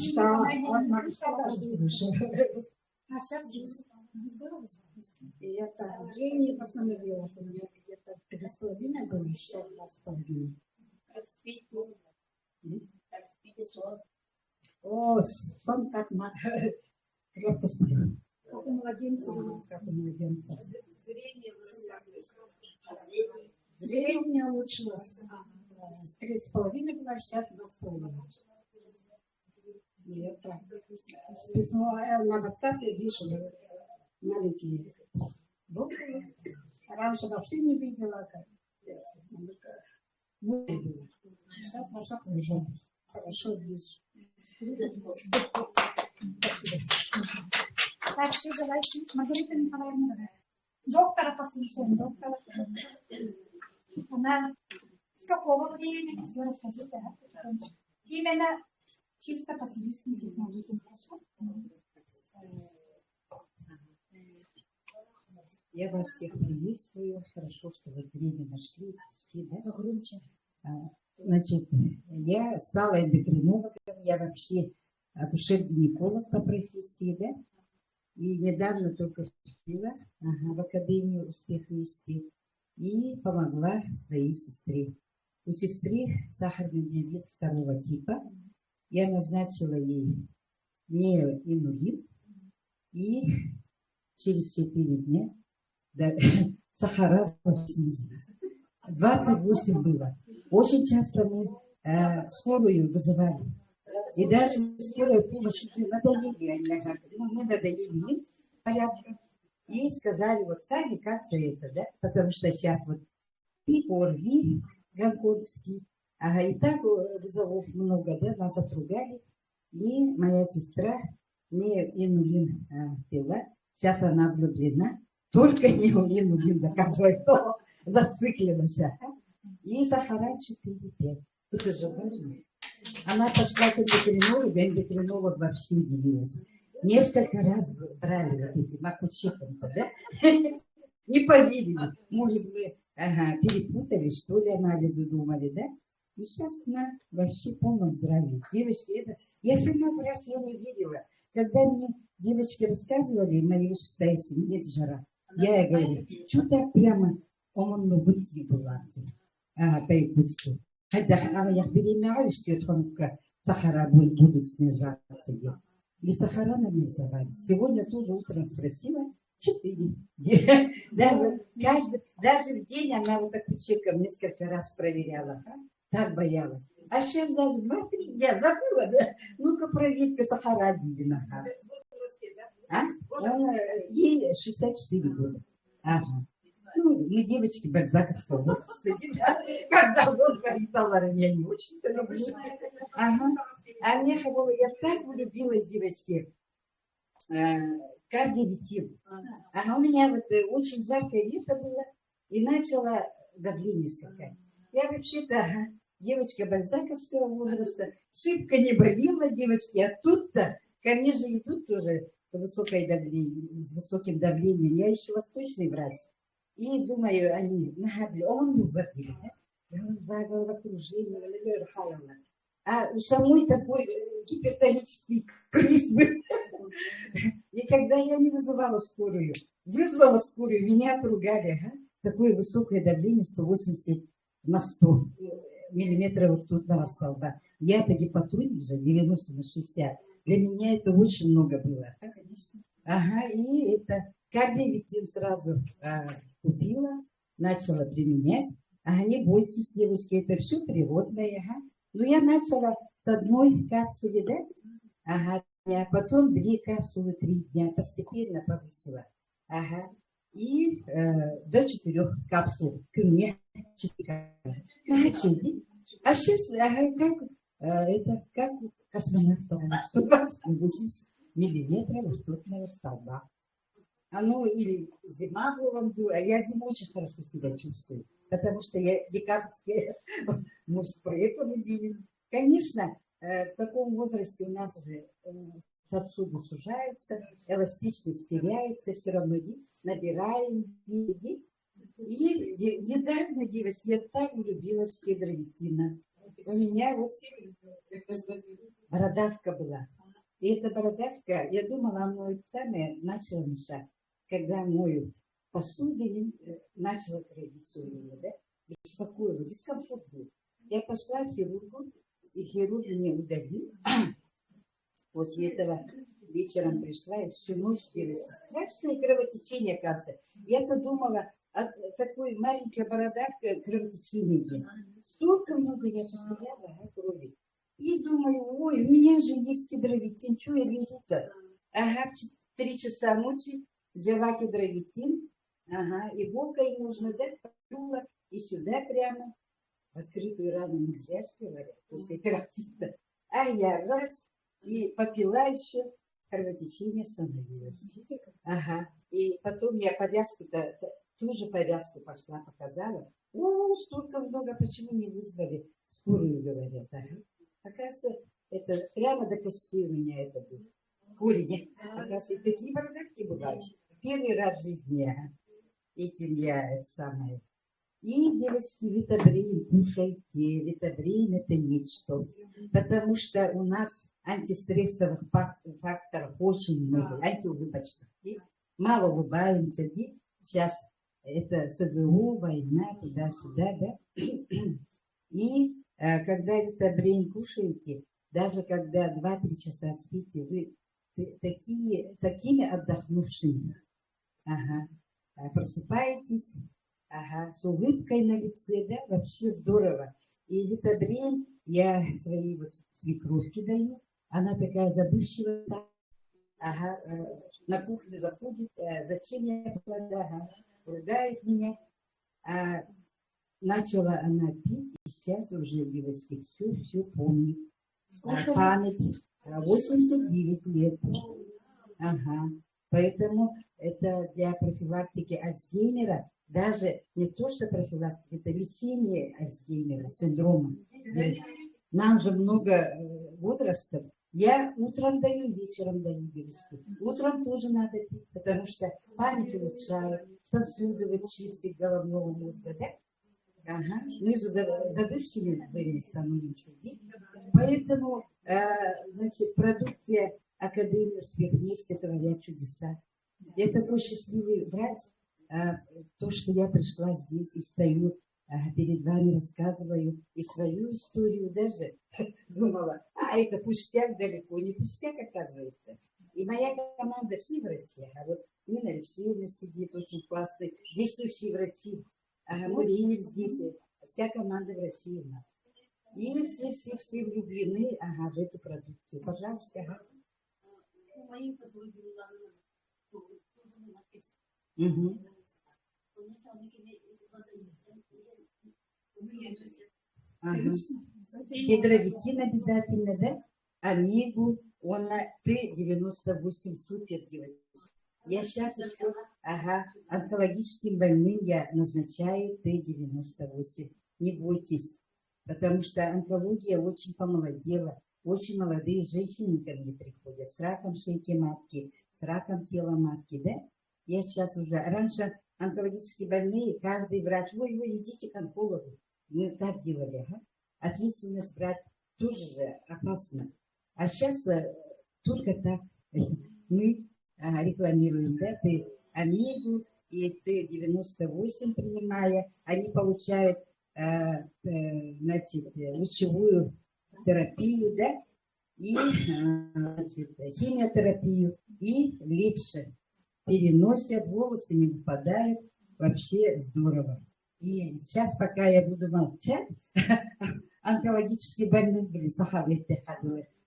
сейчас слышит. Здорово. И это зрение восстановилось. У меня где-то 3,5 было, сейчас 2,5. О, сон как крепко сплю. Как у младенца. Как у младенца. Зрение у меня улучшилось. 3,5 было, сейчас 2,5. И это письмо на WhatsApp вижу маленькие буквы. Раньше вообще не видела, как было. Сейчас хорошо, хорошо вижу. Спасибо. Так, что желаете? Маргарита Николаевна, доктора послушаем, доктора. Она с какого времени? Все расскажите. Именно чисто по сибирским технологиям. Хорошо? Я вас всех приветствую. Хорошо, что вы время нашли. Да? Громче. Значит, я стала эндокринологом. Я вообще акушер-гинеколог по профессии, да? И недавно только вступила в Академию «Успех вести» и помогла своей сестре. У сестры сахарный диабет 2 типа. Я назначила ей неоинулин, и через 4 дня сахара снизились. 28 было. Очень часто мы скорую вызывали. И даже скорая помощь уже надоели. Мы надоели им порядком. И сказали, вот сами как-то это, да? Потому что сейчас вот и ОРВИ гонконгский, и так вызовов много, да? Нас отругали. И моя сестра не инулин пила. Сейчас она влюблена. Только не инулин заказывает, то зацикленность. И сахара 4,5. Это же важно. Она пошла к эндокринологу, эндокринолог вообще удивилась. Несколько раз брали вот эти макучепом-то, да? Не поверили. Может, мы перепутали, что ли, анализы думали, да? И сейчас она вообще в полном здравии. Девочки, это... Я сама в раз я не верила. Когда мне девочки рассказывали, мои вышестоящие, нет жара, я говорю, что так прямо, по-моему, бытие была по-якутски. Хотя я беременна, что это сахара будут снижаться. И сахара нарисовались. Сегодня тоже утром спросила, 4. Даже в день она вот так чеком несколько раз проверяла. Так боялась. А сейчас даже 2-3 дня забыла, да? Ну-ка проверьте сахара Дивина. Ей 64 года. Ага. Ну, мы девочки бальзаковского возраста. Когда Господи товары, я не очень-то люблю. Ага. А мне было, я так влюбилась, девочки, кардиовитин. Ага, у меня вот очень жаркое лето было, и начало давление скакать. Я вообще-то девочка бальзаковского возраста, шибко не болела, девочки, а тут-то ко мне же идут тоже высокое давление, с высоким давлением. Я еще восточный врач. И думаю, они, он ну забили, головокружение, а у самой такой гипертонический криз был. И когда я не вызывала скорую, вызвала скорую, меня отругали. Такое высокое давление, 180 на 100 миллиметров ртутного столба. Я-то гипотоник же, 90 на 60. Для меня это очень много было. Ага, и это кардиовитин сразу купила, начала применять. Ага, не бойтесь, девочки, это все природное. Ага. Ну, я начала с одной капсулы, да? Ага, а потом 2 капсулы 3 дня, постепенно повысила. Ага. И до 4 капсул к мне 4. А сейчас, это как космонавт, 180 миллиметров ртутного столба. Ну, или зима была, а я зимой очень хорошо себя чувствую, потому что я декабрьская, может, поэтому дивен. Конечно, в таком возрасте у нас же сосуды сужаются, эластичность теряется, все равно набираем. И недавно, девочки, я так влюбилась в гидровитина. У меня вот бородавка была. И эта бородавка, я думала, она самое начала мешать. Когда мою посуду, начала кровиться у нее, да? Беспокоила, дискомфорт был. Я пошла к хирургу, и хирург мне удалил. После этого вечером пришла, и всю ночь девочка. Страшное кровотечение, оказывается. Я-то думала, такой маленькая бородавка, кровотечение. Столько много я потеряла крови. И думаю, ой, у меня же есть гидровитин, что я лежу-то? Ага, 3 часа ночи взяла гидровитин, ага, иголкой нужно, да, подула, и сюда прямо. Открытую рану нельзя, что говорят, после операции. А я раз, и попила еще, кровотечение становилось. Ага, и потом я повязку-то, ту же повязку пошла, показала. О, столько много, почему не вызвали? Скорую, говорят, ага. Оказывается, это прямо до костей у меня это было. Корень. Оказывается, такие бородавки бывают. Первый раз в жизни этим я это самое. И, девочки, витабрин кушайте. Витабрин это ничто. Потому что у нас антистрессовых факторов очень много. Антиулыбочных. Мало улыбаемся. Сейчас это СВО, война, туда-сюда, да? И когда витабрин кушаете, даже когда 2-3 часа спите, вы такими отдохнувшими. Ага. Просыпаетесь, ага, с улыбкой на лице, да, вообще здорово. И витабрин я своей вот свекровке даю, она такая забывчивая, ага, на кухню заходит, зачем я пошла, ага, ругает меня. Начала она пить, и сейчас уже, девочки, все помнит. Память 89 лет. Ага. Поэтому это для профилактики Альцгеймера, даже не то, что профилактика, это лечение Альцгеймера, синдрома. Нам же много возрастов, Я утром даю, вечером даю березку. Утром тоже надо пить, потому что память улучшает, сосуды вот чистит головного мозга, да? Ага. Мы же забывчивыми становимся, да? Поэтому, значит, продукция Академии «Успех вместе» творят чудеса. Я такой счастливый врач, то, что я пришла здесь и стою перед вами, рассказываю и свою историю даже. Думала, это пустяк, далеко не пустяк, оказывается. И моя команда, все врачи, а вот Нина Алексеевна сидит, очень классный, действующие врачи, Муринев здесь, вся команда врачей у нас. И все влюблены в эту продукцию. Пожалуйста. Угу. Ага. Гидровитин обязательно, да? Омегу, он на Т98 супер, девочки. Я сейчас еще, онкологическим больным я назначаю Т98. Не бойтесь, потому что онкология очень помолодела. Очень молодые женщины ко мне приходят с раком шейки матки, с раком тела матки, да? Я сейчас уже, раньше онкологические больные, каждый врач, ой, идите к онкологу. Мы так делали, Ответственность брать тоже же опасно. А сейчас только так мы рекламируем, да, Омегу и Т98 принимая, они получают, значит, лучевую терапию, да, и значит, химиотерапию, и легче переносят, волосы не выпадают, вообще здорово. И сейчас, пока я буду молчать, онкологические больные были,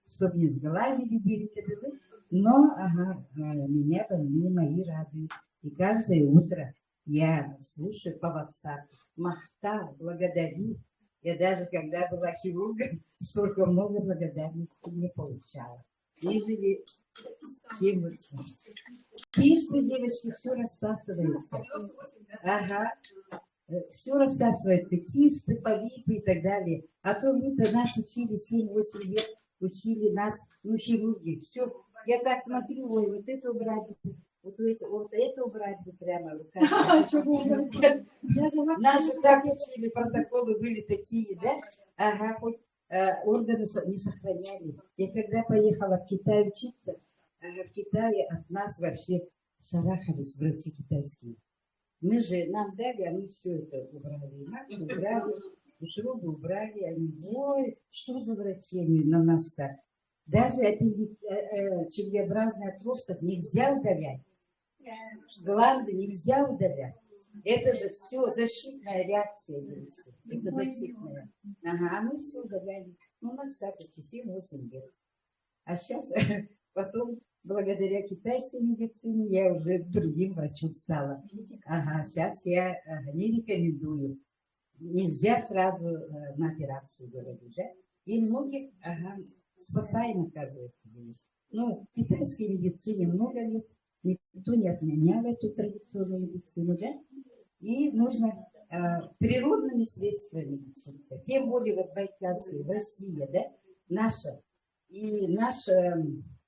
чтобы не сглазили, но меня больные мои радуют. И каждое утро я слушаю по WhatsApp, махта, благодарю. Я даже, когда была хирургом, столько много благодарности не получала. Нежели чем вы. Кисты, девочки, все рассасывается. Все рассасывается, кисты, полипы и так далее. А то мы-то нас учили 7-8 лет, учили нас, хирурги. Все. Я так смотрю, ой, вот это убрать, вот это убрать бы прямо руками. Наши так учили, протоколы были такие, да? Хоть органы не сохраняли. Я когда поехала в Китай учиться, в Китае от нас вообще шарахались врачи китайские. Мы же, нам дали, а мы все это убрали. И мать убрали, и трубы убрали. Они, ой, что за врачи на нас-то? Даже червеобразный отросток нельзя удалять. Гланды нельзя удалять. Это же все защитная реакция, девочки. Это защитная. А мы все удаляли. У нас так, 7-8 лет. А сейчас, потом, благодаря китайской медицине, я уже другим врачом стала. Сейчас я не рекомендую. Нельзя сразу на операцию, говорю, да? И многих, спасаем, оказывается, девочки. В китайской медицине много лет. Никто не отменял эту традиционную медицину, да? И нужно природными средствами лечиться. Тем более вот Байкальская, Россия, да? Наша. И наш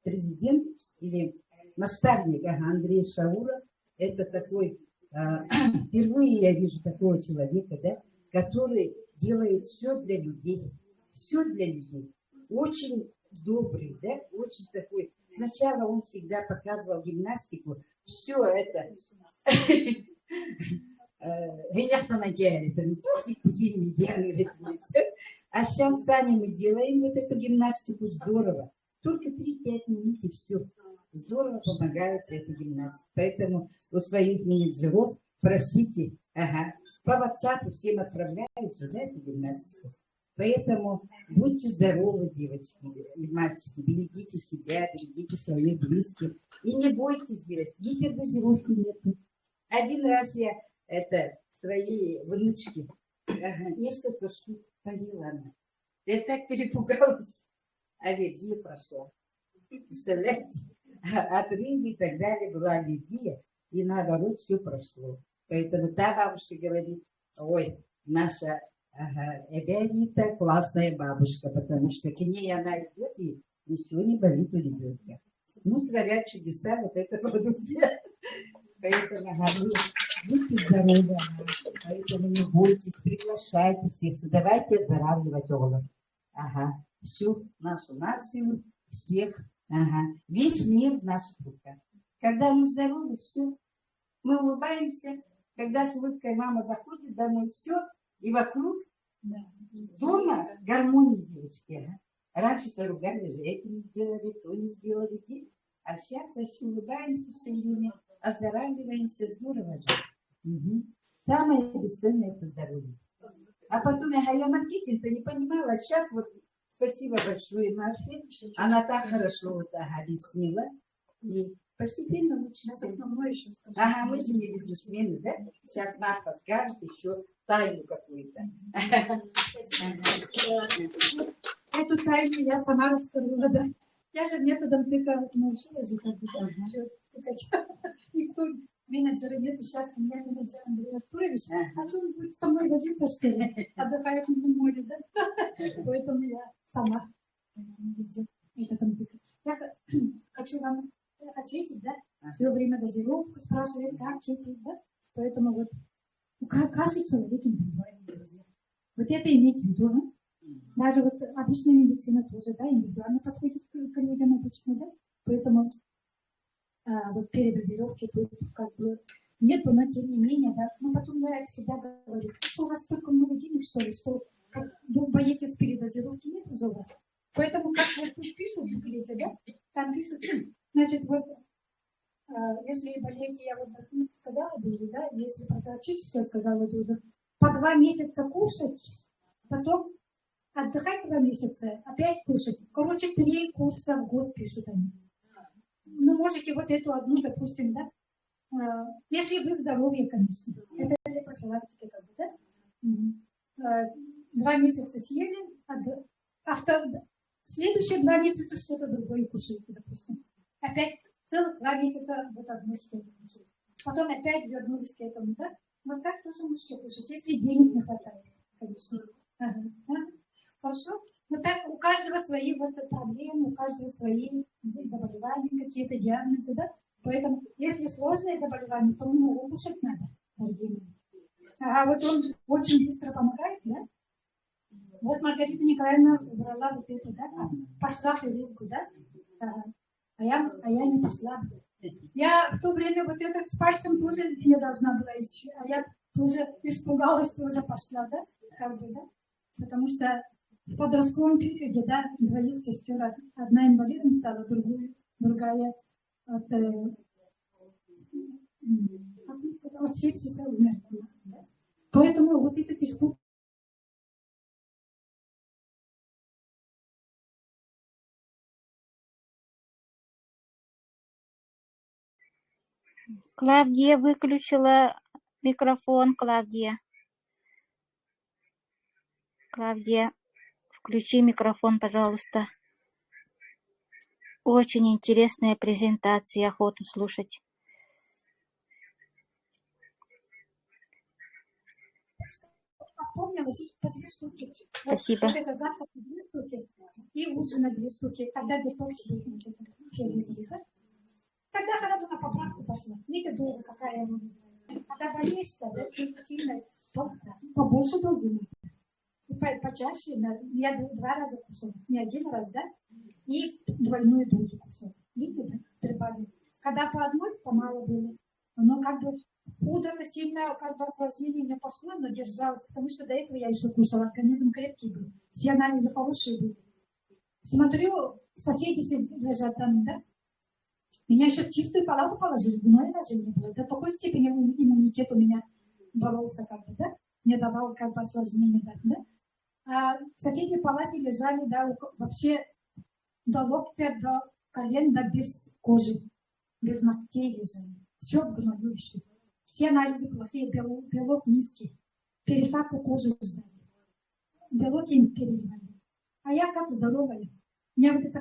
президент или наставник Андрей Шауров, это такой, впервые я вижу такого человека, да? Который делает все для людей. Все для людей. Очень добрый, да? Очень такой. Сначала он всегда показывал гимнастику. Все это. А сейчас сами мы делаем вот эту гимнастику. Здорово. Только 3-5 минут и все. Здорово помогает эта гимнастика. Поэтому у своих менеджеров просите. По WhatsApp всем отправляются, да, эту гимнастику. Поэтому будьте здоровы, девочки и мальчики. Берегите себя, берегите своих близких. И не бойтесь, девочки. Гипердозировки нет. Один раз я своей внучке несколько штук поела она. Я так перепугалась. Аллергия прошла. Представляете? От рыбы и так далее была аллергия. И наоборот все прошло. Поэтому та бабушка говорит, ой, наша Эберита классная бабушка, потому что к ней она идет, и ничего не болит у ребенка. Ну, творят чудеса вот эта продукция. Поэтому говорю, будьте здоровы, поэтому не бойтесь, приглашайте всех, давайте оздоравливать Олаф. Ага, всю нашу нацию, всех, ага, весь мир в наших руках. Когда мы здоровы, все, мы улыбаемся. Когда с улыбкой мама заходит домой, все, и вокруг дома гармония, девочки. Ага. Раньше-то ругали же, это не сделали, то не сделали. А сейчас вообще улыбаемся все время, оздоравливаемся, здорово же. Угу. Самое бесценное – это здоровье. А потом я маркетинг-то не понимала. А сейчас вот спасибо большое Марфе. Она так хорошо вот объяснила. И постепенно учимся. Основное еще скажу. Ага, мы же не бизнесмены, да? Сейчас Марфа скажет еще тайну какую-то. Эту тайну я сама рассказала, да. Я же методом тыка научилась же как бы, да, всё тыкать. Никто, менеджера нету, сейчас у меня менеджер Андрей Артурович, а что он будет со мной возиться, что ли? Отдыхает на море, да? Поэтому я сама везде методом тыка. Я хочу вам ответить, да? Все время дозировку спрашивает, как, что пить, да? Поэтому вот каждый человек индивидуальный, друзья. Вот это иметь в виду, да? Даже вот обычная медицина тоже, да, индивидуально подходит к людям обычно, да, поэтому вот передозировки тут как бы нет, но тем не менее, да, но потом я всегда говорю, что у вас столько много денег, что ли, что вы боитесь передозировки, нет уже у вас. Поэтому как вот тут пишут в буклете, да, там пишут, значит, вот, если болеете, я вот сказала Дуде, да, если профилактически сказала Дуде, по 2 месяца кушать, потом отдыхать 2 месяца, опять кушать. Короче, 3 курса в год пишут они. Ну, можете вот эту одну, допустим, да? Если вы здоровые, конечно. Это для профилактики, как бы, да? 2 месяца съели, следующие 2 месяца что-то другое кушаете, допустим. Опять целых 2 месяца вот одно что-то кушаете. Потом опять вернулись к этому, да? Вот так тоже можете кушать, если денег не хватает, конечно. Ага. Хорошо? Вот так у каждого свои вот проблемы, у каждого свои заболевания, какие-то диагнозы, да? Поэтому, если сложные заболевания, то много кушать надо, дорогие мои. А вот он очень быстро помогает, да? Вот Маргарита Николаевна убрала вот эту, да? Пошла в хирургу, да? А я не пошла. Я в то время вот этот с пальцем тоже не должна была идти, а я тоже испугалась, тоже пошла, да? Как бы, да? Потому что в подростковом периоде, да, 2 сестер, одна инвалидом стала, другая от сепсиса умерла. Поэтому вот этот испуг. Клавдия выключила микрофон. Клавдия, включи микрофон, пожалуйста. Очень интересная презентация, охота слушать. Помнила, по 2 штуки. Спасибо. Вот это завтра 2 штуки и ужин на 2 штуки. Когда детокс будет, тогда сразу на поправку пошла. Видите, доза какая ему. Когда болеешь, тогда сильно, побольше дозы. Почаще, да. Я 2 раза кусала, не 1 раз, да? И двойную дозу кусала. Видите, да? Прибавили. Когда по одной, то мало было. Но как бы худо сильно, как бы осложнение не пошло, но держалось, потому что до этого я еще кушала, организм крепкий был. Все анализы хорошие были. Смотрю, соседи лежат там, да? Меня еще в чистую палату положили, гной даже не было. До такой степени иммунитет у меня боролся, как бы, да? Не давал, как бы, осложнения, да? А в соседней палате лежали, да, вообще до локтя, до колен, да, без кожи, без ногтей лежали. Все в гною еще. Все анализы плохие, белок низкий, пересадку кожи ждали. Белок им переливали. А я как здоровая. Меня вот эта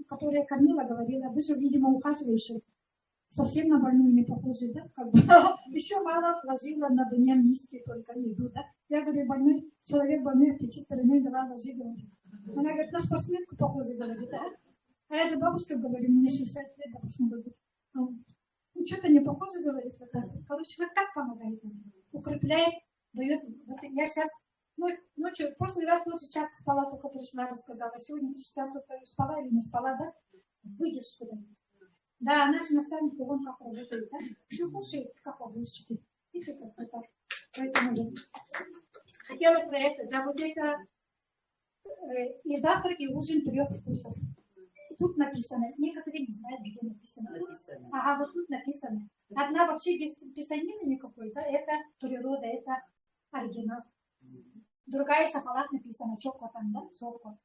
которая кормила, говорила, вы же, видимо, ухаживаешь, совсем на больную не похожи, да? Как бы. Еще мало ложила на дне низкий только еду, да? Я говорю, человек больной, аппетит, не давала ложи, говорю. Она говорит, на спортсменку похоже, говорит, да? А я же бабушка говорю, мне 60 лет, допустим, будет. Ну, что-то не похоже, говорит. Короче, вот так помогает. Укрепляет, дает. Вот я сейчас, ночью, в прошлый раз тоже часто спала, только пришла, рассказала. Сегодня 3 часа только спала или не спала, да? Выдержку дает. Да, наши наставники, вон как работают, да? Все кушают, как огурчики. И ты как так. Поэтому я хотела про это, да, вот это и завтрак, и ужин 3 вкусов. Тут написано, некоторые не знают, где написано. Ага, вот тут написано. Одна вообще без писанины никакой, да, это природа, это оригинал. Другая шоколад написано, чоко там, да, чоко.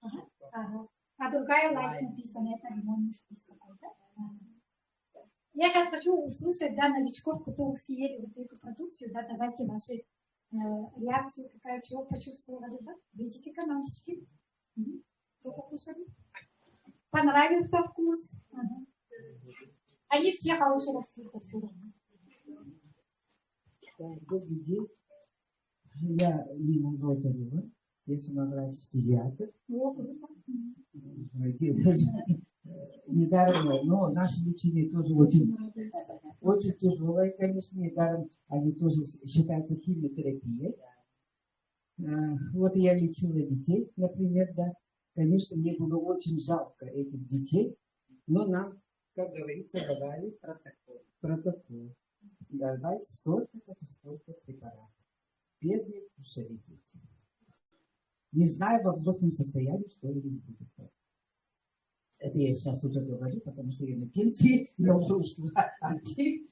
Ага. А другая лайт написано, это лимонный вкус какой-то. Ага. Я сейчас хочу услышать, да, новичков, которые съели вот эту продукцию, да, давайте ваши реакцию, какая, чего почувствовали, да? Видите-ка, мальчики? Что покушали? Понравился вкус? Ага. Они все хорошего вкуса все равно. Добрый день. Я Нина Золотарева. Я сама врач-педиатр. Недаром, но наше лечение тоже очень тяжелое, конечно, недаром они тоже считаются химиотерапией. Вот я лечила детей, например, да. Конечно, мне было очень жалко этих детей, но нам, как говорится, давали протокол. Давайте столько-то препаратов. Бедные кушали дети. Не знаю во взрослом состоянии, что у них будет. Это я сейчас уже говорю, потому что я на пенсии, я уже ушла от них,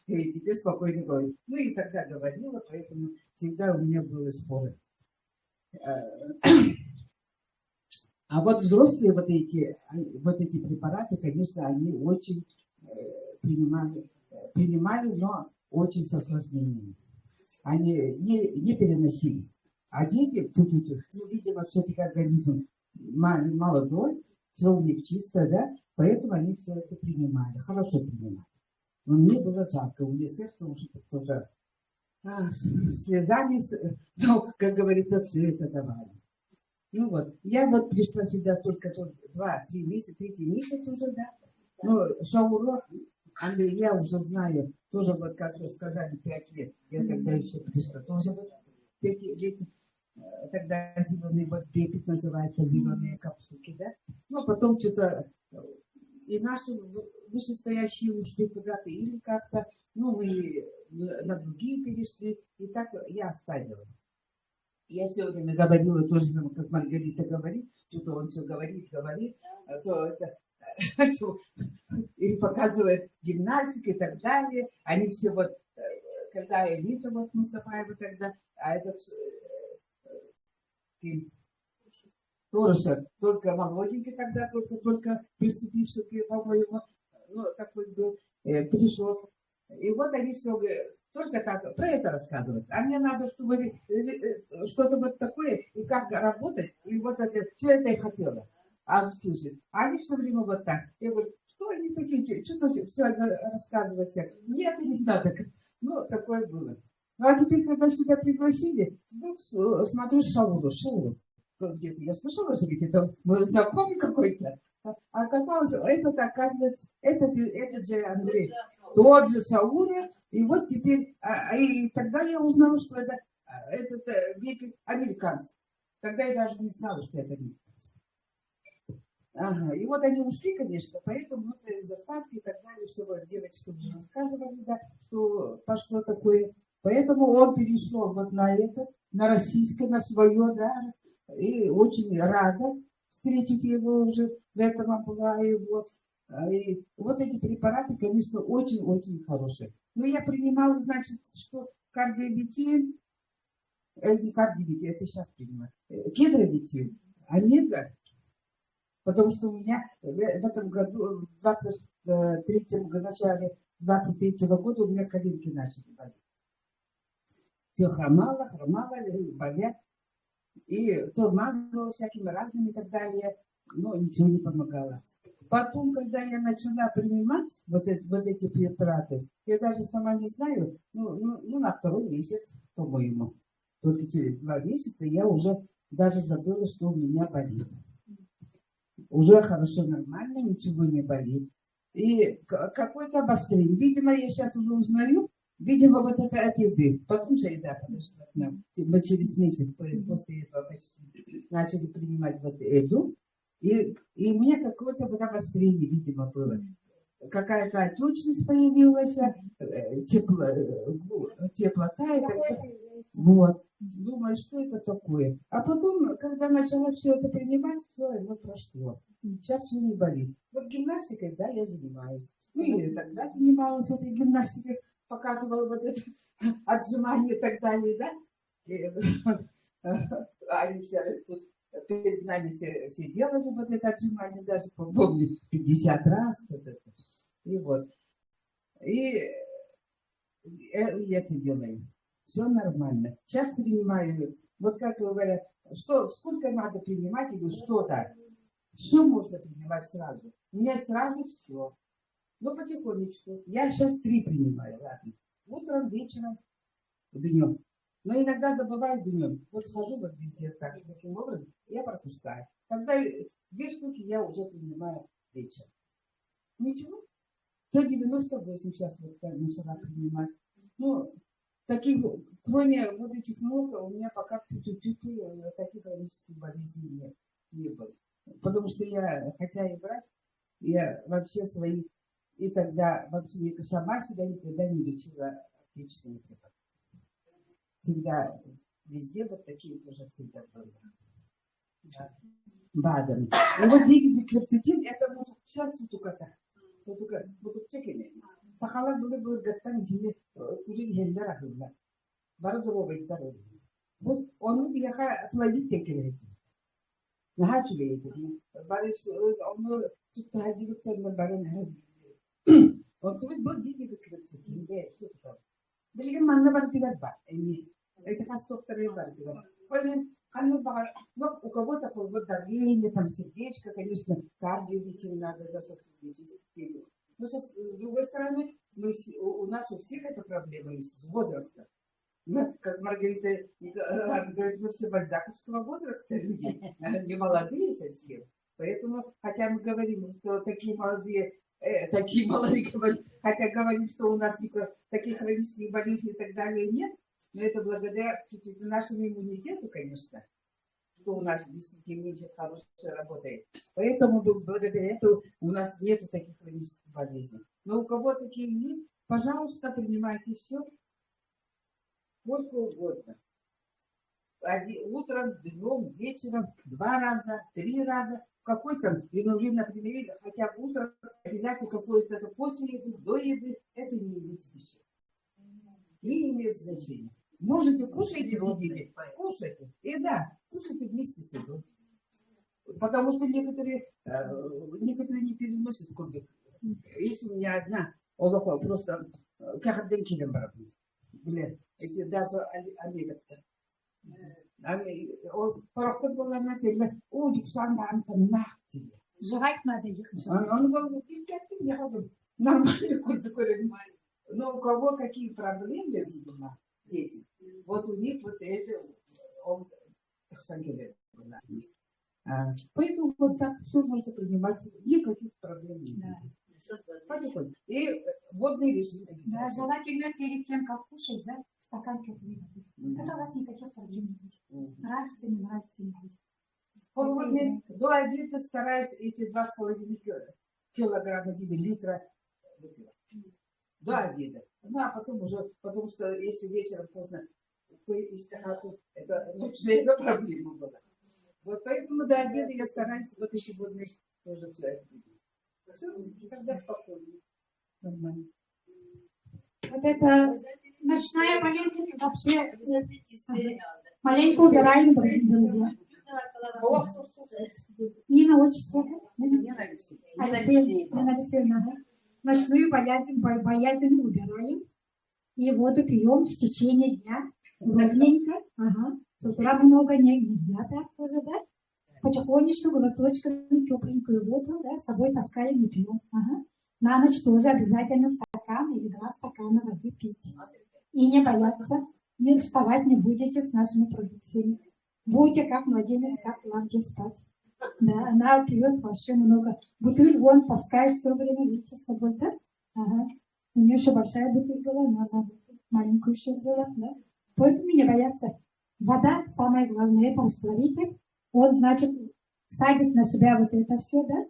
и теперь спокойно говорю. Ну и тогда говорила, поэтому всегда у меня были споры. А вот взрослые вот эти препараты, конечно, они очень принимали, но очень с осложнениями. Они не переносили. А дети, видимо, все-таки организм молодой, все у них чисто, да, поэтому они все это принимали, хорошо принимали. Но мне было жарко, у меня сердце уже тоже слезами, ну, как говорится, все это давали. Ну вот, я вот пришла сюда только 2-3 месяца, 3-й месяц уже, да. Ну, шауру, я уже знаю, тоже вот, как вы сказали, 5 лет. Я тогда еще пришла, тоже вот 5 лет. Тогда зеленые, вот бепик называется, зеленые капсулки, да. Ну, потом что-то и наши вышестоящие ушли куда-то, или как-то, ну, мы на другие перешли, и так я оставила. Я все время говорила то же самое, как Маргарита говорит, что-то он все говорит, то это, или показывает гимнастику и так далее. Они все вот, когда Элита, вот Мустафаева тогда, а этот тоже только молоденький, когда только приступивший, по-моему, ну, такой был, пришел. И вот они все говорят, только так, про это рассказывают. А мне надо, чтобы что-то вот такое, и как работать, и вот это, все это я хотела. А слушай, они все время вот так. Я говорю, что они такие, что-то все рассказывать. Нет, и не надо. Ну, такое было. Ну, а теперь, когда сюда пригласили, ну, смотрю, шауру. Где-то я слышала, что это мой знакомый какой-то. А оказалось, оказывается, этот же Андрей, тот же шаура. И вот теперь, и тогда я узнала, что этот американец. Тогда я даже не знала, что это американец. Ага. И вот они ушли, конечно, поэтому вот заставки и так далее, все вот девочки уже рассказывали, да, что пошло такое. Поэтому он перешел вот на это, на российское, на свое, да, и очень рада встретить его уже в этом амплуае. Вот. И вот эти препараты, конечно, очень-очень хорошие. Но я принимала, значит, что кардиобетин, не кардиобетин, это сейчас принимаю, кедровитин, омега, потому что у меня в этом году, в 23-м, в начале 23-го года у меня коленки начали болеть. Все хромало, болят. И то мазала всякими разными и так далее, но ничего не помогало. Потом, когда я начала принимать вот эти препараты, я даже сама не знаю, ну на 2-й месяц, по-моему, только через 2 месяца я уже даже забыла, что у меня болит. уже хорошо, нормально, ничего не болит. И какое-то обострение. Видимо, я сейчас уже узнаю, видимо, вот это от еды. Потом же еда подошла к нам. Мы через месяц после этого почти начали принимать вот еду. И у меня какое-то вот обострение, видимо, было. Какая-то отечность появилась, теплота и так далее. Вот. Думаю, что это такое. А потом, когда начала все это принимать, все оно прошло. Сейчас все не болит. Вот гимнастикой, да, я занимаюсь. Ну, и тогда занималась этой гимнастикой, показывала вот это отжимание и так далее, да. Они все тут перед нами все делали вот это отжимание, даже, помню, 50 раз. Вот это. И вот. И это делаем. Все нормально. Сейчас принимаю, вот как говорят, сколько надо принимать или что-то. Все можно принимать сразу. У меня сразу все. Но потихонечку. Я сейчас 3 принимаю, ладно. Утром, вечером, днем. Но иногда забываю днем. Вот хожу вот везде так, таким образом, я пропускаю. Тогда 2 штуки я уже принимаю вечером. Ничего. 198 сейчас вот начала принимать. Ну, таких, кроме вот этих ног, у меня пока таких хронических болезней не было. Потому что я, хотя и врач, я вообще свои, и тогда вообще сама себя никогда не лечила отечественными препаратами. Всегда, везде вот такие тоже всегда были. Да. БАДом. И вот дигидеквертитин, это вот сейчас только так. Вот только чекине. Сахала было гаттан зиме кури хеллер ахилла. Бара дорога иттар. Вот он бияха флавит текелети. Нахачугети. Бара он тут хадибуттар бара нахаби. Вот вот дигидеквертитин бе супер. Билген манна бартигар ба. Это кастокторы бартигар. Олен канну багар. Вот у кого-то вот давление, там сердечко, конечно, кардиоветеринар, да, софистический. Но с другой стороны, у нас у всех эта проблема есть с возраста. Как Маргарита говорит, мы все бальзаковского возраста люди, не молодые совсем. Поэтому, хотя мы говорим, что такие молодые, хотя говорим, что у нас таких хронических болезней и так далее нет, но это благодаря чуть-чуть нашему иммунитету, конечно, что у нас действительно иммунитет хороший работает. Поэтому благодаря этому у нас нет таких хронических болезней. Но у кого такие есть, пожалуйста, принимайте все сколько угодно. Утром, днем, вечером, 2 раза, 3 раза. Какой-то, например, хотя бы утром обязательно какое-то после еды, до еды, это не имеет значения. Не имеет значения. Можете кушайте сидите, кушайте. И да, кушайте вместе с едой. Потому что некоторые не переносят курдык. Если у меня одна, просто как один килем барабан. Блин, даже омега-то. Порохтан была на теле. О, диксан да антон нахти. Жрать надо их. Он был нормально курдык. Но у кого какие проблемы, видимо, дети, вот у них вот это, он, так сказать, поэтому вот так все можно принимать, никаких проблем нет. Потихоньку. И водный режим обязательно. Да, желательно перед тем, как кушать, да, стакан теплой воды. Тогда у вас никаких проблем не будет. Нравится, не нравится, не будет. До обеда стараюсь эти 2,5 килограмма литра выпила. До обеда. Ну, а потом уже, потому что если вечером поздно это лучшая проблема была. Вот поэтому до обеда я стараюсь вот эти водные тоже все отбить. Все, тогда спокойно. Нормально. Вот это ночная болезнь вообще маленько убираем, друзья. Нина, отчество. Нина Алексеевна. Ночную боязнь убираем. И воду пьем в течение дня. Ровненько. Ага. С утра много нельзя так тоже, да? Потихонечку, глоточками тепленькую воду, да, с собой таскаем и пьем. Ага. На ночь тоже обязательно стакан или 2 стакана воды пить. И не бояться, не вставать не будете с нашими продукциями. Будете как младенец, как Клавдия спать. Да, она пьет вообще много. Бутыль вон таскает все время, видите, с собой, да? Ага. У нее еще большая бутыль была, она забыла. Маленькую еще взяла, да? Поэтому не бояться. Вода, самое главное, это растворитель. Он, значит, садит на себя вот это все, да?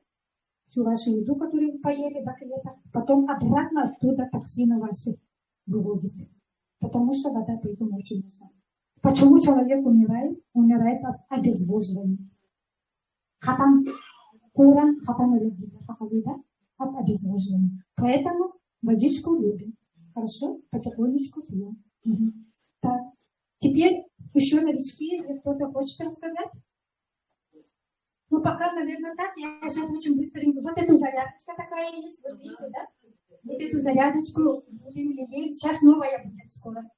Всю вашу еду, которую вы поели до клеток. Потом обратно оттуда токсины ваши выводит. Потому что вода поэтому очень нужна. Почему человек умирает? Умирает от обезвоживания. Хатам, Куран, хатам людей, да? От обезвоживания. Поэтому водичку любим. Хорошо? Потихонечку пьем. Угу. Так. Теперь еще новички, или кто-то хочет рассказать? Ну, пока, наверное, так. Я сейчас очень быстренько. Вот эту зарядочка такая есть, вы видите, да? Вот эту зарядочку будем лелеять. Сейчас новая будет скоро.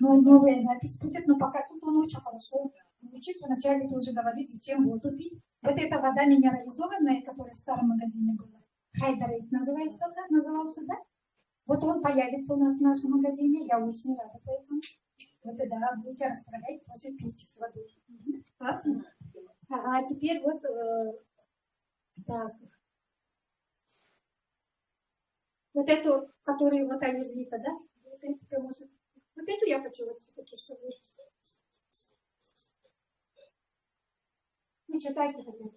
Ну, новая запись будет, но пока тут он очень хорошо звучит. Вначале тоже говорит, зачем воду пить. Вот эта вода минерализованная, которая в старом магазине была. Хайдарейт назывался, да? Назывался, да? Вот он появится у нас в нашем магазине. Я очень рада поэтому. Вот да, будете растворять, тоже пейте с водой. Классно? А теперь вот так. Вот эту, которую вот аюрведа, да? В принципе, может. Вот эту я хочу вот все-таки, чтобы... Вы читайте хотя бы.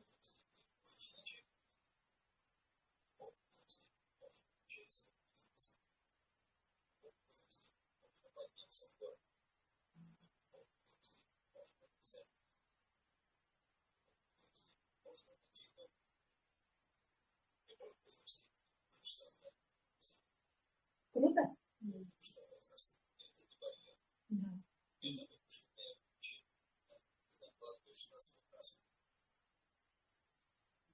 Круто? Да.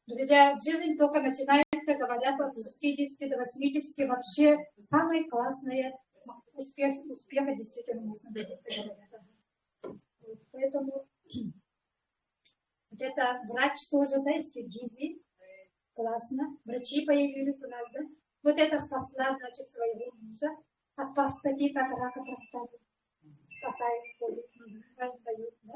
Друзья, жизнь только начинается, говорят, от 60 до 80, вообще самое классное успеха действительно можно добиться. Поэтому вот это врач тоже, да, из Киргизии. Классно. Врачи появились у нас, да. Вот это спасла, значит, своего мужа от простаты, от рака простаты. Спасает, ходит, дают, да.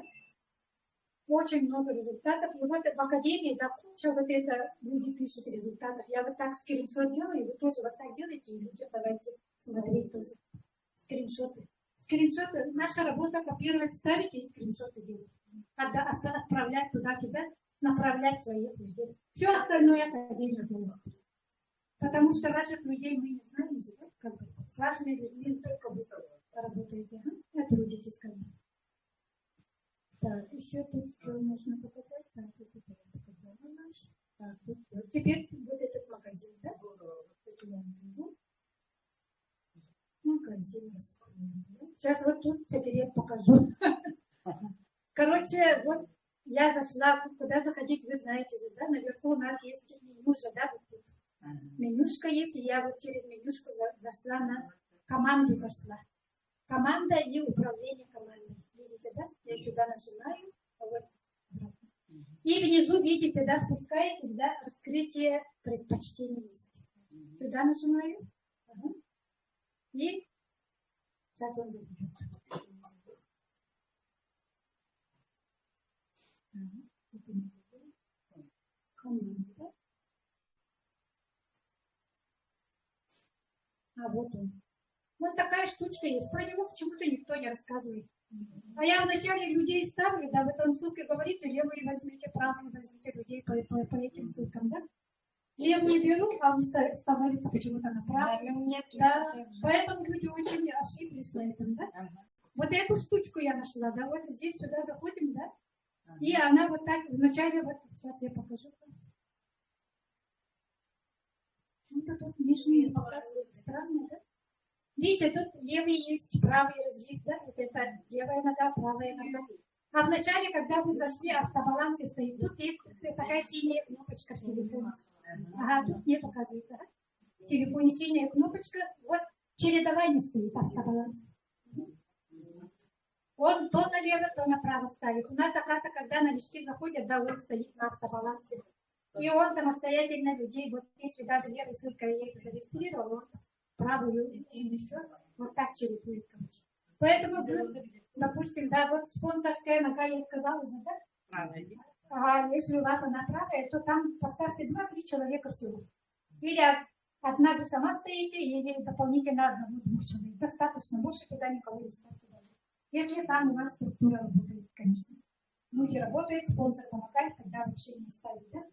Очень много результатов. И вот в академии, да, куча вот это люди пишут результатов. Я вот так скриншот делаю, и вы тоже вот так делаете, и люди давайте смотреть тоже. Скриншоты. Скриншоты. Наша работа копировать, ставить и скриншоты делать. Отправлять туда-сюда, направлять своих людей. Все остальное академия делает. Потому что ваших людей мы не знаем, же, да? Как бы. С вашими людьми только вы работаете. Ага. Трудитесь, как бы. Так, еще тут что можно показать? Так, вот это я показала наш. Так, вот. Теперь вот этот магазин, да? Магазин раскроем. Сейчас вот тут секрет покажу. Короче, вот я зашла, куда заходить, вы знаете же, да? Наверху у нас есть меню же, да? Вот тут. Менюшка есть, и я вот через менюшку зашла на команду зашла. Команда и управление командой. Видите, да? Я сюда нажимаю. Вот. И внизу, видите, да, спускаетесь, да, раскрытие предпочтений есть. Сюда нажимаю. Ага. И сейчас он заберет. Команда. А вот он. Вот такая штучка есть. Про него почему-то никто не рассказывает. А я вначале людей ставлю, да, в этом ссылке говорите, левые возьмите, правые возьмите людей по этим ссылкам, да? Левую беру, а он становится почему-то направо. Да, поэтому люди очень ошиблись на этом, да? Вот эту штучку я нашла, да, вот здесь сюда заходим, да? И она вот так, вначале, вот, сейчас я покажу. Почему-то тут нижние показывают, странно, да? Видите, тут левый есть, правый разлив, да? Вот это левая нога, правая нога. А вначале, когда вы зашли, автобалансе стоит, тут есть такая синяя кнопочка в телефоне. Ага, тут нет, оказывается. В телефоне синяя кнопочка, вот чередование стоит, автобаланс. Он то налево, то направо ставит. У нас, оказывается, когда новички заходят, да, он стоит на автобалансе. И он самостоятельно людей, вот если даже левой ссылкой я их зарегистрировал, он правую или еще, вот так чередует, короче. Поэтому, допустим, да, вот спонсорская нога, я сказала уже, да? А если у вас она правая, то там поставьте 2-3 человека всего. Или одна вы сама стоите, или дополнительно одного-двух человек. Достаточно, больше туда никого не ставьте даже. Если там у вас структура работает, конечно. Ну, не работает, спонсор помогает, тогда вообще не ставить, да?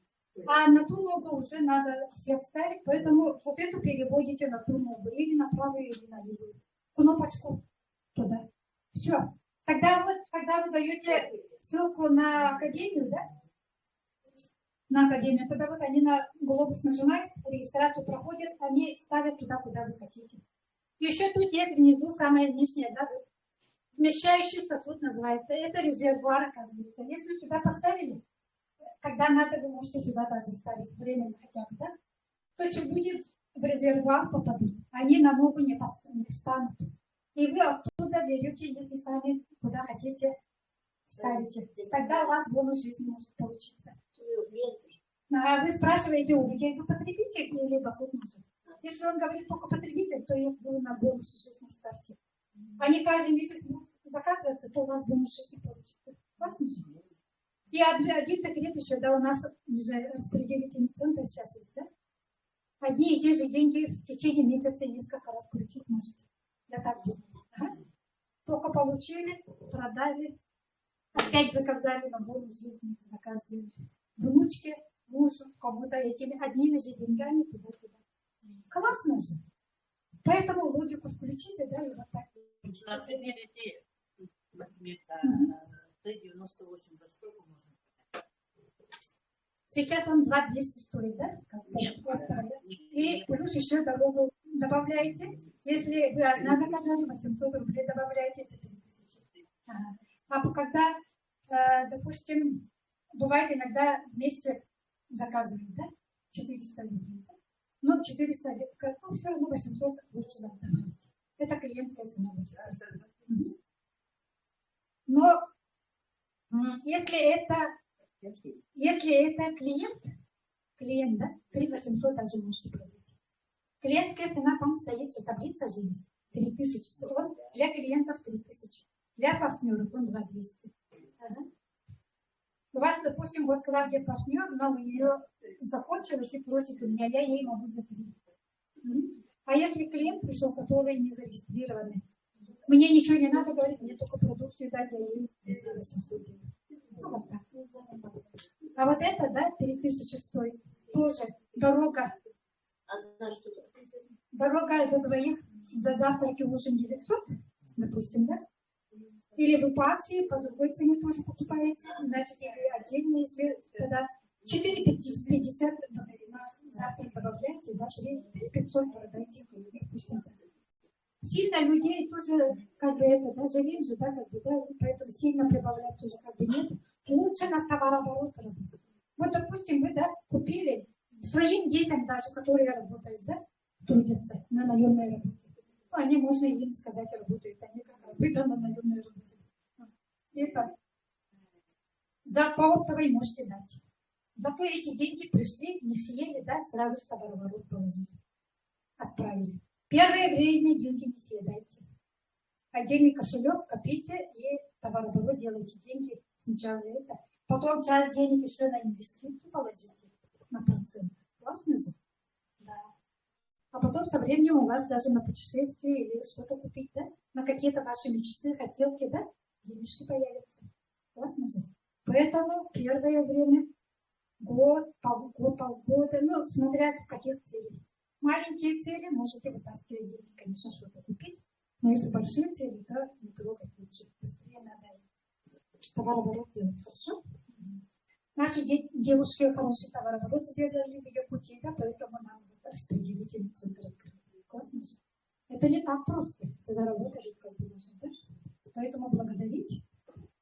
А на ту ногу уже надо всех ставить, поэтому вот эту переводите на ту ногу, или на правую, или на левую. Кнопочку туда. Все. Тогда вот, когда вы даете ссылку на академию, да? На академию, тогда вот они на глобус нажимают, регистрацию проходят, они ставят туда, куда вы хотите. Еще тут есть внизу самое нижнее, да, вмещающий сосуд называется. Это резервуар, оказывается. Если сюда поставили, когда надо, вы можете сюда даже ставить временно хотя бы, да? То есть люди в резервуар попадут, они на ногу не встанут. И вы оттуда берете, если сами куда хотите, ставите. Тогда у вас бонус жизни может получиться. А вы спрашиваете у людей, вы потребитель или доход нужен? Если он говорит только потребитель, то их вы на бонус жизни ставьте. Они каждый месяц будут заказываться, то у вас бонус жизни получится. Классно же? И один секрет еще, да, у нас уже распределительный центр сейчас есть, да? Одни и те же деньги в течение месяца несколько раз крутить можете. Я так думаю. Ага. Только получили, продали, опять заказали на бонус жизни, заказ сделали. Внучке, мужу, кому-то этими одними же деньгами туда-туда. Классно же. Поэтому логику включите, да, и вот так. Например, Т-98 за сколько можно? Сейчас он 2200 стоит, да? Нет. И плюс еще дорогу добавляете. Если вы одна заказали, 800 рублей добавляете, это 3000. Ага. А когда, допустим, бывает иногда вместе заказывают, да? 400 рублей. Да? Ну, 400, ну, все равно 800 лучше добавить. Это клиентская цена будет. Но если это клиент, да, 3800 даже можете продать. Клиентская цена, там стоит, что таблица же есть. 3100, для клиентов 3000, для партнеров он 2200. Ага. У вас, допустим, вот Клавдия партнер, но у нее закончилось и просит у меня, я ей могу за 3. А если клиент пришел, который не зарегистрированный, мне ничего не надо, говорит, мне только продукцию дать, я ей 800 делаю. Ну, вот так. А вот это, да, 3000 стоит. Тоже дорога. Дорога за двоих, за завтраки, ужин 900, допустим, да? Или вы по акции, по другой цене тоже покупаете, значит, или отдельно, если тогда 4,50 завтрак добавляете, да, 3,500 продайте, допустим. Сильно людей тоже, как бы это, да, жалеем же, да, как бы, да, поэтому сильно прибавлять тоже как бы нет. Лучше на товарооборот работать. Вот, допустим, вы, да, купили своим детям даже, которые работают, да, трудятся на наемной работе. Ну, они, можно им сказать, работают, они как бы, да, на наемной работе. Это за по оптовой можете дать. Зато эти деньги пришли, не съели, да, сразу в товарооборот положили. Отправили. Первое время деньги не съедайте. Отдельный кошелек копите и товарооборот делайте деньги. Сначала это. Потом часть денег еще на инвестицию положите на процент. Классно же? Да. А потом со временем у вас даже на путешествие или что-то купить, да? На какие-то ваши мечты, хотелки, да? Денежки появятся. Классно же? Поэтому первое время, год, полгода, ну, смотря в каких целях. Маленькие цели можете вытаскивать деньги, конечно, что-то купить. Но если большие цели, то не трогать лучше. Быстрее надо товарооборот делать. Хорошо? Наши девушки хороший товарооборот сделали в ее пути, да, поэтому нам распределительный центр открыли. Классно же. Это не так просто. Это заработали, как бы нужно, да? Поэтому благодарить.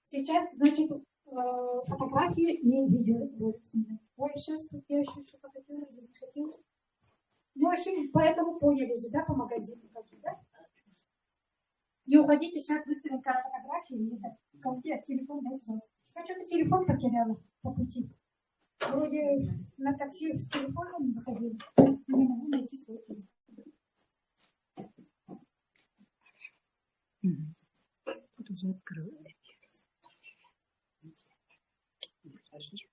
Сейчас, значит, фотографии и видео будут снимать. Ой, сейчас тут я еще что-то хотела или не хотела. Ну, в общем, поэтому поняли же, да, по магазину ходить, да? Не уходите, сейчас быстренько фотографии, или да, телефон, да, пожалуйста. Я что-то телефон потеряла по пути. Вроде на такси с телефоном заходила, не могу найти свой телефон. Тут уже открыла. идет.